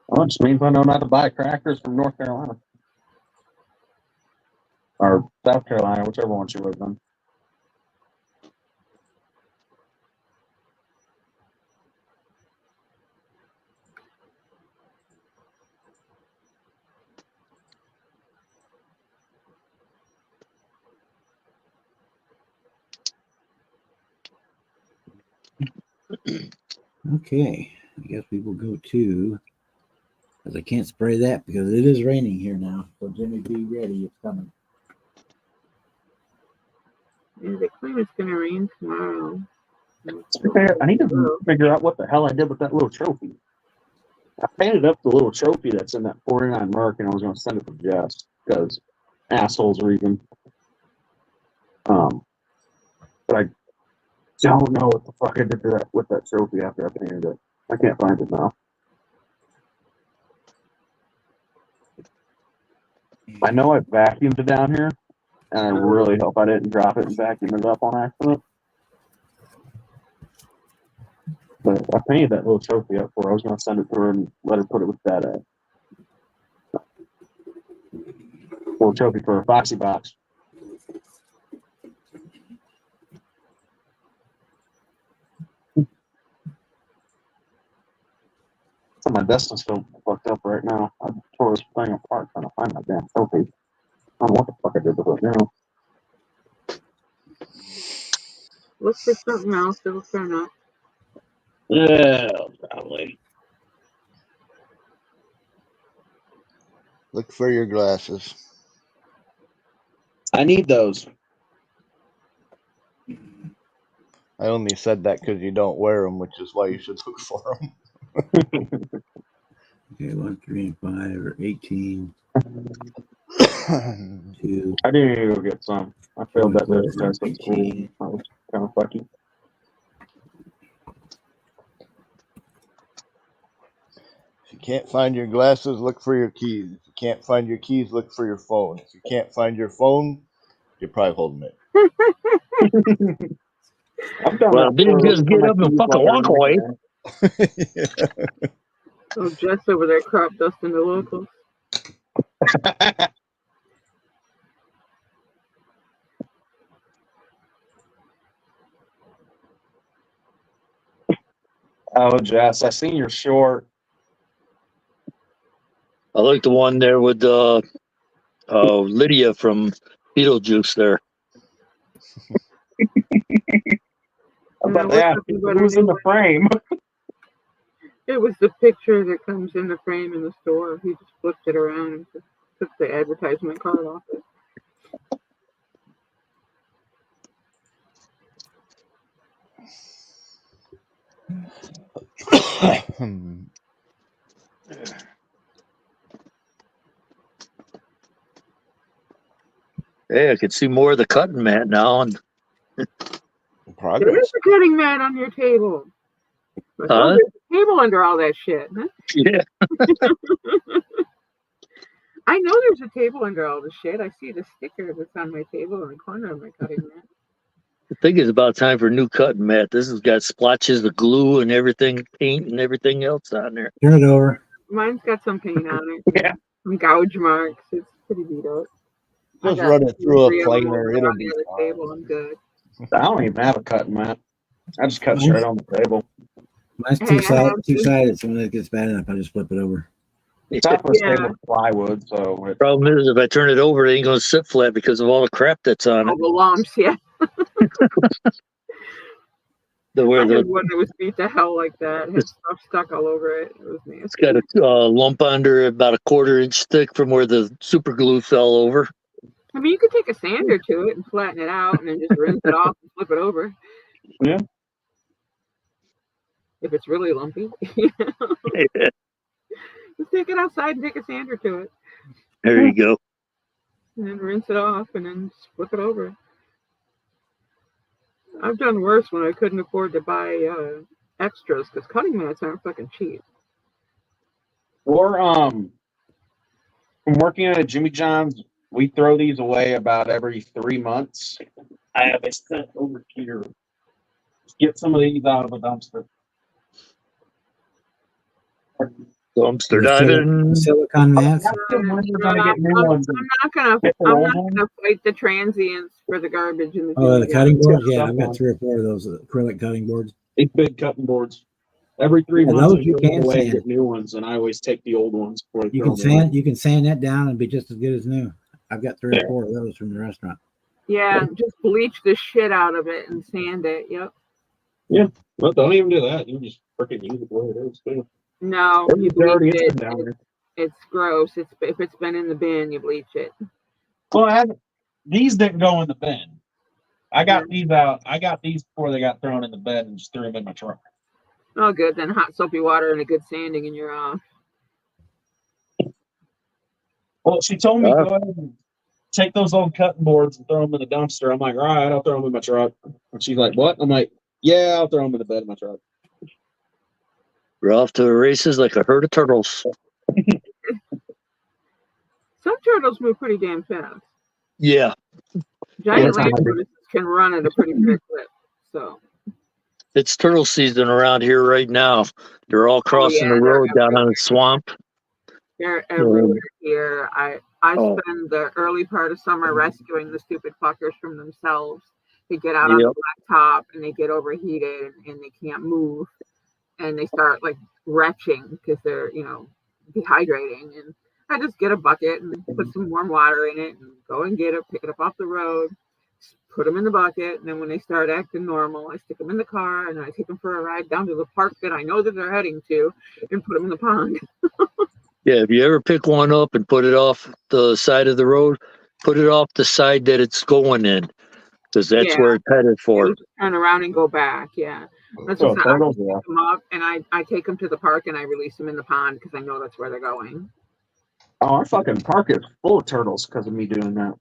Well, it just means I know not to buy crackers from North Carolina. Or South Carolina, whichever one she lives in. Okay. I guess we will go to, because I can't spray that because it is raining here now. So Jimmy, be ready. It's coming. Yeah, they claim it's gonna rain tomorrow. I need to figure out what the hell I did with that little trophy. I painted up the little trophy that's in that 49 Merc, and I was going to send it to Jess because assholes are even. But I don't know what the fuck I did to that with that trophy after I painted it. I can't find it now. I know I vacuumed it down here, and I really hope I didn't drop it and vacuum it up on accident. But I painted that little trophy up for her. I was going to send it to her and let her put it with that little trophy for a Foxy box. So my desk is still fucked up right now. I tore this thing apart trying to find my damn trophy. I don't know what the fuck I did with it now. Look for something else. It'll turn up. Yeah, probably. Look for your glasses. I need those. I only said that because you don't wear them, which is why you should look for them. Okay, 1, 3, and 5 or 18. 2. I do need to go get some. I failed that 4, test at school. 18. That was kind of fucky. If you can't find your glasses, look for your keys. If you can't find your keys, look for your phone. If you can't find your phone, you're probably holding it. I've done Well, that didn't before. just get up and fucking walk away. Oh, Jess over there crop dusting the locals. Oh, Jess, I seen your short. I like the one there with Lydia from Beetlejuice there. I thought, what's yeah, up, it everybody? was in the frame. It was the picture that comes in the frame in the store. He just flipped it around and just took the advertisement card off it. Hey, I could see more of the cutting mat now. And There Progress. is a cutting mat on your table. But Huh? there's a table under all that shit. Huh? yeah, I know there's a table under all the shit. I see the sticker that's on my table in the corner of my cutting mat. I think it's about time for a new cutting mat. This has got splotches of glue and everything, paint and everything else on there. Turn it over. Mine's got some paint on it. Yeah. Some gouge marks. It's pretty beat up. I Just got run it through a 3 of them planer. over It'll on be the other fine. table. I'm good. I don't even have a cutting mat. I just cut straight on the table. Mine's Hey, I have two-sided, so when it gets bad enough, I just flip it over. Top was Yeah. stainless plywood, so it, Problem is, if I turn it over, it ain't gonna sit flat because of all the crap that's on all it. the lumps, yeah. Where I the had one that was beat to hell like that. Had stuff stuck all over it. It was nasty. it's got a lump under about a 1/4 inch thick from where the super glue fell over. I mean, you could take a sander to it and flatten it out and then just rinse it off and flip it over. Yeah. If it's really lumpy. Just take it outside and take a sander to it. There you go. And then rinse it off and then just flip it over. I've done worse when I couldn't afford to buy extras because cutting mats aren't fucking cheap. or from working at a Jimmy John's, we throw these away about every 3 months. I have a set over here. Get some of these out of the dumpster. Dumpster The diving. silicone mats. We're gonna get new ones. I'm not gonna fight the transients for the garbage in the Oh, the Jimmy cutting John's. boards. Yeah, I've got 3 or 4 of those acrylic cutting boards. These big cutting boards. Every 3 Yeah, months, those you we throw can away and sand. get new ones, and I always take the old ones before I You throw can them away. sand. You can sand that down and be just as good as new. I've got 3 or 4 of those from the restaurant. Yeah, just bleach the shit out of it and sand it. Yep. Well, don't even do that. You just freaking use it the way it is, too. No, Or you you dirty bleach it's it. been down there. It's gross. If it's been in the bin, you bleach it. Well, these didn't go in the bin. I got these out. I got these before they got thrown in the bin and just threw them in my truck. Oh, good. Then hot soapy water and a good sanding, and you're off. Well, she told me go ahead and take those old cutting boards and throw them in the dumpster. I'm like, all right, I'll throw them in my truck. And she's like, what? I'm like, yeah, I'll throw them in the bed of my truck. We're off to the races like a herd of turtles. Some turtles move pretty damn fast. Yeah. Giant Yeah, land tortoises can run at a pretty quick clip. So. It's turtle season around here right now. They're all crossing the they're road down everywhere. on the swamp. They're everywhere here. I spend the early part of summer rescuing the stupid fuckers from themselves. They get out on the blacktop and they get overheated and they can't move and they start like retching because they're dehydrating. And I just get a bucket and put some warm water in it and go and get it, pick it up off the road, put them in the bucket, and then when they start acting normal, I stick them in the car and I take them for a ride down to the park that I know that they're heading to and put them in the pond. Yeah, if you ever pick one up and put it off the side of the road, put it off the side that it's going in, because that's where it's headed for. Turn around and go back. Yeah, that's So what I turtles, pick them up and I take them to the park and I release them in the pond because I know that's where they're going. Oh, our fucking park is full of turtles because of me doing that.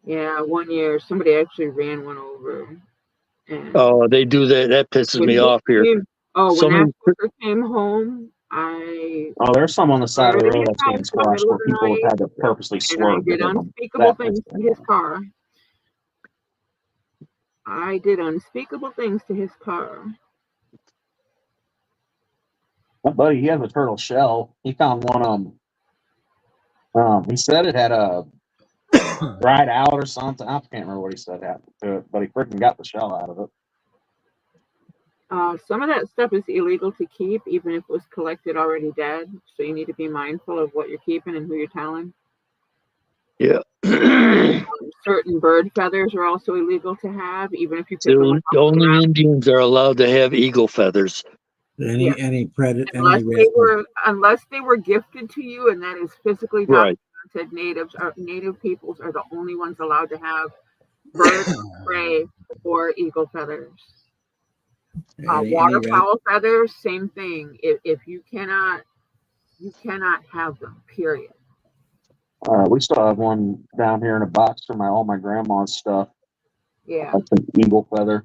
Yeah, one year somebody actually ran one over. And Oh, they do that. That pisses me off here. when Somebody- that fucker came home, there's some on the side of the road I've seen house squashed in the where people night, have had to purposely and I swerve. did to hit them. unspeakable That things pisses to me his off. car. I did unspeakable things to his car. My buddy, he has a turtle shell. He found one. He said it had a dried out or something. I can't remember what he said happened to it, but he freaking got the shell out of it. Some of that stuff is illegal to keep, even if it was collected already dead. So you need to be mindful of what you're keeping and who you're telling. Yeah. Certain bird feathers are also illegal to have, even if you pick them up. Only Indians are allowed to have eagle feathers. Any predator, Unless they were gifted to you, and that is physically documented. Native peoples are the only ones allowed to have bird prey or eagle feathers. Waterfowl feathers, same thing. If you cannot have them. Period. We still have one down here in a box for all my grandma's stuff. Yeah, that's an eagle feather.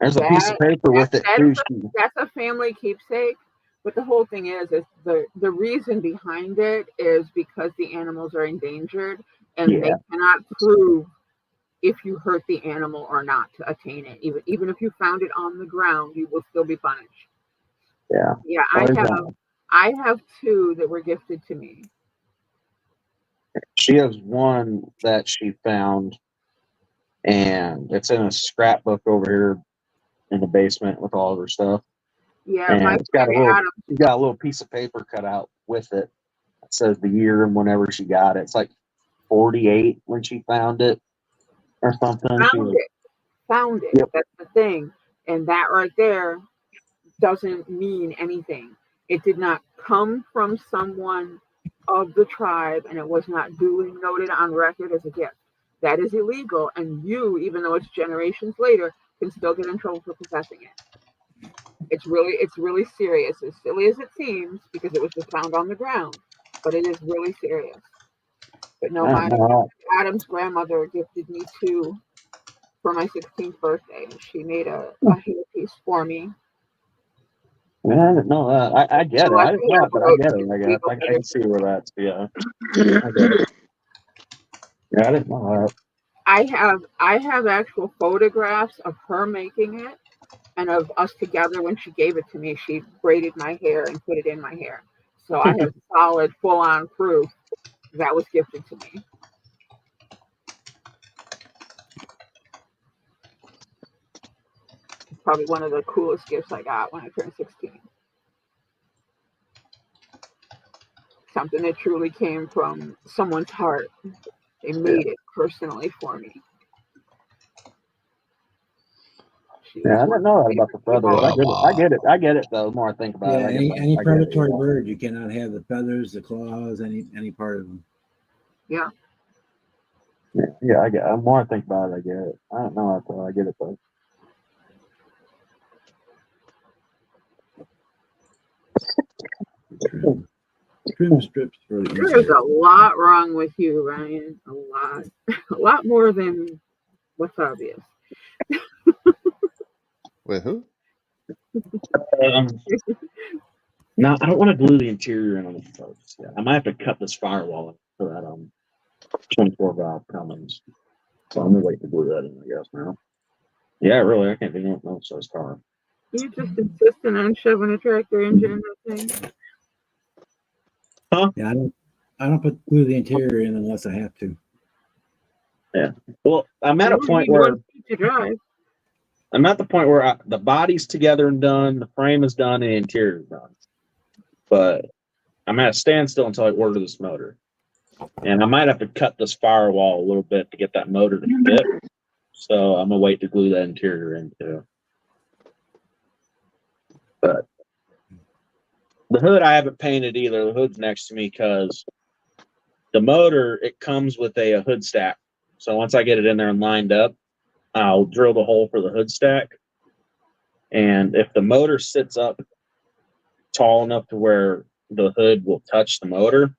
There's a piece of paper with it too. That's a family keepsake. But the whole thing is the reason behind it is because the animals are endangered, and they cannot prove if you hurt the animal or not to attain it. Even if you found it on the ground, you will still be punished. Yeah. Yeah, I have 2 that were gifted to me. She has one that she found and it's in a scrapbook over here in the basement with all of her stuff. Yeah, And my it's got a friend little, Adam, she's got a little piece of paper cut out with it. It says the year and whenever she got it. It's like 48 when she found it or something. found it. Yep. That's the thing. And that right there doesn't mean anything. It did not come from someone of the tribe, and it was not duly noted on record as a gift. That is illegal, and you, even though it's generations later, can still get in trouble for possessing it. It's really serious. As silly as it seems, because it was just found on the ground, but it is really serious. But no, my Adam's grandmother gifted me two for my 16th birthday. She made a hairpiece for me. I didn't know that. I get it. I didn't know it, but I get it. I guess I can see where that's. Yeah. I get it. Yeah, I didn't know that. I have actual photographs of her making it, and of us together when she gave it to me. She braided my hair and put it in my hair, so I have solid, full-on proof that was gifted to me. It's probably one of the coolest gifts I got when I turned 16. Something that truly came from someone's heart. They made it personally for me. Yeah, I didn't know that about the feathers. I get it though. The more I think about Yeah, it, any predatory bird, you cannot have the feathers, the claws, any part of them. Yeah. Yeah, I get it. The more I think about it, I get it. I don't know that though. I get it though. Trim strips for the There's a lot wrong with you, Ryan. A lot. A lot more than what's obvious. With who? No, I don't want to glue the interior in on the folks. Yeah, I might have to cut this firewall for that 24 valve Cummins. So I'm gonna wait to glue that in, I guess now. Yeah, really, I can't do nothing else to this car. You're just insisting on shoving a tractor engine in that thing. Yeah, I don't put glue the interior in unless I have to. Yeah. Well, I'm at a point where the body's together and done, the frame is done, and the interior is done. But I'm at a standstill until I order this motor. And I might have to cut this firewall a little bit to get that motor to fit. So I'm gonna wait to glue that interior in too. But the hood I haven't painted either. The hood's next to me because the motor, it comes with a hood stack. So once I get it in there and lined up, I'll drill the hole for the hood stack. And if the motor sits up tall enough to where the hood will touch the motor,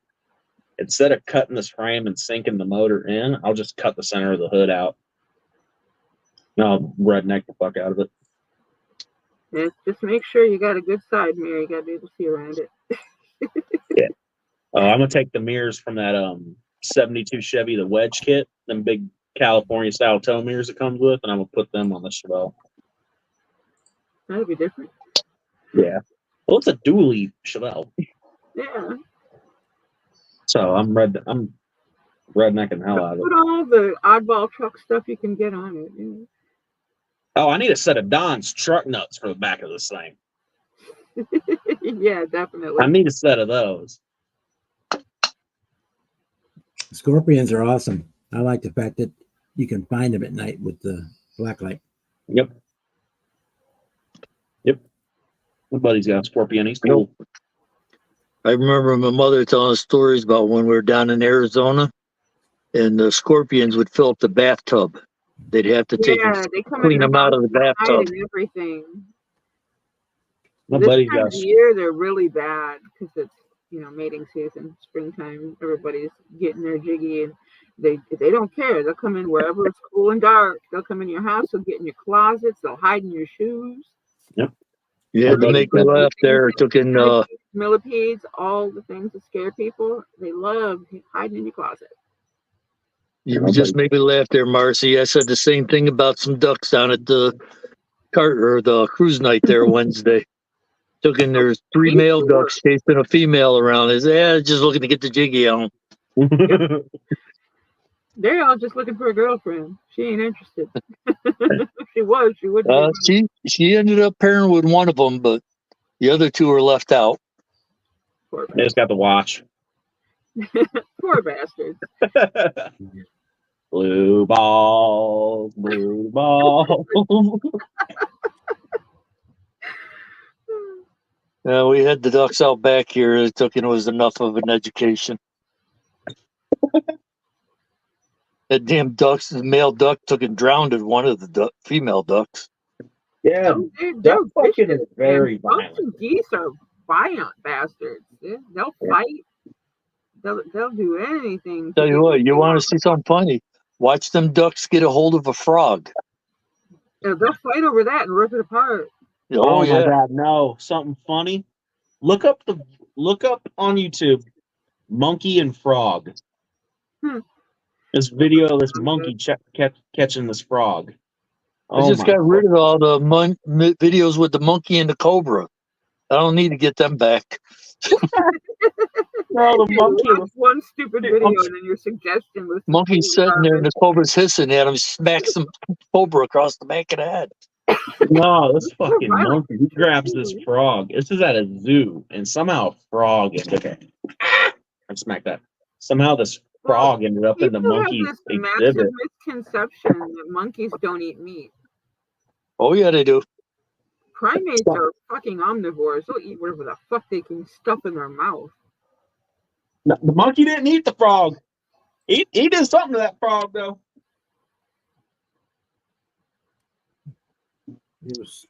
instead of cutting this frame and sinking the motor in, I'll just cut the center of the hood out. And I'll redneck the fuck out of it. Yeah, just make sure you got a good side mirror. You got to be able to see around it. Yeah. I'm going to take the mirrors from that 72 Chevy, the wedge kit, them big California style tow mirrors it comes with, and I'm going to put them on the Chevelle. That'll be different. Yeah. Well, it's a dually Chevelle. Yeah. So I'm rednecking the hell out of it. Put all the oddball truck stuff you can get on it. Yeah. Oh, I need a set of Don's truck nuts for the back of this thing. Yeah, definitely. I need a set of those. Scorpions are awesome. I like the fact that you can find them at night with the black light. Yep. My buddy's got a Scorpion. He's cool. I remember my mother telling us stories about when we were down in Arizona, and the scorpions would fill up the bathtub. They'd have to take they come clean in them out of the bathtub. and everything. My This buddy's time got of year, they're really bad because it's mating season, springtime. Everybody's getting their jiggy, and they don't care. They'll come in wherever it's cool and dark. They'll come in your house. They'll get in your closets. They'll hide in your shoes. Yep. Yeah, to make me laugh there. Took in millipedes, all the things that scare people. They love hiding in your closet. You just made me laugh there, Marcy. I said the same thing about some ducks down at the the cruise night there Wednesday. Took in there's 3 male ducks chasing a female around. Is just looking to get the jiggy on. They're all just looking for a girlfriend. She ain't interested. If she was, she wouldn't be. She ended up pairing with one of them, but the other two were left out. Poor, They just got the watch. poor bastards. Blue balls, blue balls. We had the ducks out back here. It was enough of an education. That damn ducks, the male duck took and drowned one of the female ducks. Yeah, They're duck fucking vicious, is very man. Ducks violent. and geese are violent bastards. They'll fight. They'll do anything. Tell you what, you want to see something funny? Watch them ducks get a hold of a frog. They'll fight over that and rip it apart. Oh my god, no! Something funny. Look up on YouTube, monkey and frog. This video of this monkey catching this frog. I just got rid of all the videos with the monkey and the cobra. I don't need to get them back. No, the monkey was one stupid video, and then your suggestion was monkey's sitting there and the cobra's hissing at him, smacks some cobra across the back of the head. No, this fucking monkey, he grabs this frog. This is at a zoo, and somehow a frog I smacked that. Somehow this frog ended up in the monkey's exhibit. Massive misconception that monkeys don't eat meat. Oh yeah, they do. Primates are fucking omnivores. They'll eat whatever the fuck they can stuff in their mouth. No, the monkey didn't eat the frog. He did something to that frog, though.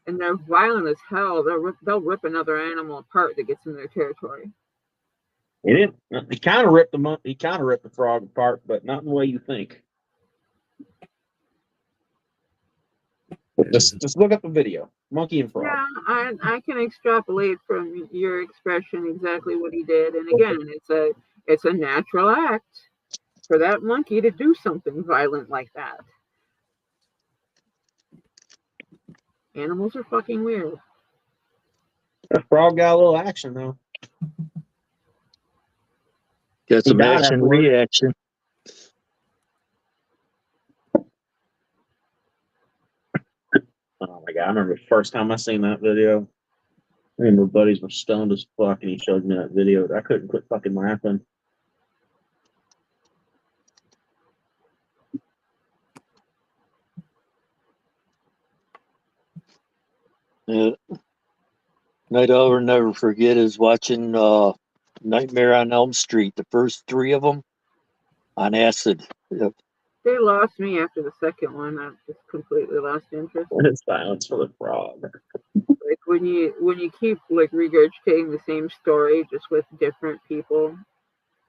And they're violent as hell. They'll rip another animal apart that gets in their territory. He didn't. He kind of ripped the frog apart, but not in the way you think. Just look up the video. Monkey and frog. Yeah, I can extrapolate from your expression exactly what he did. And again, it's a natural act for that monkey to do something violent like that. Animals are fucking weird. The frog got a little action though. Got some action reaction. Oh my god, I remember the first time I seen that video. Me and my buddies were stoned as fuck, and he showed me that video. I couldn't quit fucking laughing. Yeah. Night I'll never forget is watching Nightmare on Elm Street. The first three of them on acid. Yep. They lost me after the second one. I just completely lost interest. It's silence for the frog. Like when you keep like regurgitating the same story just with different people,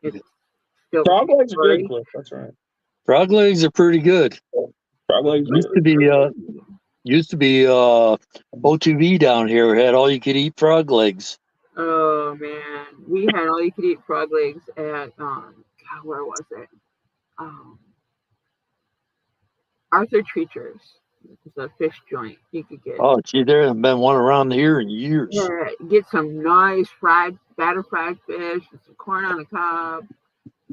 it's still Frog legs are good, Cliff. That's right. Frog legs are pretty good. Frog legs used to be OTV down here had all you could eat frog legs. Oh man, we had all you could eat frog legs at God, where was it? Arthur Treacher's. It's a fish joint you could get. Oh, gee, there hasn't been one around here in years. Yeah, get some nice batter fried fish and some corn on the cob.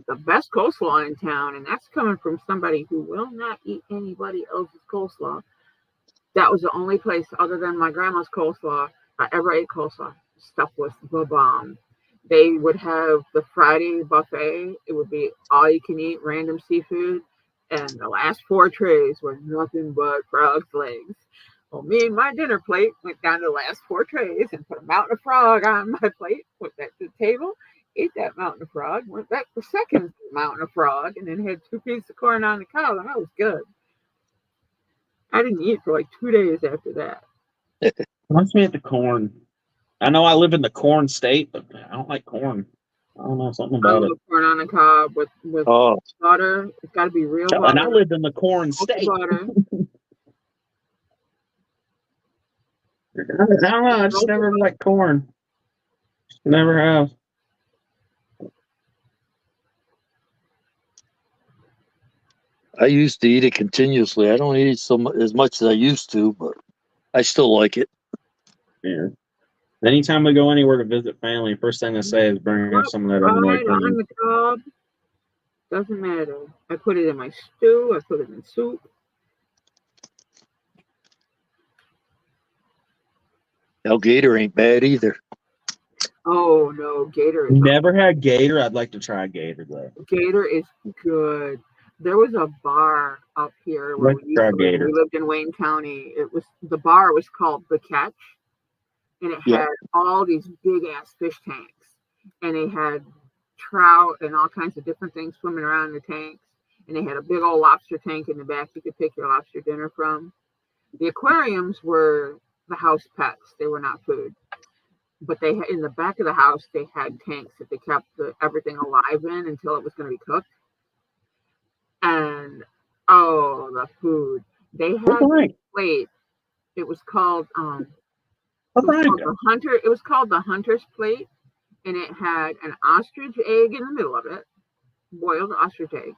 The best coleslaw in town, and that's coming from somebody who will not eat anybody else's coleslaw. That was the only place other than my grandma's coleslaw I ever ate coleslaw. Stuff was the bomb. They would have the Friday buffet. It would be all you can eat random seafood. And the last 4 trays were nothing but frog's legs. Well, me and my dinner plate went down to the last 4 trays and put a mountain of frog on my plate, went back to the table, ate that mountain of frog, went back for second mountain of frog, and then had 2 pieces of corn on the cob, and that was good. I didn't eat for like 2 days after that. Wants me at the corn. I know I live in the corn state, but I don't like corn. I don't know, something about it. Corn on the cob with butter. It's got to be real butter. And I lived in the corn state. Butter. I don't know. I just never liked corn. Never have. I used to eat it continuously. I don't eat it as much as I used to, but I still like it. Yeah. Anytime we go anywhere to visit family, first thing I say is bring up some of that other on the cob. Doesn't matter. I put it in my stew. I put it in soup. Gator ain't bad either. Oh no, Gator is Never had Gator. I'd like to try Gator though. Gator is good. There was a bar up here where Let's try Gator. we lived in Wayne County. The bar was called The Catch, and it Yeah. had all these big ass fish tanks, and they had trout and all kinds of different things swimming around in the tanks, and they had a big old lobster tank in the back you could pick your lobster dinner from. The aquariums were the house pets; they were not food. But they in the back of the house they had tanks that they kept everything alive in until it was going to be cooked. And oh, the food they had a plate. It was called the Hunter. It was called the Hunter's plate, and it had an ostrich egg in the middle of it, boiled ostrich egg,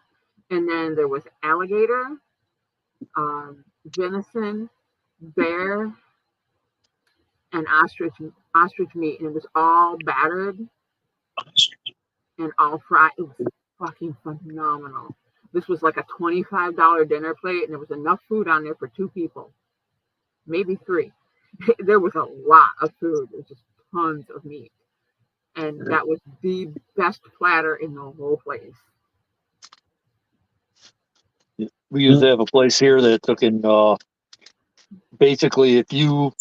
and then there was alligator, venison, bear, and ostrich meat, and it was all battered and all fried. It was fucking phenomenal. This was like a $25 dinner plate, and there was enough food on there for 2 people, maybe 3. There was a lot of food. There was just tons of meat, and that was the best platter in the whole place. We used to have a place here that took in, basically if you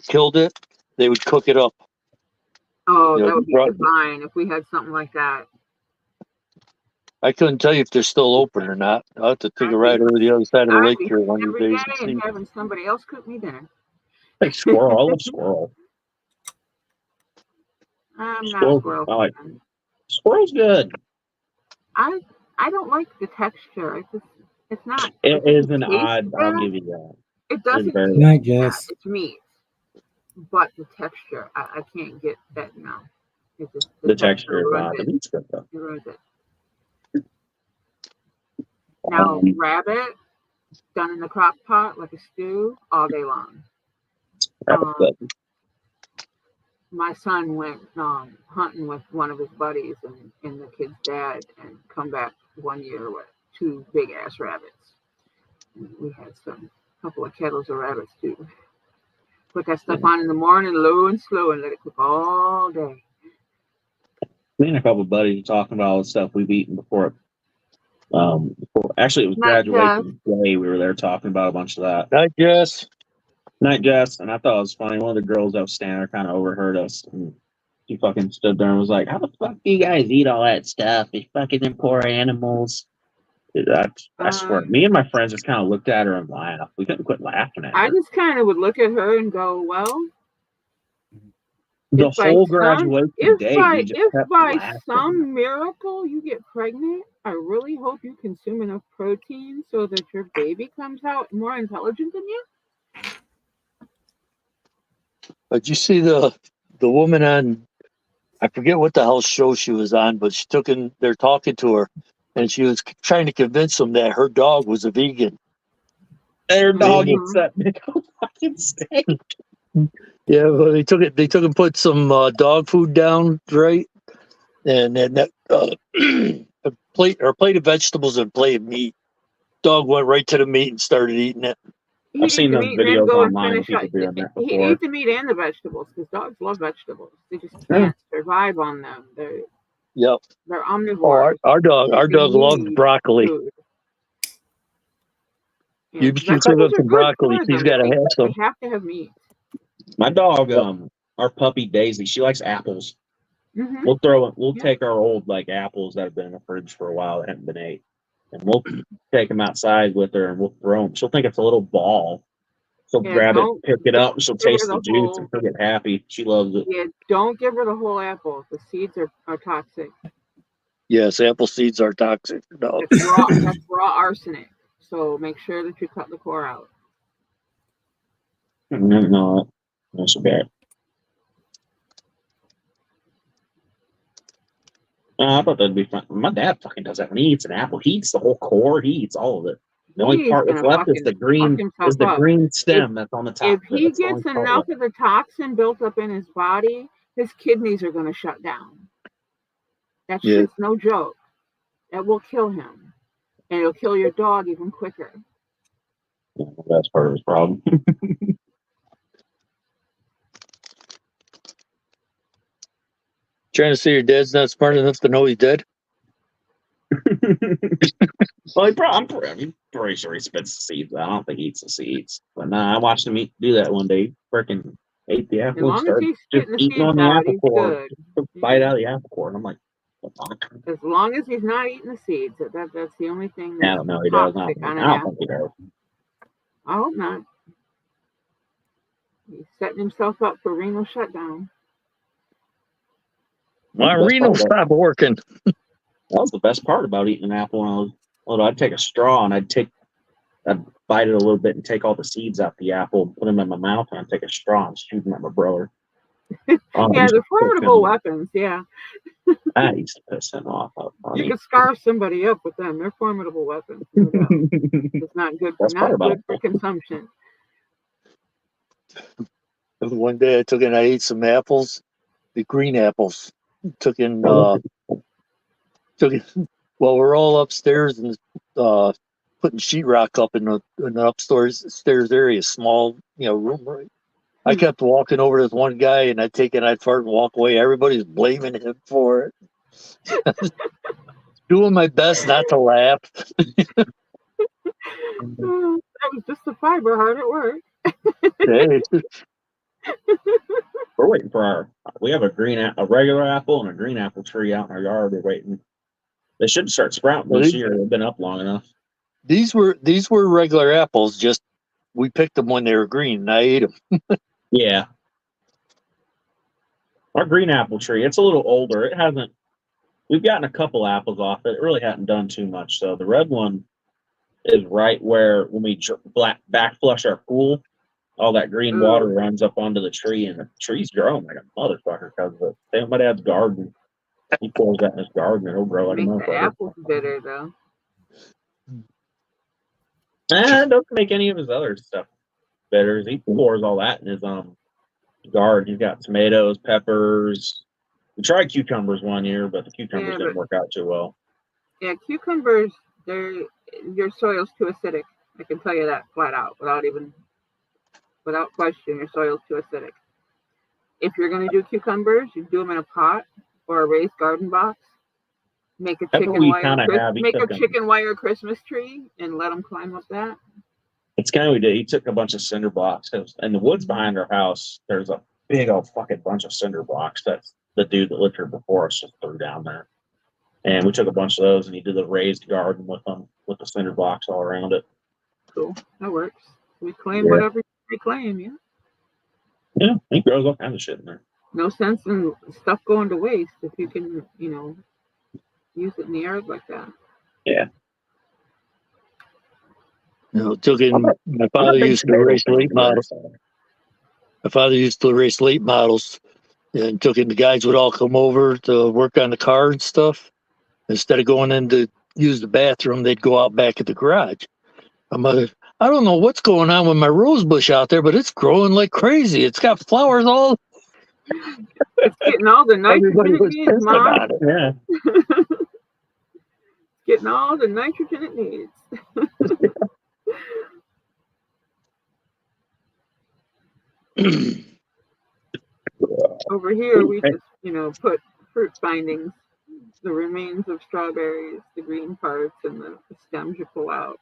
killed it, they would cook it up. Oh, You know, that would be right. divine if we had something like that. I couldn't tell you if they're still open or not. I'll have to take a ride over the other side of the I'd lake be here one of every these day days and and see. having somebody else cook me dinner. Like squirrel. I love squirrel. I'm not a Squirrel, squirrel I like- fan. Squirrel's good. I don't like the texture. It's not. It doesn't is an taste odd. I'll bad. give you that. It doesn't very taste Good night, bad. Jess. It's meat, but the texture, I can't get that now. It just The texture is ruins odd. The it. meat's good though. It ruins it. Now rabbit done in the crock pot like a stew all day long. Rabbit's good. My son went hunting with one of his buddies and the kid's dad, and come back one year with 2 big ass rabbits. And we had a couple of kettles of rabbits too. Put that stuff on in the morning, low and slow, and let it cook all day. Me and a couple of buddies were talking about all the stuff we've eaten before. Actually, it was Not graduation day. We were there talking about a bunch of that. Night, Jess. Night, Jess, and I thought it was funny. One of the girls that was standing there kind of overheard us. And she fucking stood there and was like, "How the fuck do you guys eat all that stuff? You fucking them poor animals." Dude, I swear, me and my friends just kind of looked at her and laughed. We couldn't quit laughing at her. I just kind of would look at her and go, well, The if by whole some- graduation if day, by, we just if kept by laughing. some miracle you get pregnant, I really hope you consume enough protein so that your baby comes out more intelligent than you. Did you see the woman on, I forget what the hell show she was on, but they're talking to her, and she was trying to convince them that her dog was a vegan. And her dog Mhm. eats that big old fucking steak. Yeah, well, they took and put some dog food down, right? And then that a plate of vegetables and a plate of meat. Dog went right to the meat and started eating it. He'd seen eat the those meat and then videos go and online of finish people doing that He'd before. eat the meat and the vegetables because dogs love vegetables. They just Yeah. can't survive on them. Yep. They're Oh, omnivores. our dog They loves need broccoli. food. Yeah, You cook vegetables up are some good broccoli. for She's them. got to They have some. have to have meat. My dog, our puppy Daisy, she likes apples. Hmm. We'll Yeah. take our old like apples that have been in the fridge for a while that haven't been ate, and we'll take them outside with her and we'll throw them. She'll think it's a little ball. She'll Yeah, grab it, don't pick it up, and she'll give her taste the the juice whole- and she'll get happy. She loves it. Yeah, don't give her the whole apple. The seeds are toxic. Yes, apple seeds are toxic. No. That's raw arsenic. So make sure that you cut the core out. No, that's bad. I thought that'd be fun. My dad fucking does that when he eats an apple. He eats the whole core. He eats all of it. The only He's part that's gonna left is the green. fuck himself Is the up. green stem that's on the top. If he That's the gets only part enough left. of the toxin built up in his body, his kidneys are going to shut down. That Yeah. shit's no joke. it will kill him, and it'll kill your dog even quicker. That's part of his problem. Trying to say your dad's not smart enough to know he's dead. Well, I'm pretty sure he spits the seeds. I don't think he eats the seeds. But nah, I watched him do that one day. Freaking ate the As apple and long as started he's just spitting the eating seeds on the out, apple he's core. good. Took a bite out of the apple core. And I'm like, what the fuck? As long as he's not eating the seeds, that's the only thing I that's don't know. He does. I toxic don't on think, an I don't apple. think he does. I hope not. He's setting himself up for renal shutdown. My That's renal part of it. stopped working. That was the best part about eating an apple when I was little. I'd take a straw and I'd bite it a little bit and take all the seeds out the apple and put them in my mouth, and I'd take a straw and shoot them at my brother. Yeah, they're formidable weapons. Yeah, That used to piss him off. you could scarf somebody up with them. They're formidable weapons. No doubt. It's not good. That's part Not about good it. for consumption. One day I took and I ate some apples, the green apples. Took in well, we're all upstairs and putting sheetrock up in the upstairs area, small, room, right? I kept walking over to this one guy and I'd fart and walk away. Everybody's blaming him for it. Doing my best not to laugh. That was just the fiber hard at work. Hey, We're waiting for we have a regular apple and a green apple tree out in our yard. We're waiting. They should start sprouting this year. They've been up long enough. These were regular apples. Just we picked them when they were green, and I ate them. Yeah. Our green apple tree, it's a little older. We've gotten a couple apples off it. It really hadn't done too much. So the red one is right where when we back flush our pool, all that green water runs up onto the tree, and the tree's growing like a motherfucker because of it. My dad's garden. He pours that in his garden, and it'll grow like a Makes the motherfucker. apples bitter though. Doesn't make any of his other stuff bitter. He pours all that in his garden. He's got tomatoes, peppers. We tried cucumbers one year, but the cucumbers didn't work out too well. Yeah, cucumbers, your soil's too acidic. I can tell you that flat out, without question, your soil's too acidic. If you're going to do cucumbers, you do them in a pot or a raised garden box. Make a chicken wire Christmas tree and let them climb up that. It's kind of what we did. He took a bunch of cinder blocks. In the woods behind our house, there's a big old fucking bunch of cinder blocks that the dude that lived here before us just threw down there. And we took a bunch of those, and he did the raised garden with them, with the cinder blocks all around it. Cool. That works. We claim whatever we claim, yeah. Yeah, he grows all kinds of shit in there. No sense in stuff going to waste if you can, use it in the yard like that. Yeah. My father used to race late models. My father used to race late models, and the guys would all come over to work on the car and stuff. Instead of going in to use the bathroom, they'd go out back at the garage. My mother, I don't know what's going on with my rose bush out there, but it's growing like crazy. It's got flowers all. It's getting all the nitrogen it needs, Mom. Yeah. Getting all the nitrogen it needs. Over here, we just, put fruit bindings, the remains of strawberries, the green parts, and the stems you pull out.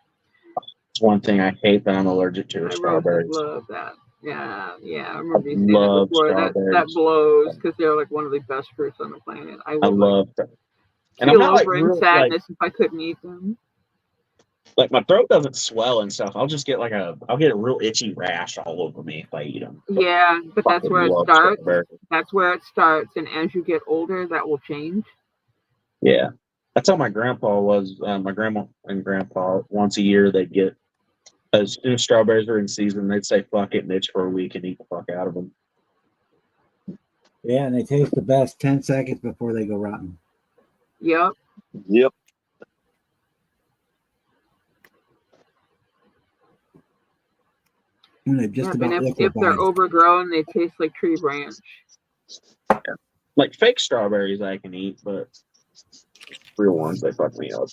It's one thing I hate that I'm allergic to is strawberries. I love that. Yeah. I remember you saying that before. That blows because they're like one of the best fruits on the planet. I love them. And I'm not in sadness if I couldn't eat them. Like my throat doesn't swell and stuff. I'll just get I'll get a real itchy rash all over me if I eat them. Yeah, but that's where it starts. That's where it starts, and as you get older, that will change. Yeah, that's how my grandpa was. My grandma and grandpa, once a year, they'd get, as soon as strawberries were in season, they'd say fuck it and itch for a week and eat the fuck out of them. Yeah, and they taste the best 10 seconds before they go rotten. Yep. If they're overgrown, they taste like tree branch. Yeah. Like fake strawberries I can eat, but real ones, they fuck me up.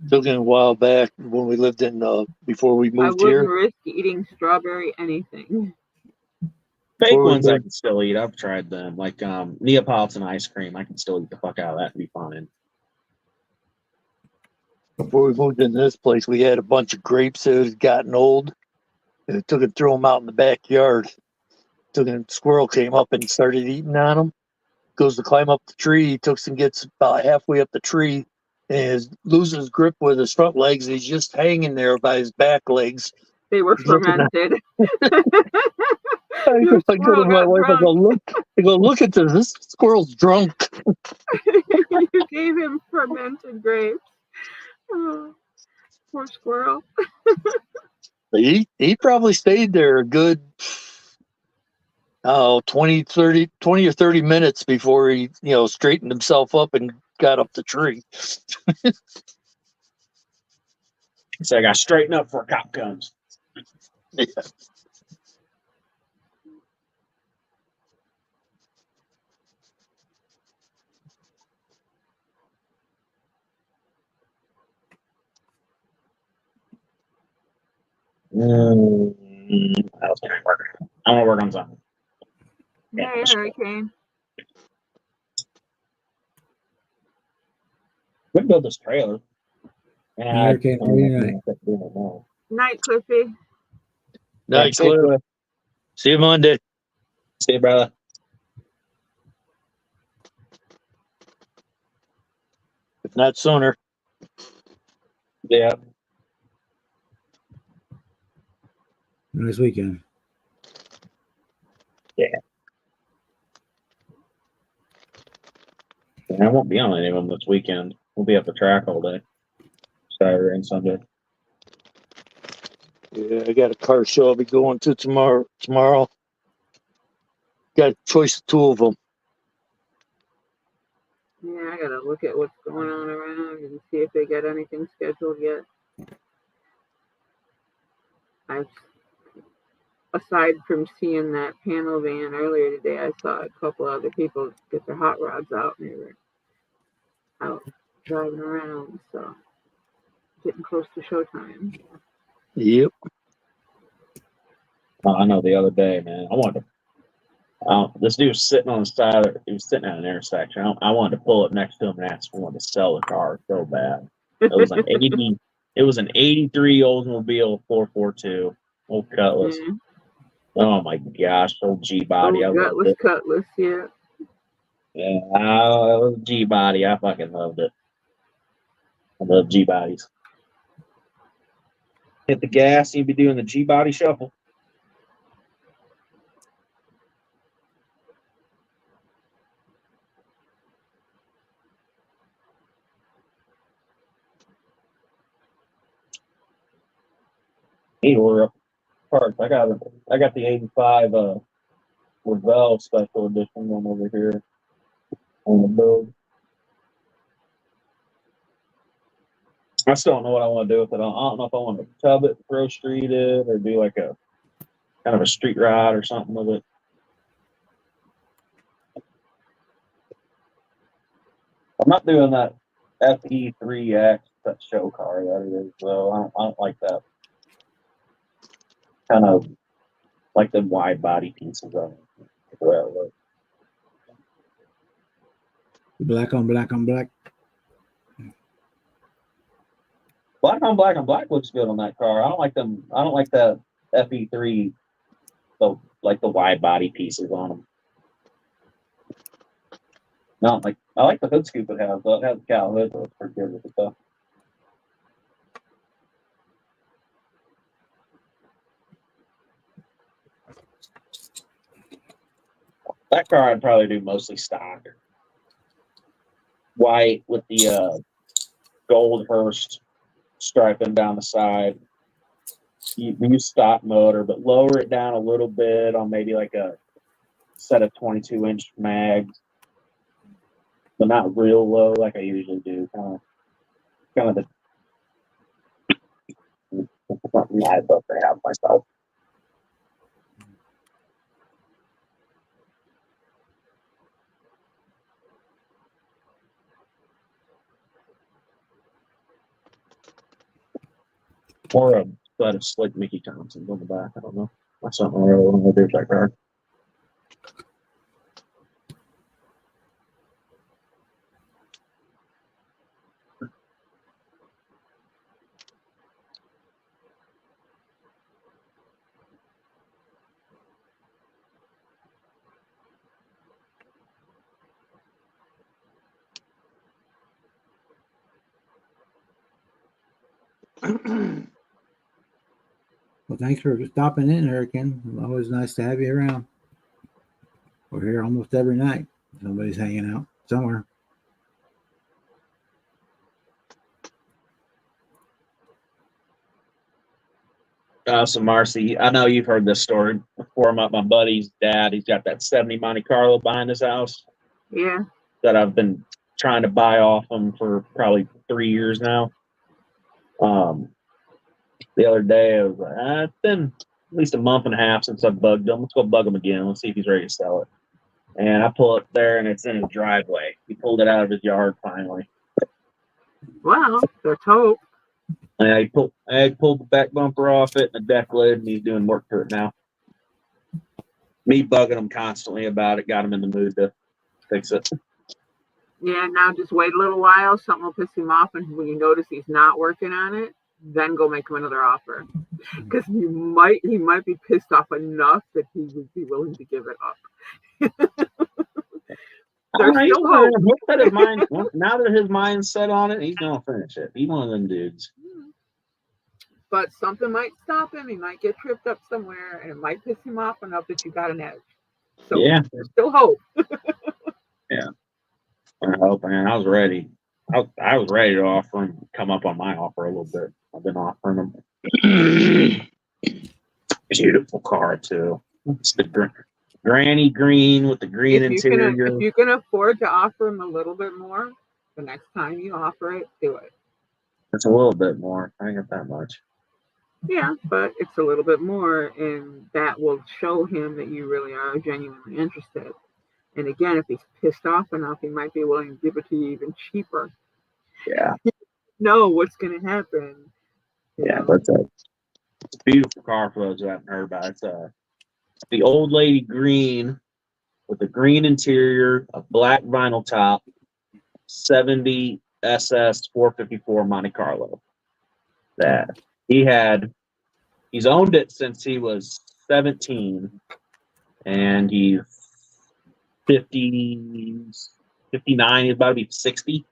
Took it a while back when we lived in before we I moved wouldn't here. risk eating strawberry anything. Fake Before we ones I moved- can still eat. I've tried them. Like Neapolitan ice cream. I can still eat the fuck out of that and be fine. Before we moved in this place, we had a bunch of grapes that had gotten old. And took and threw them out in the backyard. Took and squirrel came up and started eating on them. Goes to climb up the tree. He took and gets about halfway up the tree and loses his grip with his front legs. He's just hanging there by his back legs. They were Looking at- fermented. I Your go to squirrel my got wife. I go, drunk. look at this. This squirrel's drunk. You gave him fermented grapes. Oh, poor squirrel. He probably stayed there a good 20 or 30 minutes before he straightened himself up and got up the tree. So I got to straighten up before a cop comes. That was gonna work. I want to work on something. Hey, Hurricane. We can build this trailer. And Hurricane, how are you tonight? Night, Cliffy. Nice, Cliff. See you Monday. See you, brother. If not sooner. Yeah. Nice weekend. And I won't be on any of them this weekend. We'll be at the track all day, Saturday and Sunday. Yeah, I got a car show I'll be going to tomorrow. Got a choice of two of them. Yeah, I gotta look at what's going on around and see if they got anything scheduled yet. Aside from seeing that panel van earlier today, I saw a couple other people get their hot rods out and they were out driving around, so getting close to showtime. Yep. I know the other day, man. I wanted to. This dude was sitting on the side. He was sitting at an intersection. I wanted to pull up next to him and ask him to sell the car so bad. It was an 80. It was an 83 Oldsmobile 442 old Cutlass. Mhm. Oh my gosh, old G body. I Old loved gutless it. Cutlass, yeah. Yeah, it was G body. I fucking loved it. I love G bodies. Hit the gas, you'd be doing the G body shuffle. Need to order up parts. I got the 85 Revell special edition one over here on the build. I still don't know what I want to do with it. I don't know if I want to tub it, throw street it, or do like a kind of a street ride or something with it. I'm not doing that FE3X, that show car that it is, though. I don't like that. Kind of like the wide body pieces of it. The way it looks. Black on black on black. Black on black looks good on that car. I don't like them. I don't like that FE3, like the wide body pieces on them. No, I like the hood scoop it has, but it has the cow hood, so it's pretty good with the stuff. That car I'd probably do mostly stock. White with the gold Hearst striping down the side. You use stock motor, but lower it down a little bit on maybe like a set of 22-inch mags, but not real low like I usually do. Kind of the front I'd love to have myself. Or a set of slick Mickey Thompsons on the back. I don't know. That's something I really want to do with that car. Well, thanks for stopping in, Hurricane. Always nice to have you around. We're here almost every night. Somebody's hanging out somewhere. So Marcy, I know you've heard this story before about my buddy's dad. He's got that 70 Monte Carlo behind his house Yeah. that I've been trying to buy off him for probably 3 years now. The other day I was like, it's been at least a month and a half since I bugged him. Let's go bug him again. Let's see if he's ready to sell it. And I pull up there and it's in his driveway. He pulled it out of his yard finally. Well, let's hope. And I pulled the back bumper off it and the deck lid, and he's doing work to it now. Me bugging him constantly about it got him in the mood to fix it. Yeah, now just wait a little while. Something will piss him off, and when you notice he's not working on it, then go make him another offer. Because he might be pissed off enough that he would be willing to give it up. There's still hope. Now that his mind's set on it, he's gonna finish it. He's one of them dudes. But something might stop him. He might get tripped up somewhere, and it might piss him off enough that you got an edge. So Yeah. there's still hope. Yeah. I hope, man. I was ready. I was ready to offer him, come up on my offer a little bit. I've been offering him. Beautiful car too. It's the granny green with the green interior. If you can afford to offer him a little bit more, the next time you offer it, do it. It's a little bit more. I ain't got that much. Yeah, but it's a little bit more, and that will show him that you really are genuinely interested. And again, if he's pissed off enough, he might be willing to give it to you even cheaper. Yeah. Know what's going to happen. Yeah, that's it. It's a beautiful car for those who haven't heard about it. It's the old lady green with a green interior, a black vinyl top, 70 SS 454 Monte Carlo. That he's owned it since he was 17, and he's 59. He's about to be 60.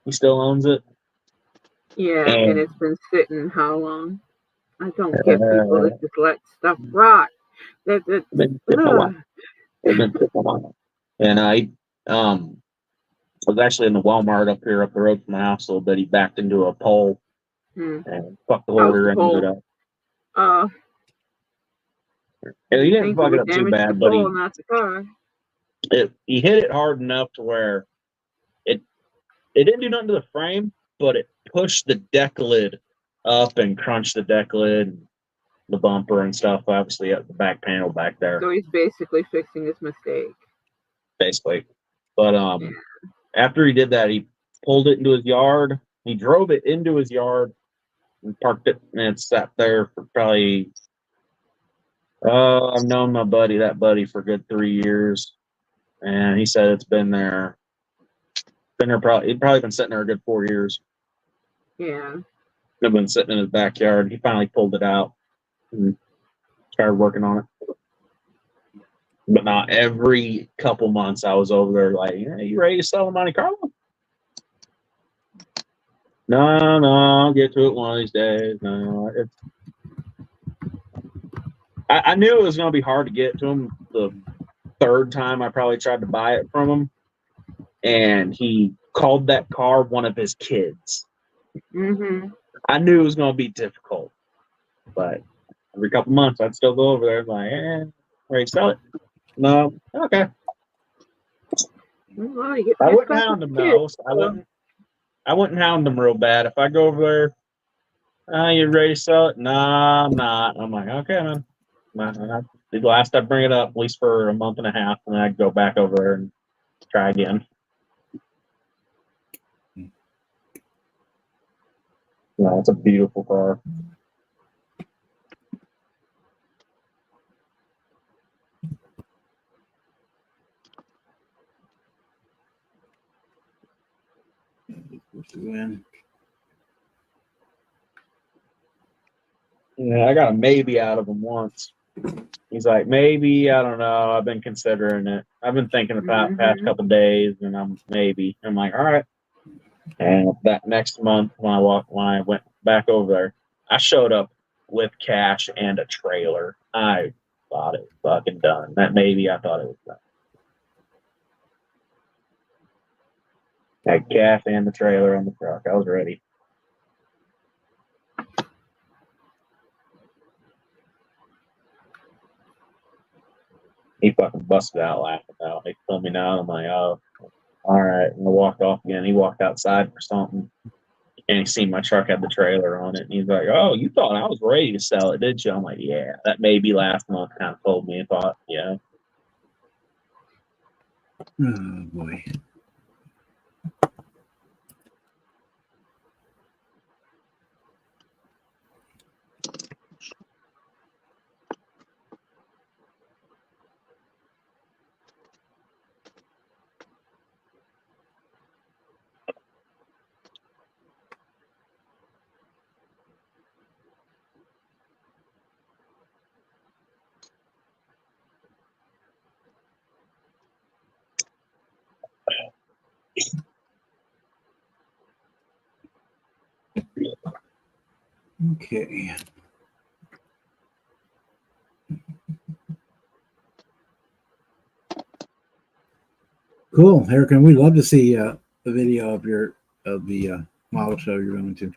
He still owns it. Yeah, and it's been sitting how long? I don't get people that just let stuff rot. It's been sitting a while. And I was actually in the Walmart up the road from my house a little bit. He backed into a pole and fucked the holder and ended it up. He didn't fuck it up too bad, but he hit it hard enough to where it didn't do nothing to the frame, but it pushed the deck lid up and crunched the deck lid, and the bumper and stuff, obviously at the back panel back there. So he's basically fixing his mistake. Basically. But after he did that, he pulled it into his yard. He drove it into his yard and parked it, and it sat there for probably I've known that buddy for a good 3 years. And he said it's been there probably been sitting there a good 4 years. Yeah. It's been sitting in his backyard. He finally pulled it out and started working on it. But not every couple months I was over there like, hey, you ready to sell a Monte Carlo? No, I'll get to it one of these days. No, I knew it was going to be hard to get to him the third time I probably tried to buy it from him. And he called that car one of his kids. Mm-hmm. I knew it was going to be difficult. But every couple months, I'd still go over there and like, ready to sell it? No. Okay. Well, I wouldn't hound him, though. I wouldn't hound him real bad. If I go over there, you ready to sell it? Nah, I'm not. I'm like, okay, man. The last I bring it up, at least for a month and a half, and then I'd go back over there and try again. Yeah, it's a beautiful car. When Yeah, I got a maybe out of him once. He's like, maybe, I don't know. I've been considering it. I've been thinking about past Mhm. couple days, and I'm maybe. I'm like, all right. And that next month, when I went back over there, I showed up with cash and a trailer. I thought it was fucking done. That maybe I thought it was done. Had cash and the trailer on the truck. I was ready. He fucking busted out laughing though. He told me now. I'm like, oh, all right. And I walked off again. He walked outside for something. And he seen my truck had the trailer on it. And he's like, oh, you thought I was ready to sell it, did you? I'm like, yeah. That maybe last month kind of told me. I thought, yeah. oh boy. Okay. Cool, Erica. We'd love to see a video of the model show you're going to.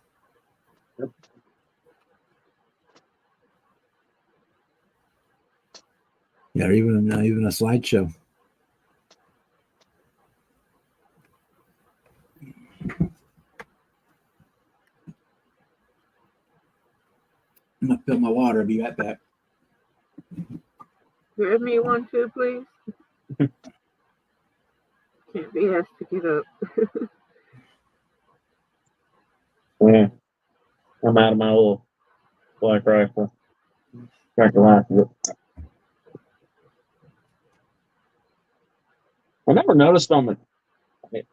Yeah, even a slideshow. I'm gonna fill my water. I'll be right back. Grab me one too, please. Can't be asked to get up. Yeah. I'm out of my little black rifle. Back to life. I never noticed on the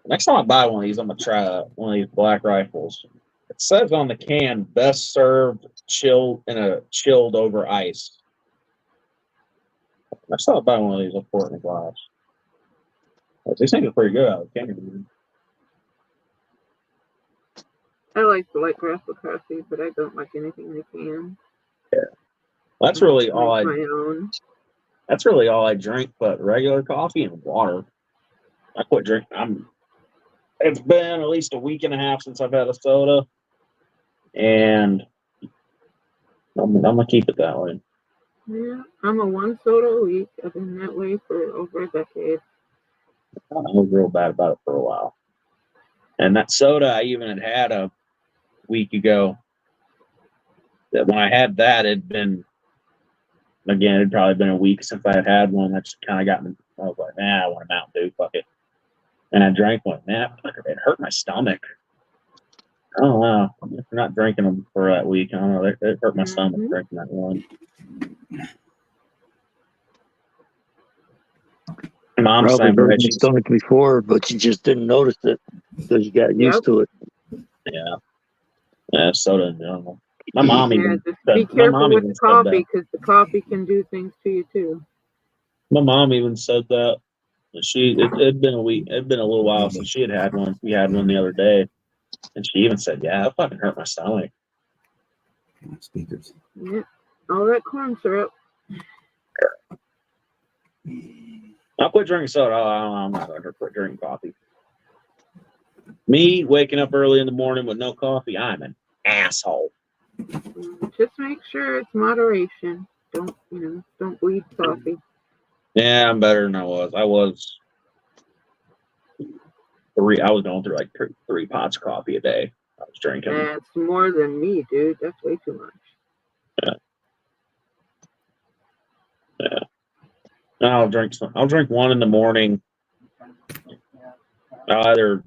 next time I buy one of these, I'm gonna try one of these black rifles. It says on the can, best served chilled in a chilled over ice. I saw buy one of these up Fort in a glass. These things are pretty good out of the can. I like the light graphic coffee, but I don't like anything in a can. That's really all I. My own. That's really all I drink, but regular coffee and water. I quit drinking. It's been at least a week and a half since I've had a soda, and I'm gonna keep it that way. Yeah, I'm a one soda a week. I've been that way for over a decade. I was real bad about it for a while. And that soda I even had a week ago. That when I had that, it'd probably been a week since I had one. I just kind of got me. I was like, nah, I want a Mountain Dew, fuck it. And I drank one. Man, it hurt my stomach. I don't know. If you're not drinking them for that week, I don't know. It hurt my stomach drinking that one. Mom's Probably saying hurt that my stomach before, but you just didn't notice it because you got used to it. Yeah, soda in general. My mom even just said, be careful with the coffee because the coffee can do things to you too. My mom even said that. It'd been a week. It'd been a little while since she had one. We had one the other day, and she even said, "Yeah, it fucking hurt my stomach." Speakers. Yeah, all that corn syrup. I'll quit drinking soda. I'm not going to quit drinking coffee. Me waking up early in the morning with no coffee, I'm an asshole. Just make sure it's moderation. Don't bleed coffee. Yeah, I'm better than I was. I was going through like three pots of coffee a day. I was drinking. That's more than me, dude. That's way too much. Yeah. I'll drink one in the morning. During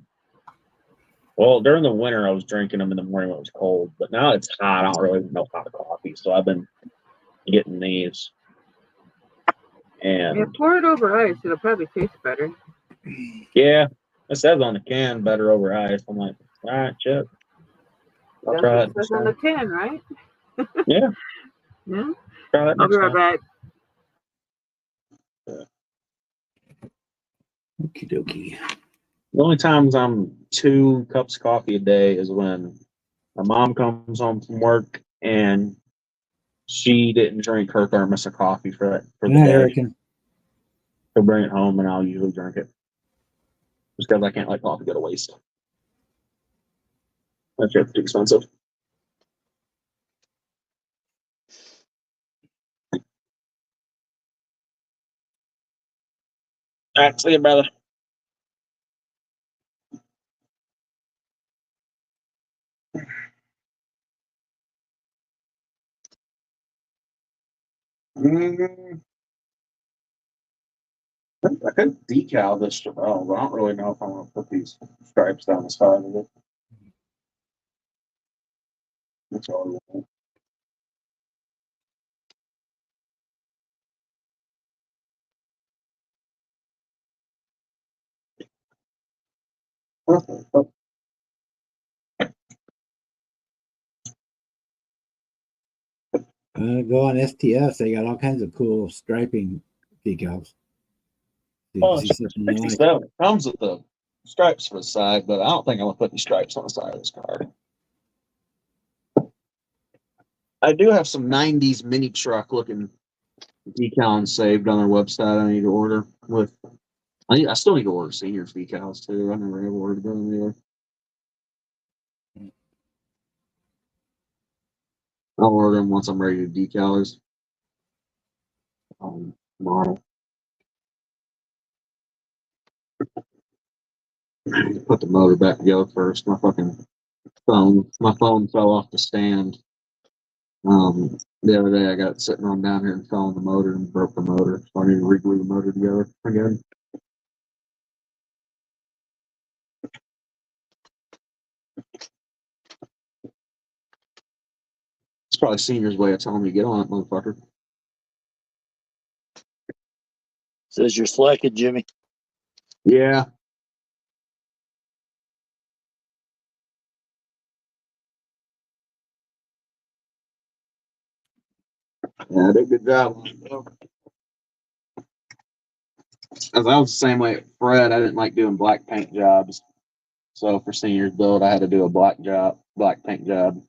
the winter, I was drinking them in the morning when it was cold, but now it's hot. I don't really know hot coffee, so I've been getting these. And pour it over ice. It'll probably taste better. Yeah, it says on the can, better over ice. I'm like, All right, Chip. I'll That's try what it. it says on the tin, right? Yeah. Yeah. Try it I'll be next right time. back. Okie dokie. The only times I'm 2 cups of coffee a day is when my mom comes home from work and she didn't drink her thermos of coffee for the Good night, day. Hurricane. She'll bring it home and I'll usually drink it. Just because I can't let coffee go to waste. That's just too expensive. All right, see you, brother. I could decal this Chevelle, but I don't really know if I want to put these stripes down the side of it. That's all I want. Go on STS. They got all kinds of cool striping decals. You Oh, see something you like. 67. It comes with the stripes for the side, but I don't think I'm gonna put any stripes on the side of this car. I do have some 90s mini truck looking decals saved on their website. I need to order with. I still need to order seniors decals too. I never have ordered them either. I'll order them once I'm ready to decalers. Tomorrow. Put the motor back together first. My phone fell off the stand. The other day I got it sitting on down here and fell on the motor and broke the motor. So I need to reglue the motor together again. It's probably senior's way of telling me to get on it, motherfucker. Says you're slacking, Jimmy. Yeah. Yeah, I did a good job. As I was the same way at Fred, I didn't like doing black paint jobs. So for seniors build, I had to do a black paint job.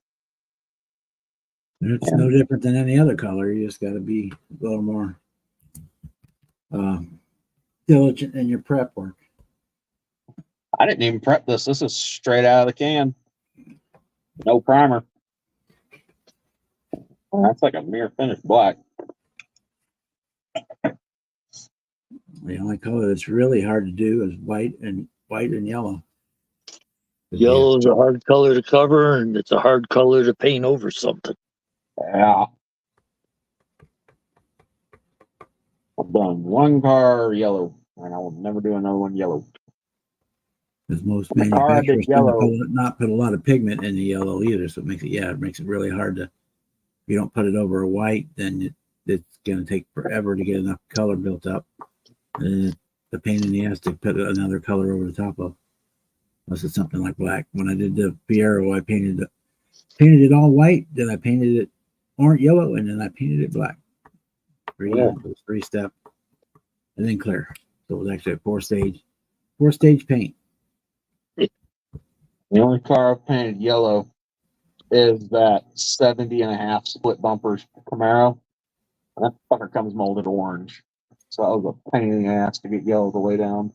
It's no different than any other color. You just got to be a little more diligent in your prep work. I didn't even prep this. This is straight out of the can. No primer. That's like a mere finished black. The only color that's really hard to do is white and yellow. Yellow is a hard color to cover, and it's a hard color to paint over something. Yeah. I've done one car yellow, and I will never do another one yellow. Because most The car I did manufacturers tend to yellow. not put a lot of pigment in the yellow either, so it makes it really hard to. If you don't put it over a white, then it's going to take forever to get enough color built up, and the pain in the ass to put another color over the top of. Unless it's something like black. When I did the Fiero, I painted it all white, then I painted it orange yellow, and then I painted it black. Three step, and then clear. So it was actually a four stage paint. The only car I've painted yellow is that 70.5 split bumpers Camaro. And that fucker comes molded orange. So that was a pain in the ass to get yellow the way down.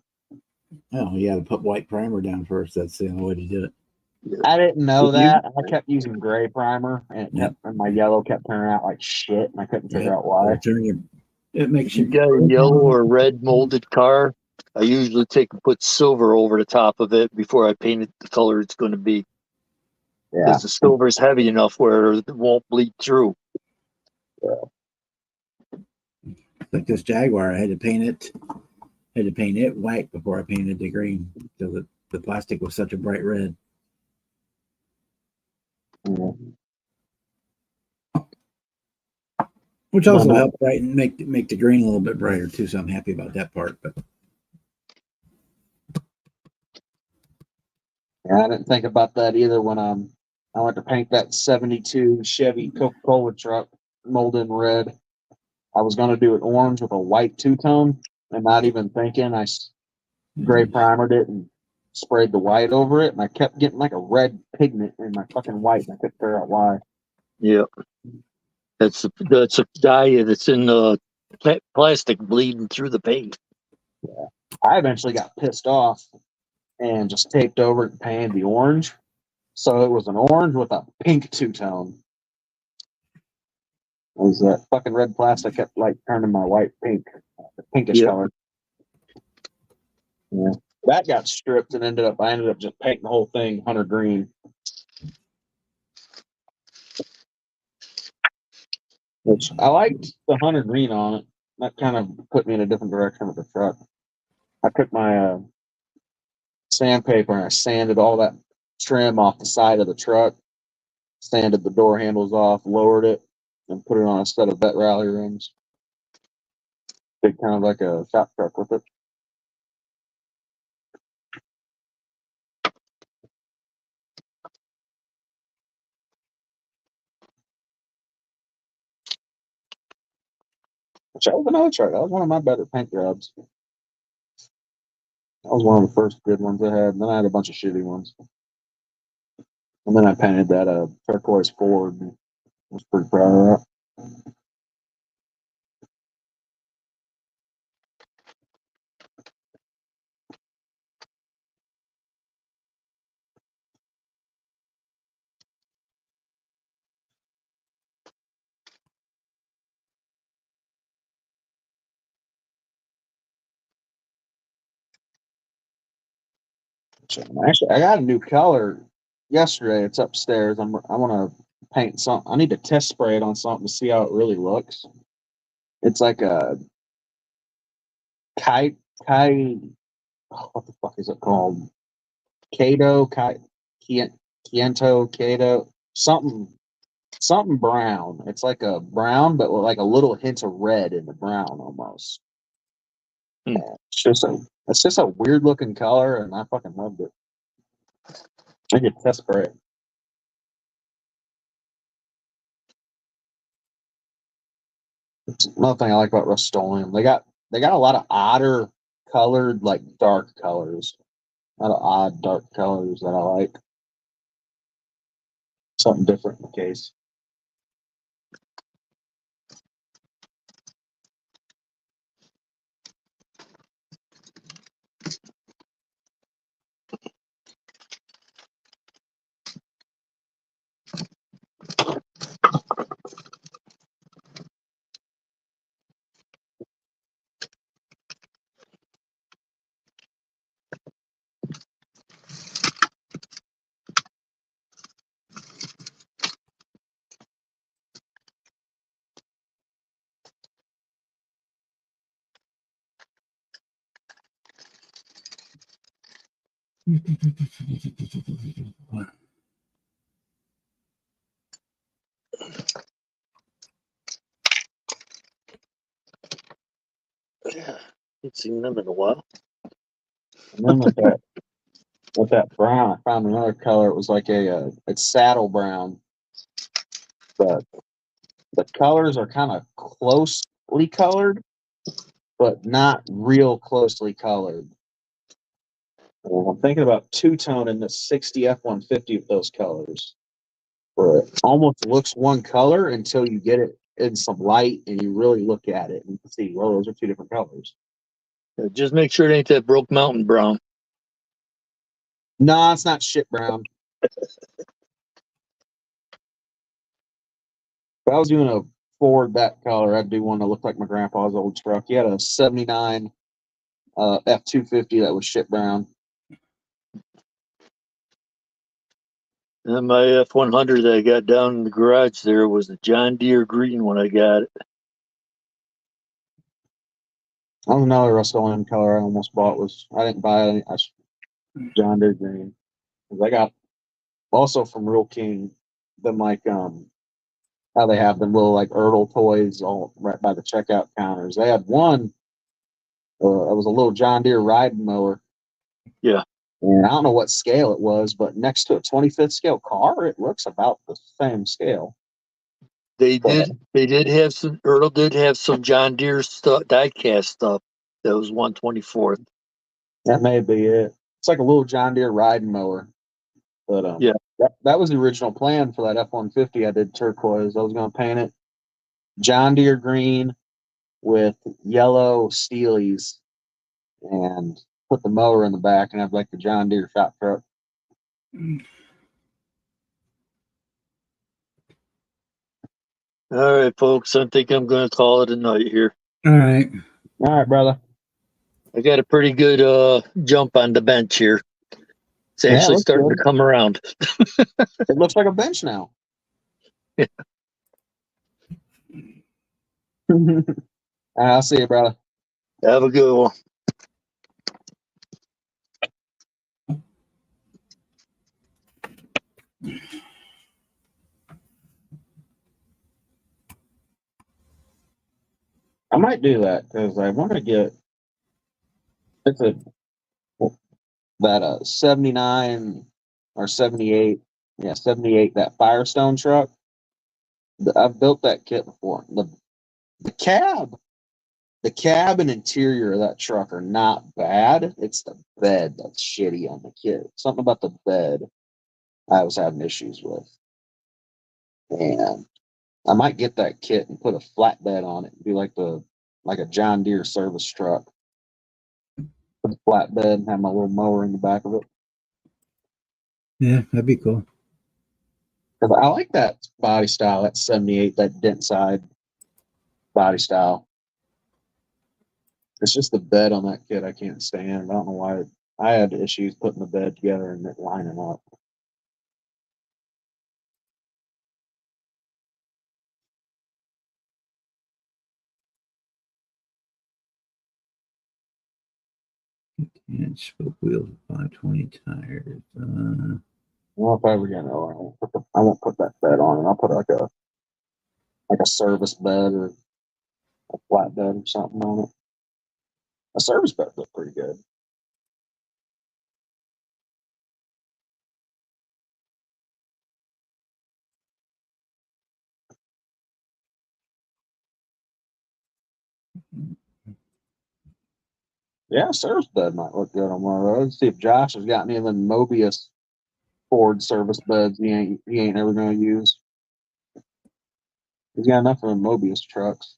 Oh, you had to put white primer down first. That's the only way to do it. I didn't know that. I kept using gray primer, and and my yellow kept turning out like shit, and I couldn't figure out why. It makes If you got a yellow or red molded car, I usually take and put silver over the top of it before I paint it the color it's going to be. Yeah. Because the silver is heavy enough where it won't bleed through. like this Jaguar. I had to paint it white before I painted the green because the plastic was such a bright red. Which also helped brighten, make the green a little bit brighter too. So I'm happy about that part. But Yeah, I didn't think about that either when I went to paint that 72 Chevy Coca-Cola truck molded in red. I was going to do it orange with a white two-tone, and not even thinking, gray primered it and sprayed the white over it, and I kept getting like a red pigment in my fucking white, and I couldn't figure out why. Yeah. That's a dye that's in the plastic bleeding through the paint. I eventually got pissed off and just taped over it and painted the orange. So it was an orange with a pink two-tone. It was that fucking red plastic kept like turning my white pink, the pinkish Yep. color. Yeah, that got stripped and I ended up just painting the whole thing hunter green. Which I liked the hunter green on it. That kind of put me in a different direction with the truck. I took my sandpaper and I sanded all that trim off the side of the truck, sanded the door handles off, lowered it, and put it on a set of vet rally rims. Did kind of like a shop truck with it. Which that was another truck. That was one of my better paint jobs. That was one of the first good ones I had. And then I had a bunch of shitty ones. And then I painted that turquoise Ford. I was pretty proud of that. Actually, I got a new color yesterday. It's upstairs. I want to paint something. I need to test spray it on something to see how it really looks. It's like a kite. Oh, what the fuck is it called? Kato, Kiento, Kato, something brown. It's like a brown, but with like a little hint of red in the brown almost. Hmm. It's just a weird looking color, and I fucking loved it. I could test spray it. It's another thing I like about Rust-Oleum. They got a lot of odder colored, like dark colors. A lot of odd dark colors that I like. Something different in the case. Yeah. Haven't seen them in a while. And then with that brown, I found another color. It was like it's saddle brown, but the colors are kind of closely colored, but not real closely colored. Well, I'm thinking about two-tone in the 60 F-150 with those colors, where it almost looks one color until you get it in some light and you really look at it and you can see, well, those are two different colors. Yeah, just make sure it ain't that Broke Mountain brown. No, it's not shit brown. If I was doing a Ford that color, I'd do one that looked like my grandpa's old truck. He had a 79 F-250 that was shit brown. And my F-100 that I got down in the garage there was a John Deere green when I got it. That was another Rust-Oleum color I almost bought. I didn't buy it. John Deere green. 'Cause I got also from Real King them like how they have them little like Ertl toys all right by the checkout counters. They had one. It was a little John Deere riding mower. Yeah. And I don't know what scale it was, but next to a 25th scale car, it looks about the same scale. They did have some, Earl did have some John Deere stuff, diecast stuff that was 1/24th. That may be it. It's like a little John Deere riding mower. But Yeah. that was the original plan for that F-150 I did turquoise. I was going to paint it John Deere green with yellow Steelies and put the mower in the back and have like the John Deere shop truck. All right, folks, I think I'm going to call it a night here. All right. All right, brother. I got a pretty good jump on the bench here. It's Yeah, it actually looks starting good. to come around. It looks like a bench now. Yeah. I'll see you, brother. Have a good one. I might do that because I want to get it's a that 79 or 78, yeah, 78, that Firestone truck. I've built that kit before. The cab, the cab and interior of that truck are not bad. It's the bed that's shitty on the kit. Something about the bed I was having issues with, and I might get that kit and put a flatbed on it and do like a John Deere service truck. Put a flatbed and have my little mower in the back of it. Yeah, that'd be cool. Because I like that body style, that 78, that dent side body style. It's just the bed on that kit I can't stand. I don't know why. I had issues putting the bed together and it lining up. And spoke wheels, 520 tires. Well, if I ever get no, I won't put that bed on it. I'll put like a service bed or a flat bed or something on it. A service bed look pretty good. Yeah, service bed might look good on one of those. See if Josh has got any of them Mobius Ford service beds he ain't ever gonna use. He's got enough of them Mobius trucks.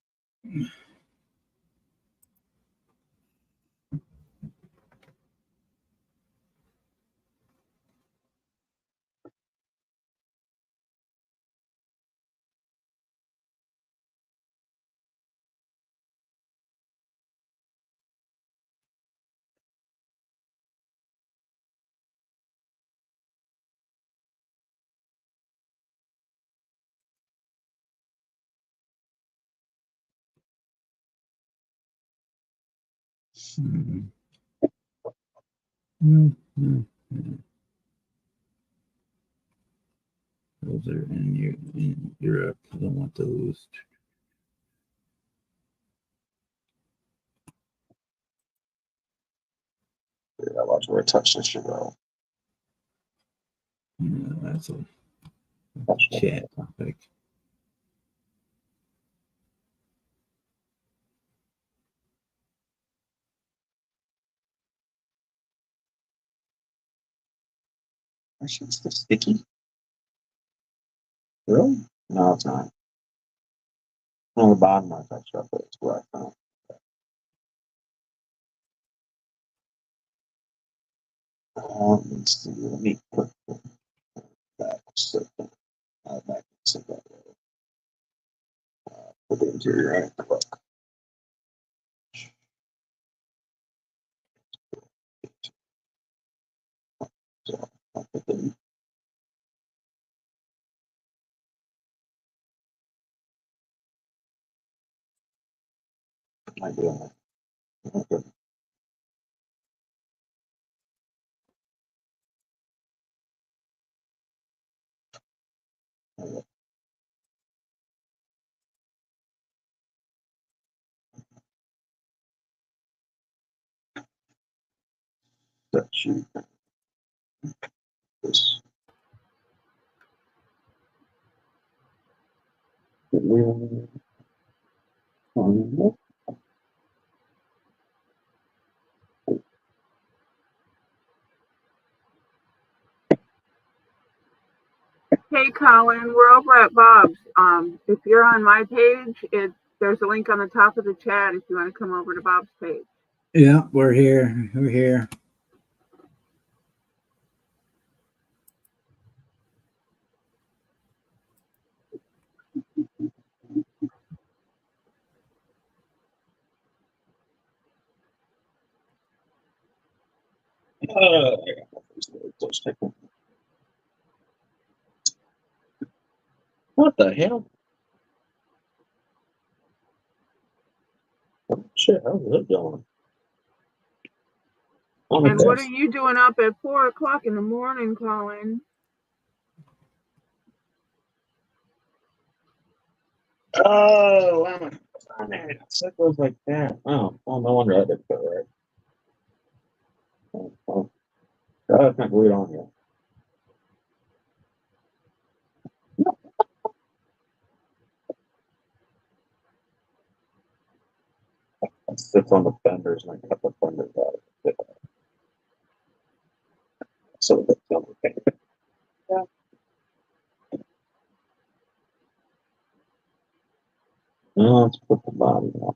mm, mm, mm. Those are in Europe. I don't want those. Yeah, watch where I touch this shit go. Yeah, that's a chat topic. That shit's still sticky. Really? No, it's not. On the bottom, I touched up, but it's where I found. Let's see. Let me put that back. So that put the interior right. Look. So I'll put the might be on there. Okay. That sheet. This. Hey, Colin, we're over at Bob's. If you're on my page, there's a link on the top of the chat if you want to come over to Bob's page. Yeah, we're here. We're here. What the hell? Oh, shit, how's that going? And what are you doing up at 4 o'clock in the morning, Colin? Oh, wow. It goes like that. Oh, well, no wonder I did that right. Oh, that's not glued on here. It sits on the fenders and I cut the fenders out of it. So that's okay. Yeah. Now let's put the body on.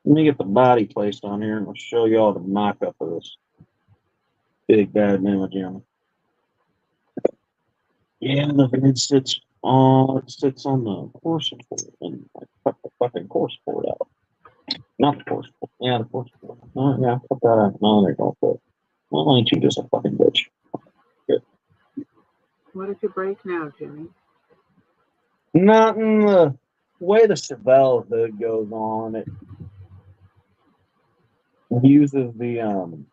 Let me get the body placed on here and I'll show you all the mock-up of this big bad Mama Jamma. Yeah, the head sits on the course board and I cut the fucking course board out. Not the course board. Yeah, the course board. Oh, yeah, cut that out. No, they don't fit. Well, ain't you just a fucking bitch? Good. What did you break now, Jimmy? Not in the way the Chevelle hood goes on. It uses the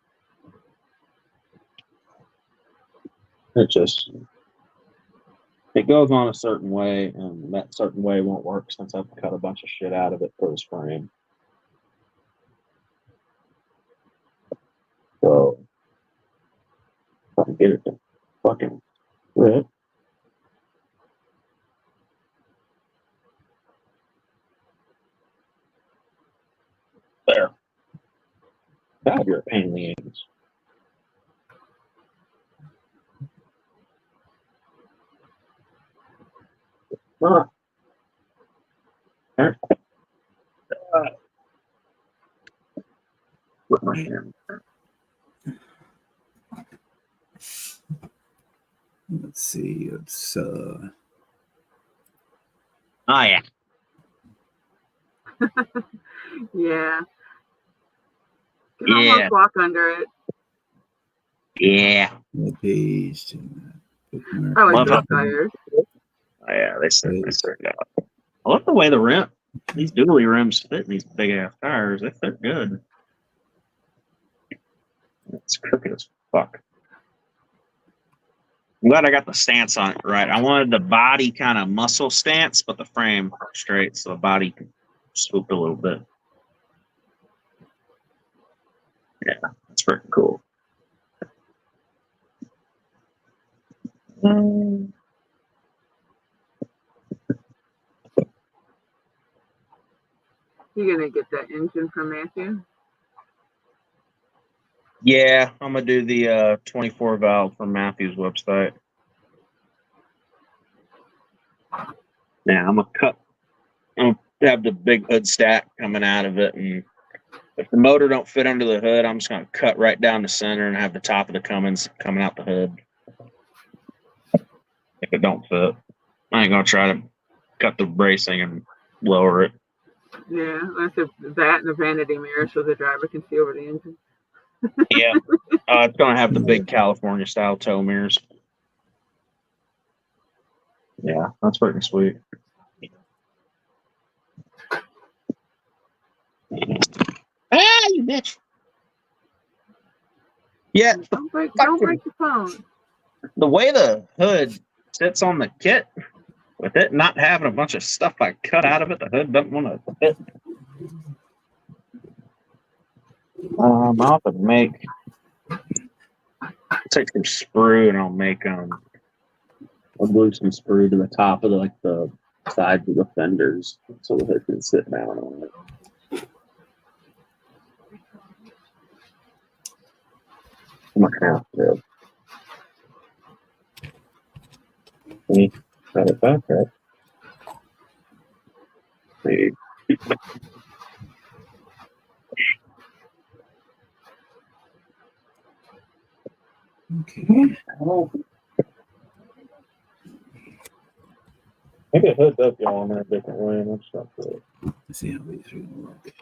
it goes on a certain way, and that certain way won't work since I've cut a bunch of shit out of it for this frame. So if I can get it to fucking fit. There. God, you're a pain in the ass. There. Put my hand. Let's see. It's Oh yeah. Yeah. You can almost walk under it. Yeah. the page. Bookmark. I like Love those it. tires. Oh yeah, they certainly out. I love the way the rim, these dually rims fit in these big ass tires. They fit good. It's crooked as fuck. I'm glad I got the stance on it right. I wanted the body kind of muscle stance, but the frame straight, so the body can swoop a little bit. Yeah, that's freaking cool. You gonna get that engine from Matthew? Yeah, I'm gonna do the 24 valve from Matthew's website. Yeah, I'm gonna have the big hood stack coming out of it, and if the motor don't fit under the hood, I'm just gonna cut right down the center and have the top of the Cummins coming out the hood. If it don't fit, I ain't gonna try to cut the bracing and lower it. Yeah, that's that and the vanity mirror so the driver can see over the engine. Yeah, it's gonna have the big California style tow mirrors. Yeah, that's freaking sweet. Ah, you bitch! Yeah, Don't break the phone. the way the hood sits on the kit, with it not having a bunch of stuff I cut out of it, the hood doesn't want to fit. I'll have to make Take some sprue and I'll make I'll glue some sprue to the top of the sides of the fenders so that it can sit down on it. I'm gonna have to. Got it back up. Maybe. Okay. Maybe it hoods up y'all in a different way and that's not good. Let's see how these are gonna work.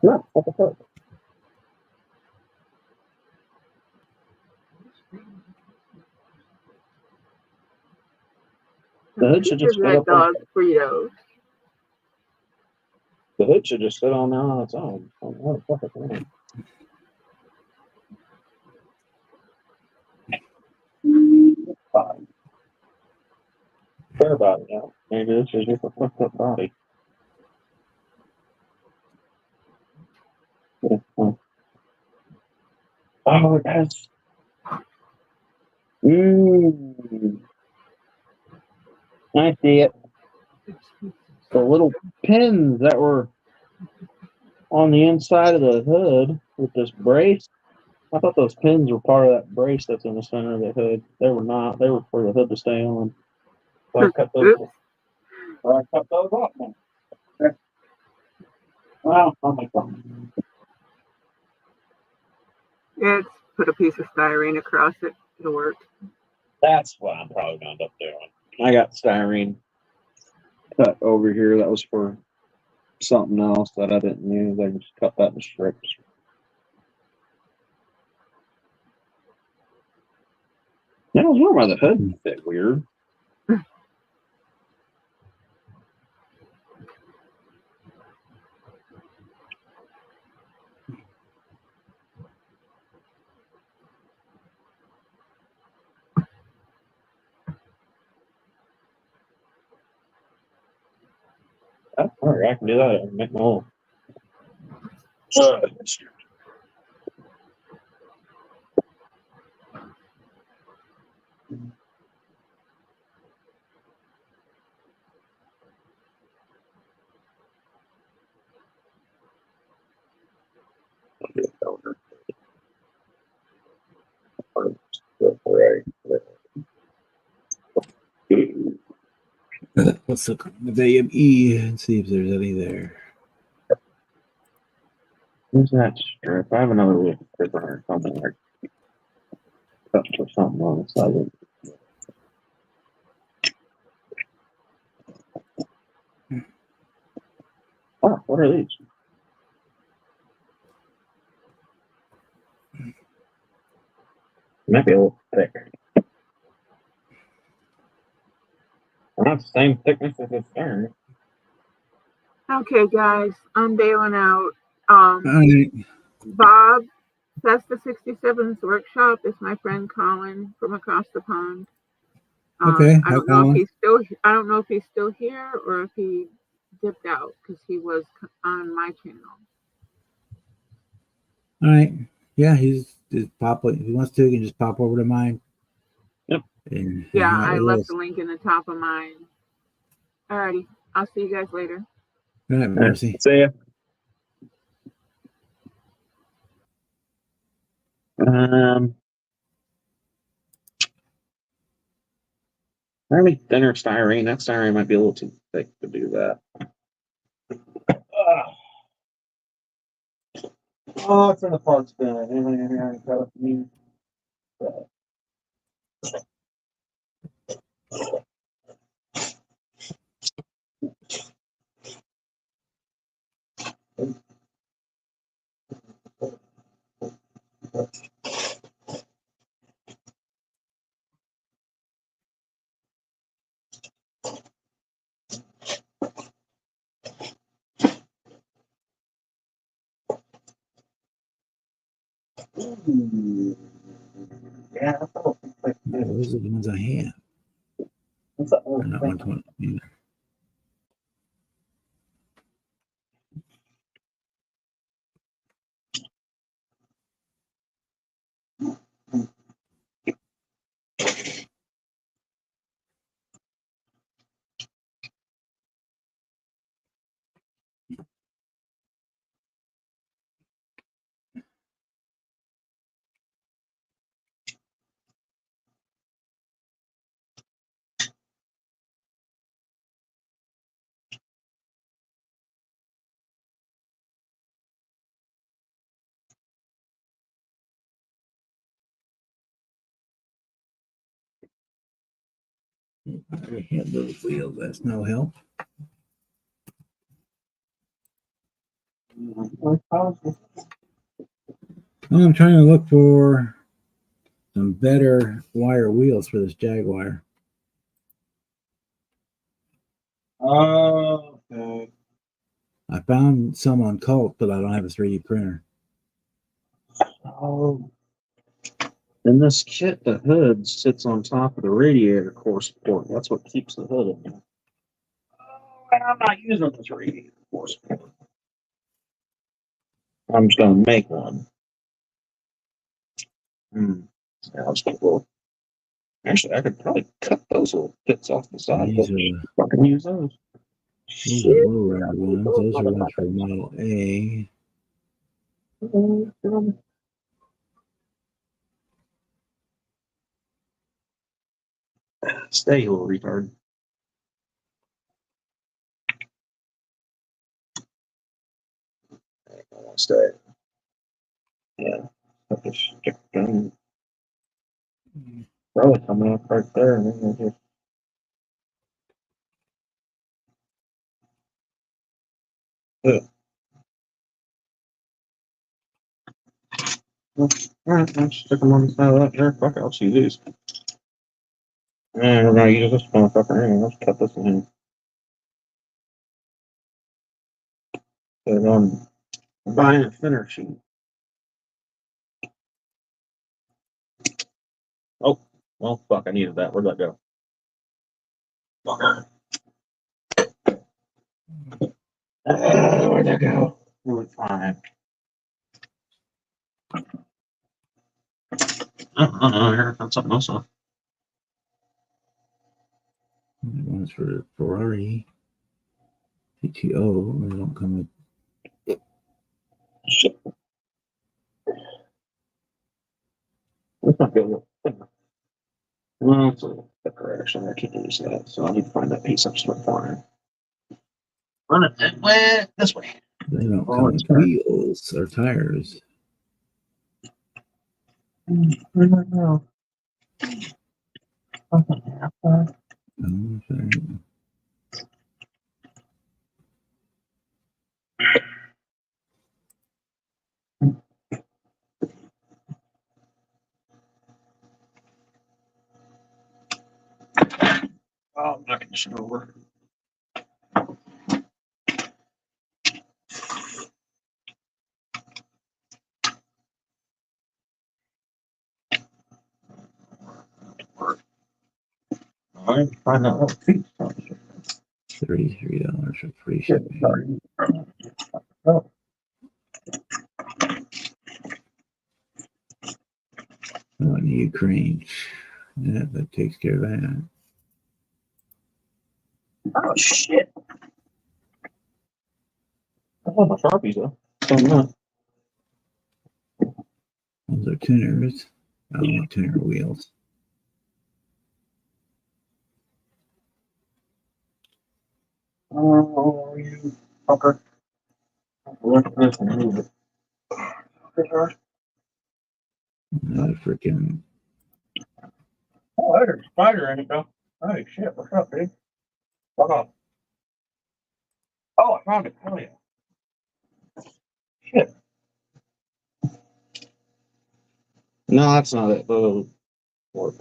Yeah, what the fuck? The hood should just Give sit that up on, dog Fritos. the hood should just sit on there on its own. What the fuck is that? Fine. Fair about it, yeah. Maybe this is just a fucked up body. Yeah. Oh, it has. I see it. The little pins that were on the inside of the hood with this brace. I thought those pins were part of that brace that's in the center of the hood. They were not. They were for the hood to stay on. So I cut those. I cut those off. Okay. Well, oh my god. Yeah, put a piece of styrene across it. It'll work. That's what I'm probably gonna end up doing. I got styrene cut over here. That was for something else that I didn't use. I just cut that in strips. Yeah, I was wondering why the hood is a bit weird. Oh, all right, I can do that. I can make my own. Let's look on the VME and see if there's any there. Who's that strip? I have another little strip or something like cut or something on the side of it. Oh, what are these? Might be a little thick. Not the same thickness as the stern. Okay, guys, I'm bailing out. All right. Bob, that's the 67's workshop. Is my friend Colin from across the pond. Okay, I don't know if he's still. I don't know if he's still here or if he dipped out because he was on my channel. All right. Yeah, he's just pop. If he wants to, he can just pop over to mine. Yep. And Yeah, hang out I with left us. the link in the top of mine. Alrighty, I'll see you guys later. All right, Mercy. See ya. Maybe thinner styrene. That styrene might be a little too thick to do that. Oh, it's in the parts bin. Anything in here I can cut up me? Yeah, that's a little thick. Those are the ones I have. What's that? They're not 120. Yeah. I have those wheels. That's no help. Well, I'm trying to look for some better wire wheels for this Jaguar. Okay. I found some on Cult, but I don't have a 3D printer. Oh. In this kit, the hood sits on top of the radiator core support. That's what keeps the hood in there. Oh, and I'm not using this radiator core support. I'm just gonna make one. Yeah, I'll just get little. Actually, I could probably cut those little bits off the side. These But are fucking use those. those are low rider ones. Those are ones for Model A. Stay, you little retard. I want to stay. Yeah. Put this stick down. Probably coming up right there, and then we'll just. Alright, I'll stick them on the side of that there. Fuck it, I'll see these. And we're gonna use this motherfucker anyway. Let's cut this in. Put it on buying a thinner sheet. Oh, well, fuck, I needed that. Where'd that go? Fucker. Where'd that go? It's fine. Here, that's something else on. One's for Ferrari. PTO. They don't come with. Shit. Let's not go. Well, it's a little thicker, actually. I can't use that, so I need to find that piece I'm just going to find. Run it that way, this way. They don't Oh, come it's with wheels or tires. I don't know. Oh, sorry. Oh, I'm not going to show over. All right, find out what piece. $33 for free shipping. Oh. Oh, in Ukraine. Yeah, that takes care of that. Oh, shit. I love my Sharpies, though. So much. Those are tuners. I don't want tuner wheels. Oh, you fucker. Look at this and move it. Freaking. Oh, there's a spider in it, though. Holy shit, what's up, dude? Fuck off. Oh, I found it. Hell yeah. Shit. No, that's not it. Work.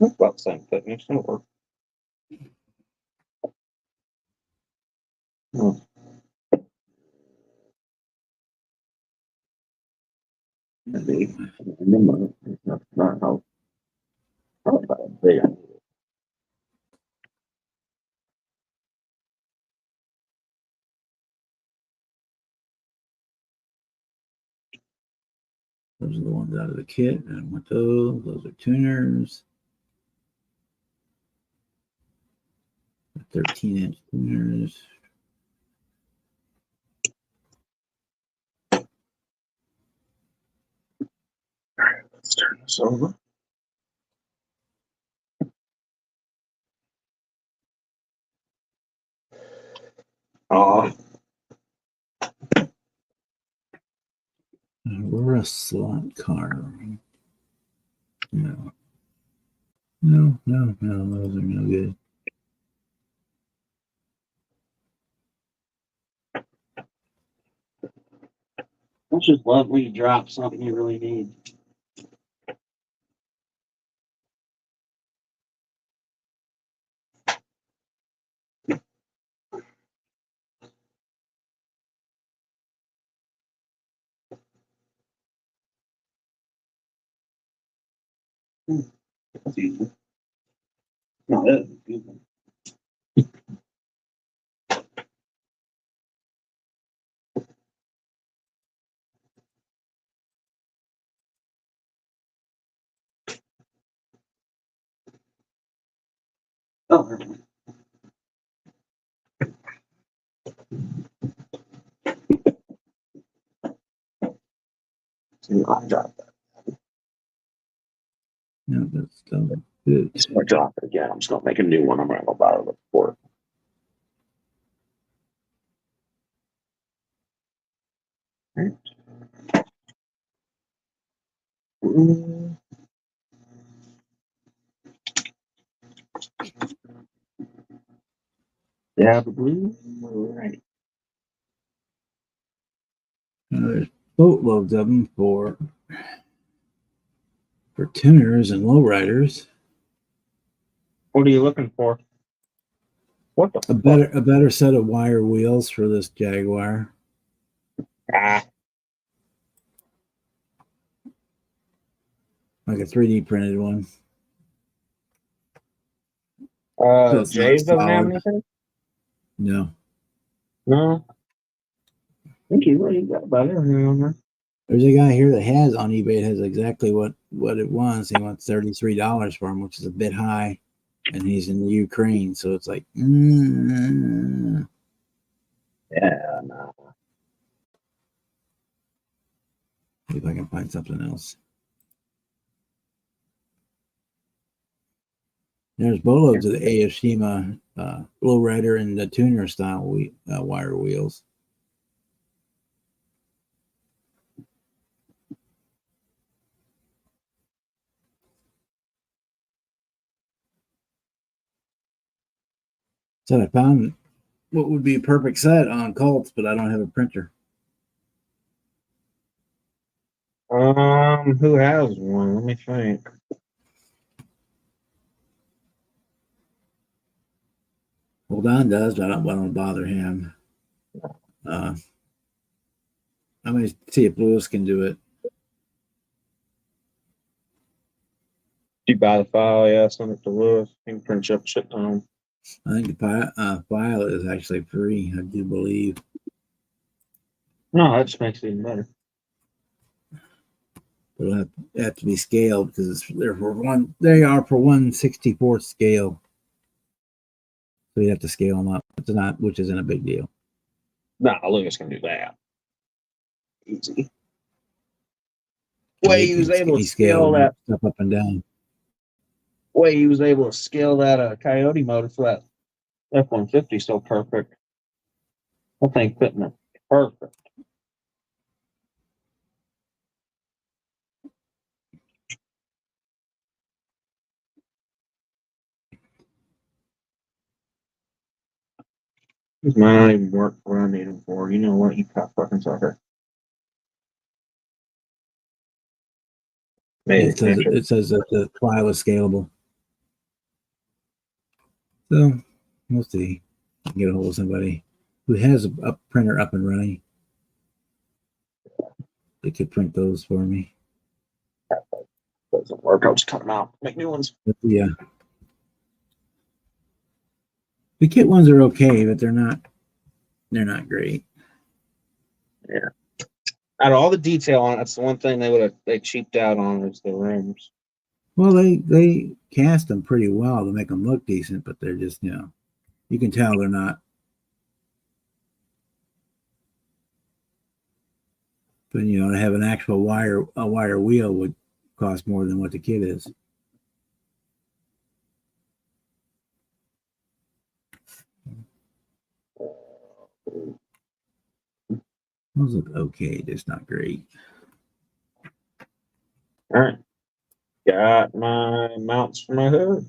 That's about the same thickness. It'll work. Hmm. Maybe. Not how. Probably about big. Those are the ones out of the kit. I don't want those. Those are tuners. 13-inch tuners. Let's turn this over. Oh. Aurora slot car. No. No, those are no good. Don't just love when you drop something you really need. That's easy. No, that's a good one. Oh, never mind. I drop that. No, that's still good. Just gonna drop it again. I'm just gonna make a new one. I'm gonna go buy it for it. Yeah, the blue. Right. There's boatloads of them for tuners and lowriders. What are you looking for? What the A better set of wire wheels for this Jaguar. Ah, Like a 3D printed one. So it's not Jay's doesn't have solid. anything? No. No. I think he really got about everything on there. There's a guy here that has on eBay. It has exactly what it wants. He wants $33 for him, which is a bit high, and he's in Ukraine, so it's like, Yeah, no. see if I can find something else. There's boatloads of the AFSHIMA lowrider and the tuner style wire wheels. So I found what would be a perfect set on Colts, but I don't have a printer. Who has one? Let me think. Well, Don does, but I don't bother him. I'm going to see if Lewis can do it. You buy the file, yeah, send it to Lewis. He can print you up shit ton. I think the file is actually free, I do believe. No, that just makes it even better. But it'll have to be scaled because they are for 1/64 scale. So you have to scale them up. It's not, which isn't a big deal. Nah, Lewis can do that. Easy. Yeah, Way he was able to scale scale that. stuff up and down. Way he was able to scale that Coyote motor for that F-150 so perfect. That thing fitting it perfect. This might not even work for what I need him for. You know what? You cut fucking sucker. Maybe It says that the file is scalable. So we'll see. I can get a hold of somebody who has a printer up and running. They could print those for me. doesn't work. I'll just cut them out. Make new ones. But yeah. The kit ones are okay, but they're not great. Yeah. Out of all the detail on it, that's the one thing they cheaped out on is the rims. Well, they cast them pretty well to make them look decent, but they're just, you can tell they're not. But to have an actual wire wheel would cost more than what the kit is. Those look okay, just not great. All right. Got my mounts for my hood.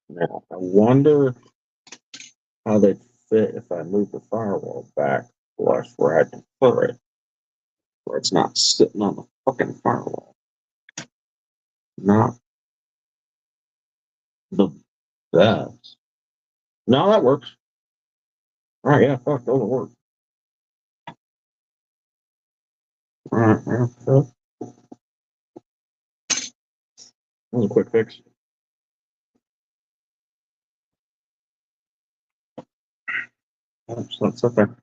Now, I wonder how they fit if I move the firewall back flush where I prefer it, where it's not sitting on the fucking firewall. Not the best. No, that works. All right, yeah, fuck, those will work. All right, yeah, fuck. That was a quick fix. Oh, so that's up there.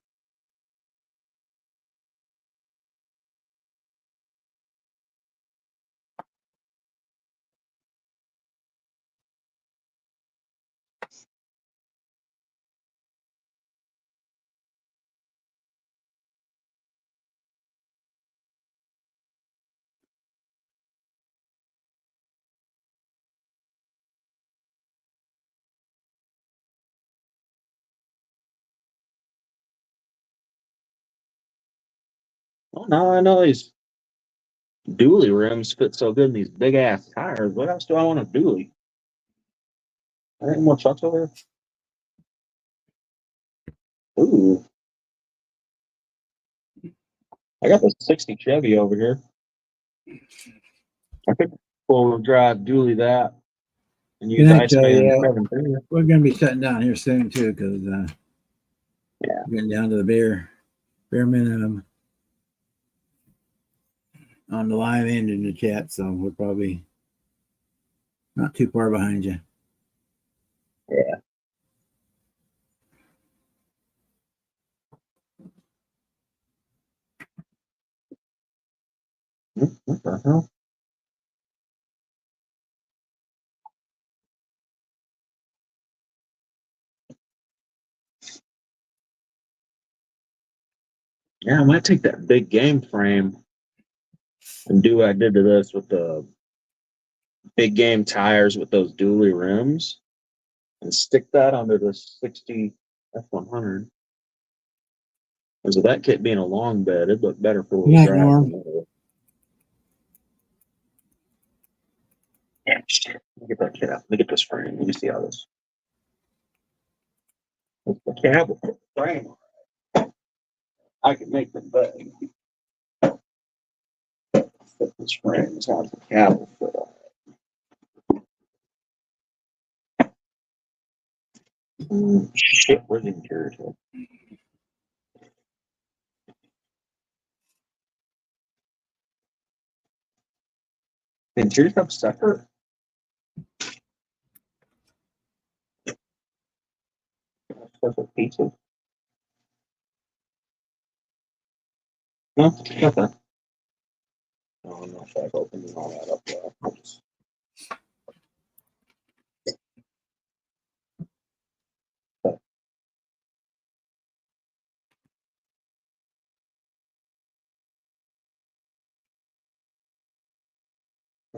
Well, now I know these dually rims fit so good in these big ass tires. What else do I want a dually? Are there any more trucks over here? Ooh. I got the 60 Chevy over here. I could four-wheel drive dually that and use Good night, ice Joe. man Yeah, 7 we're gonna be shutting down here soon too, because Yeah. we're getting down to the bare minimum on the live end in the chat, so we're probably not too far behind you. Yeah. What the hell? Yeah, I might take that big game frame and do what I did to this with the big game tires with those dually rims and stick that under the 60 F100. Because with that kit being a long bed, it'd look better for Yeah, drive. Norm. Yeah, shit. Let me get that kit out. Let me get this frame. Let me see how this. It's the cab frame. I can make the bed. Fit this frame. It's not the cab fit on. Shit, where's the interior to? The interior stuff separate? Separate pieces? No, nothing. No, I'm not sure I've opened all that up there. I'll just...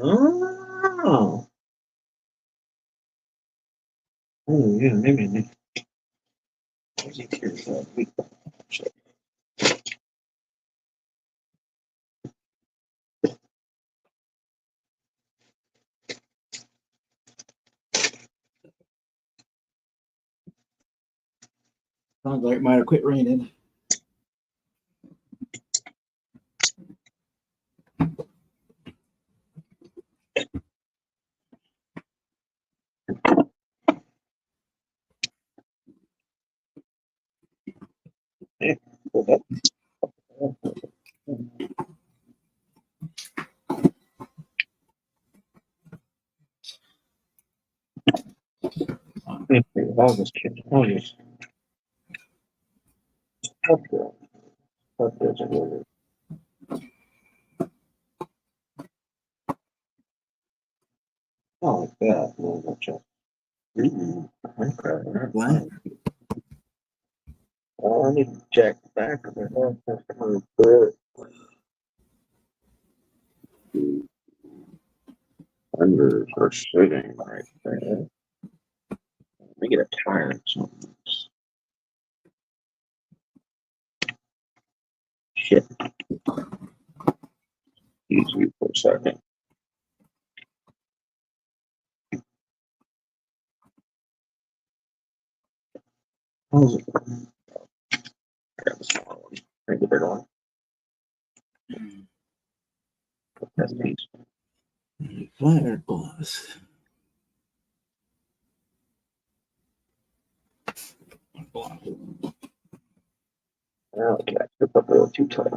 Oh. Oh, yeah, maybe. Where's the interior stuff? Shit. Sounds like it might have quit raining. Well, that- All this shit. Oh, yes. What does it really? Oh, like that. Well, that's it. Okay. What? Well, I need to check the back of it. Oh, that's kind of good. The fenders are sitting right there. Let me get a tire or something. Shit. Easy. second. How's it? Grab the smaller one. Bring the bigger one. That's peach. Fire gloss. Okay, it's up a little too tight.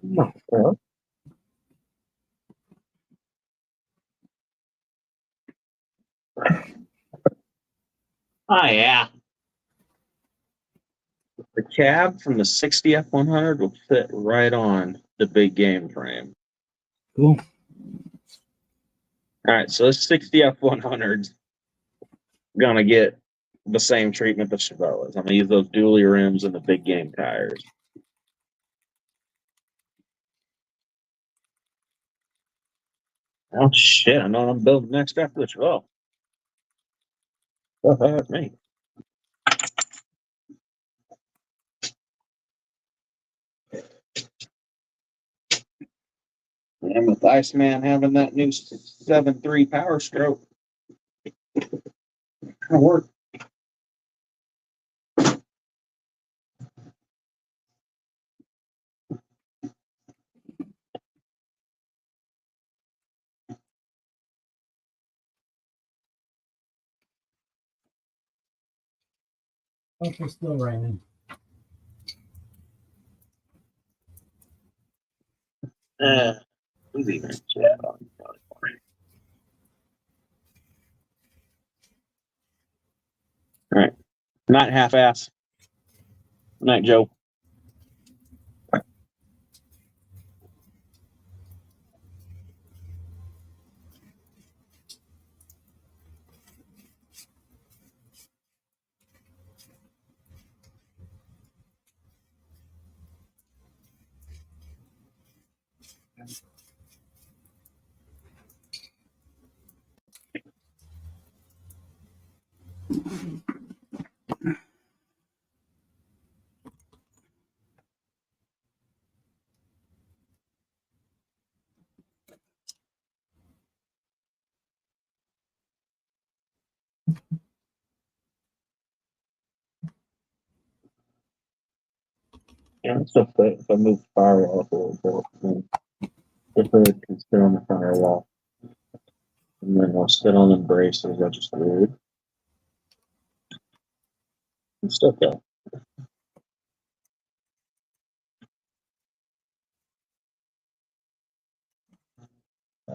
Yeah. Oh yeah. The cab from the 60 F100 will fit right on the big game frame. Cool. All right, so this 60 F100's gonna get the same treatment the Chevelle is. I'm gonna use those dually rims and the big game tires. Oh shit! I know what I'm building next after the Chevelle. Oh, that's me. And with Iceman having that new 7.3 Power Stroke, gonna work. Oh, it's still raining. Who's even chat on? All right, not half-ass. Good night, Joe. Yeah, it's so if I move the firewall up a little bit, then the hood can sit on the firewall. And then we'll sit on the braces. That's just weird. It's still okay.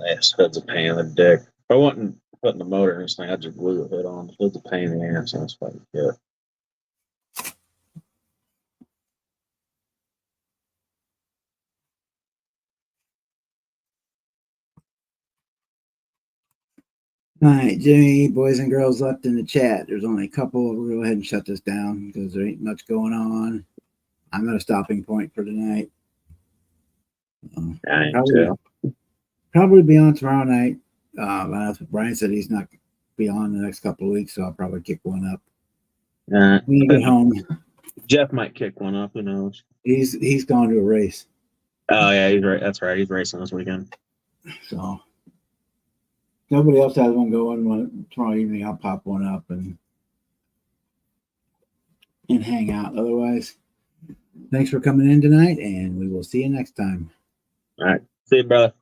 Yes, hood's a pain in the dick. If I wasn't putting the motor in this thing, I'd just glue the hood on. The hood's a pain in the ass, and that's what I get. All right, Jimmy, boys and girls left in the chat. There's only a couple. We'll go ahead and shut this down because there ain't much going on. I'm at a stopping point for tonight. I am too. Probably be on tomorrow night. Brian said he's not be on the next couple of weeks, so I'll probably kick one up when you get home. Jeff might kick one up. Who knows? He's gone to a race, Oh yeah, he's right. That's right. He's racing this weekend. so nobody else has one going. Tomorrow evening, I'll pop one up and hang out. Otherwise, thanks for coming in tonight, and we will see you next time. All right. See you, brother.